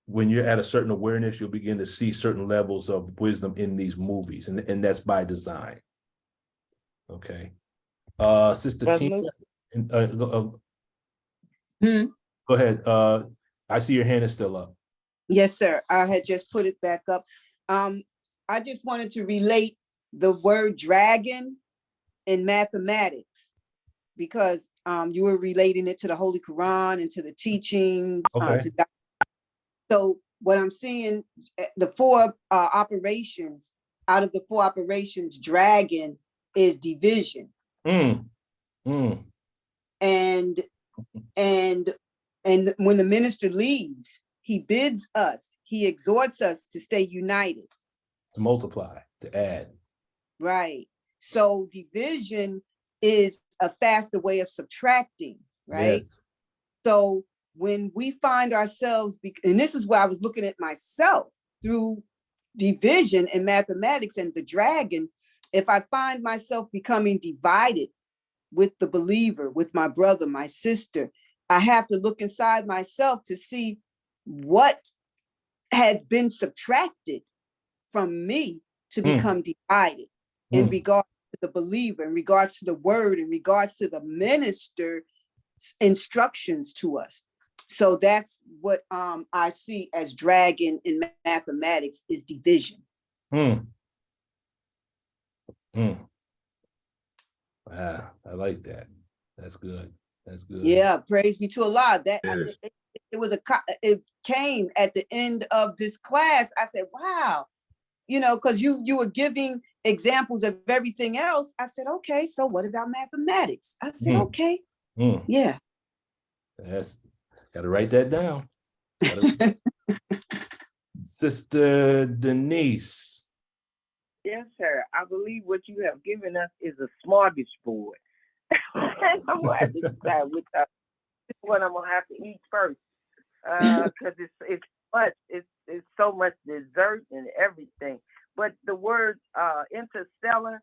Speaker 1: when you're at a certain awareness, you'll begin to see certain levels of wisdom in these movies, and that's by design. Okay. Sister
Speaker 4: Brother
Speaker 1: Tina,
Speaker 4: Luke?
Speaker 1: go ahead. I see your hand is still up.
Speaker 2: Yes, sir. I had just put it back up. I just wanted to relate the word dragon in mathematics because you were relating it to the Holy Quran and to the teachings.
Speaker 1: Okay.
Speaker 2: So what I'm seeing, the four operations, out of the four operations, dragon is division. And when the minister leaves, he bids us, he exhorts us to stay united.
Speaker 1: To multiply, to add.
Speaker 2: Right. So division is a faster way of subtracting, right? Yes. So when we find ourselves, and this is where I was looking at myself through division in mathematics and the dragon, if I find myself becoming divided with the believer, with my brother, my sister, I have to look inside myself to see what has been subtracted from me to become divided in regards to the believer, in regards to the word, in regards to the minister's instructions to us. So that's what I see as dragon in mathematics is division.
Speaker 1: Wow, I like that. That's good. That's good.
Speaker 2: Yeah, praise be to Allah. That it came at the end of this class. I said, wow, because you were giving examples of everything else. I said, okay, so what about mathematics? I said, okay. Yeah.
Speaker 1: That's gotta write that down. Sister Denise.
Speaker 4: Yes, sir. I believe what you have given us is a smorgasbord. I'm gonna have to decide which one I'm gonna have to eat first, because it's much. It's so much dessert and everything. But the word interstellar,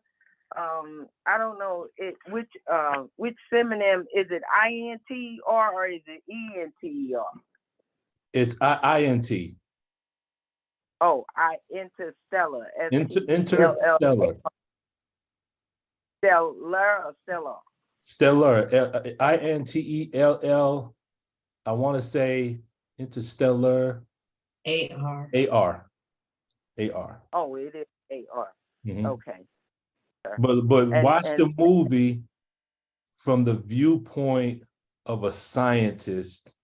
Speaker 4: I don't know which synonym is it? INTER or is it ENTER?
Speaker 1: It's INT.
Speaker 4: Oh, interstellar.
Speaker 1: Interstellar.
Speaker 4: Stellar or stellar?
Speaker 1: Stellar. INTELL. I want to say interstellar.
Speaker 8: AR.
Speaker 1: AR.
Speaker 4: Oh, it is AR. Okay.
Speaker 1: But watch the movie from the viewpoint of a scientist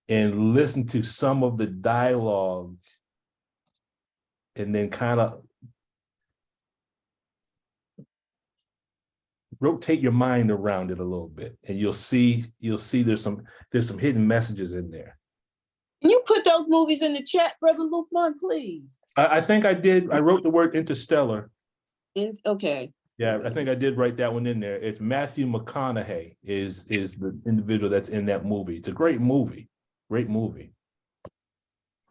Speaker 1: and listen to some of the dialogue and then kind of rotate your mind around it a little bit, and you'll see there's some hidden messages in there.
Speaker 2: Can you put those movies in the chat, Brother Lukman, please?
Speaker 1: I think I did. I wrote the word interstellar.
Speaker 2: Okay.
Speaker 1: Yeah, I think I did write that one in there. It's Matthew McConaughey is the individual that's in that movie. It's a great movie. Great movie.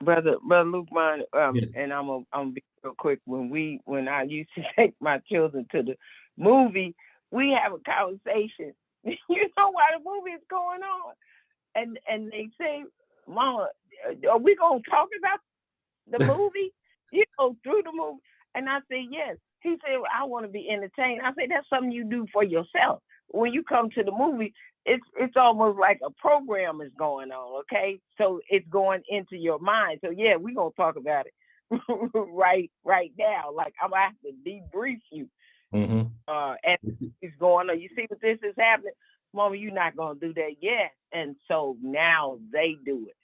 Speaker 4: Brother Lukman,
Speaker 1: yes.
Speaker 4: And I'm gonna be real quick. When I used to take my children to the movie, we have a conversation. You know why the movie is going on, and they say, "Mama, are we gonna talk about the movie? Through the movie?" And I say, "Yes." He said, well, "I want to be entertained." I say, "That's something you do for yourself. When you come to the movie, it's almost like a program is going on, okay? So it's going into your mind. So yeah, we're gonna talk about it right now. Like I'm gonna have to debrief you. And it's going on. You see what this is happening? Mama, you're not gonna do that yet. And so now they do it.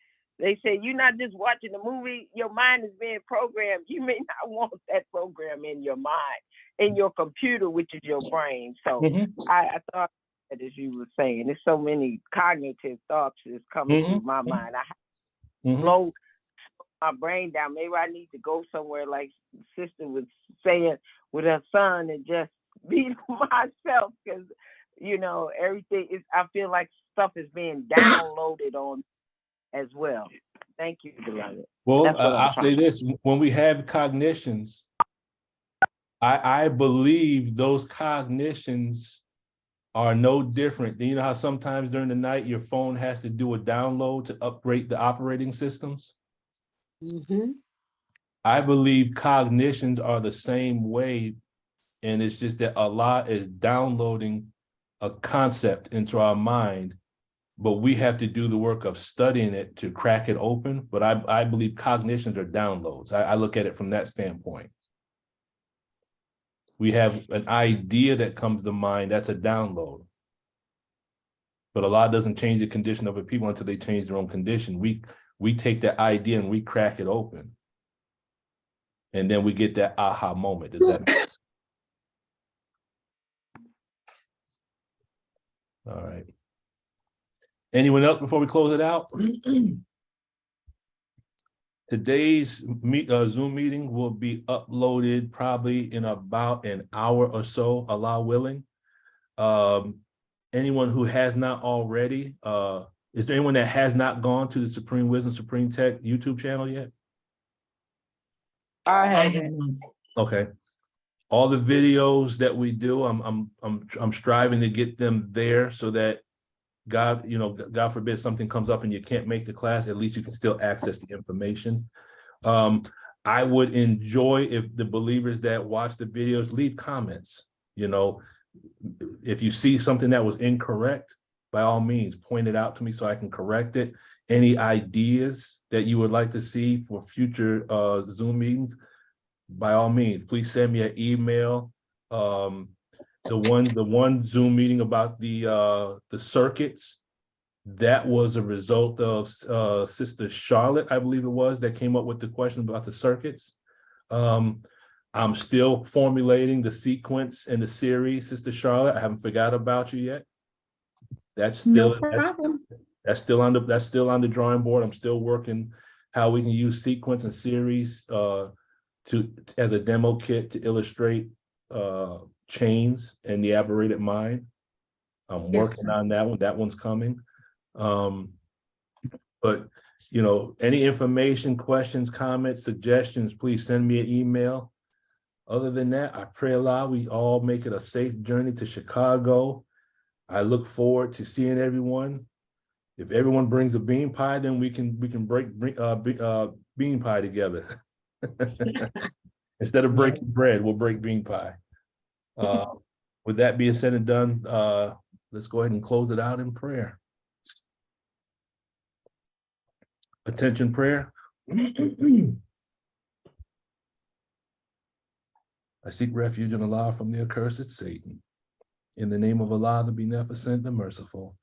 Speaker 4: They say, you're not just watching the movie, your mind is being programmed. You may not want that program in your mind, in your computer, which is your brain. So I thought that, as you were saying, there's so many cognitive thoughts that's coming through my mind. I have to slow my brain down. Maybe I need to go somewhere like Sister was saying with her son and just be myself, because, everything is, I feel like stuff is being downloaded on as well. Thank you, beloved.
Speaker 1: Well, I'll say this: when we have cognitions, I believe those cognitions are no different. You know how sometimes during the night your phone has to do a download to upgrade the operating systems? I believe cognitions are the same way, and it's just that Allah is downloading a concept into our mind, but we have to do the work of studying it to crack it open. But I believe cognitions are downloads. I look at it from that standpoint. We have an idea that comes to mind, that's a download. But a lot doesn't change the condition of a people until they change their own condition. We take that idea and we crack it open. And then we get that aha moment. Does that make sense? All right. Anyone else before we close it out? Today's Zoom meeting will be uploaded probably in about an hour or so, Allah willing. Anyone who has not already, is there anyone that has not gone to the Supreme Wisdom, Supreme Tech YouTube channel yet?
Speaker 6: I
Speaker 8: I
Speaker 6: haven't.
Speaker 8: have none.
Speaker 1: Okay. All the videos that we do, I'm striving to get them there so that God, God forbid something comes up and you can't make the class, at least you can still access the information. I would enjoy if the believers that watch the videos leave comments. If you see something that was incorrect, by all means, point it out to me so I can correct it. Any ideas that you would like to see for future Zoom meetings, by all means, please send me an email. The one Zoom meeting about the circuits, that was a result of Sister Charlotte, I believe it was, that came up with the question about the circuits. I'm still formulating the sequence and the series, Sister Charlotte. I haven't forgot about you yet. That's still
Speaker 7: No problem.
Speaker 1: that's still on the drawing board. I'm still working how we can use sequence and series as a demo kit to illustrate chains and the aberrated mind. I'm working on that one. That one's coming. But any information, questions, comments, suggestions, please send me an email. Other than that, I pray Allah we all make it a safe journey to Chicago. I look forward to seeing everyone. If everyone brings a bean pie, then we can break bean pie together. Instead of breaking bread, we'll break bean pie. With that being said and done, let's go ahead and close it out in prayer. Attention prayer. I seek refuge in Allah from the accursed Satan. In the name of Allah, the Beneficent, the Merciful.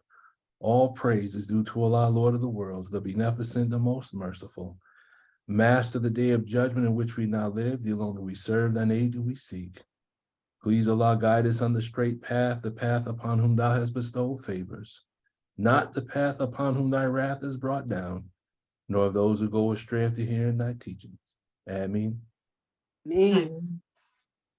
Speaker 1: All praise is due to Allah, Lord of the worlds, the Beneficent, the Most Merciful. Master, the day of judgment in which we now live, the alone we serve, thine aid do we seek. Please, Allah, guide us on the straight path, the path upon whom thou hast bestowed favors, not the path upon whom thy wrath is brought down, nor of those who go astray after hearing thy teachings. Ameen.
Speaker 2: Man.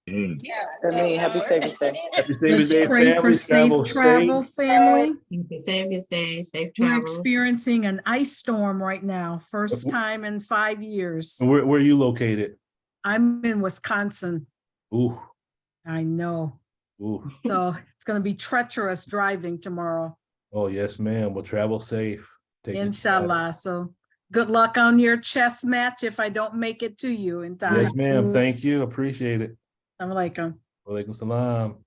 Speaker 6: Happy Savior's Day.
Speaker 1: Happy Savior's Day,
Speaker 7: Let's pray for
Speaker 1: family.
Speaker 7: safe
Speaker 1: Travel
Speaker 7: travel,
Speaker 1: safe.
Speaker 7: family.
Speaker 8: Happy Savior's Day, safe
Speaker 7: We're
Speaker 8: travel.
Speaker 7: experiencing an ice storm right now. First time in 5 years.
Speaker 1: And where are you located?
Speaker 7: I'm in Wisconsin.
Speaker 1: Ooh.
Speaker 7: I know.
Speaker 1: Ooh.
Speaker 7: So it's going to be treacherous driving tomorrow.
Speaker 1: Oh, yes, ma'am. We'll travel safe. Take your time.
Speaker 7: Inshallah. So good luck on your chess match if I don't make it to you in time.
Speaker 1: Yes, ma'am. Thank you. Appreciate it.
Speaker 7: Assalamu alaikum.
Speaker 1: Walaikum salam.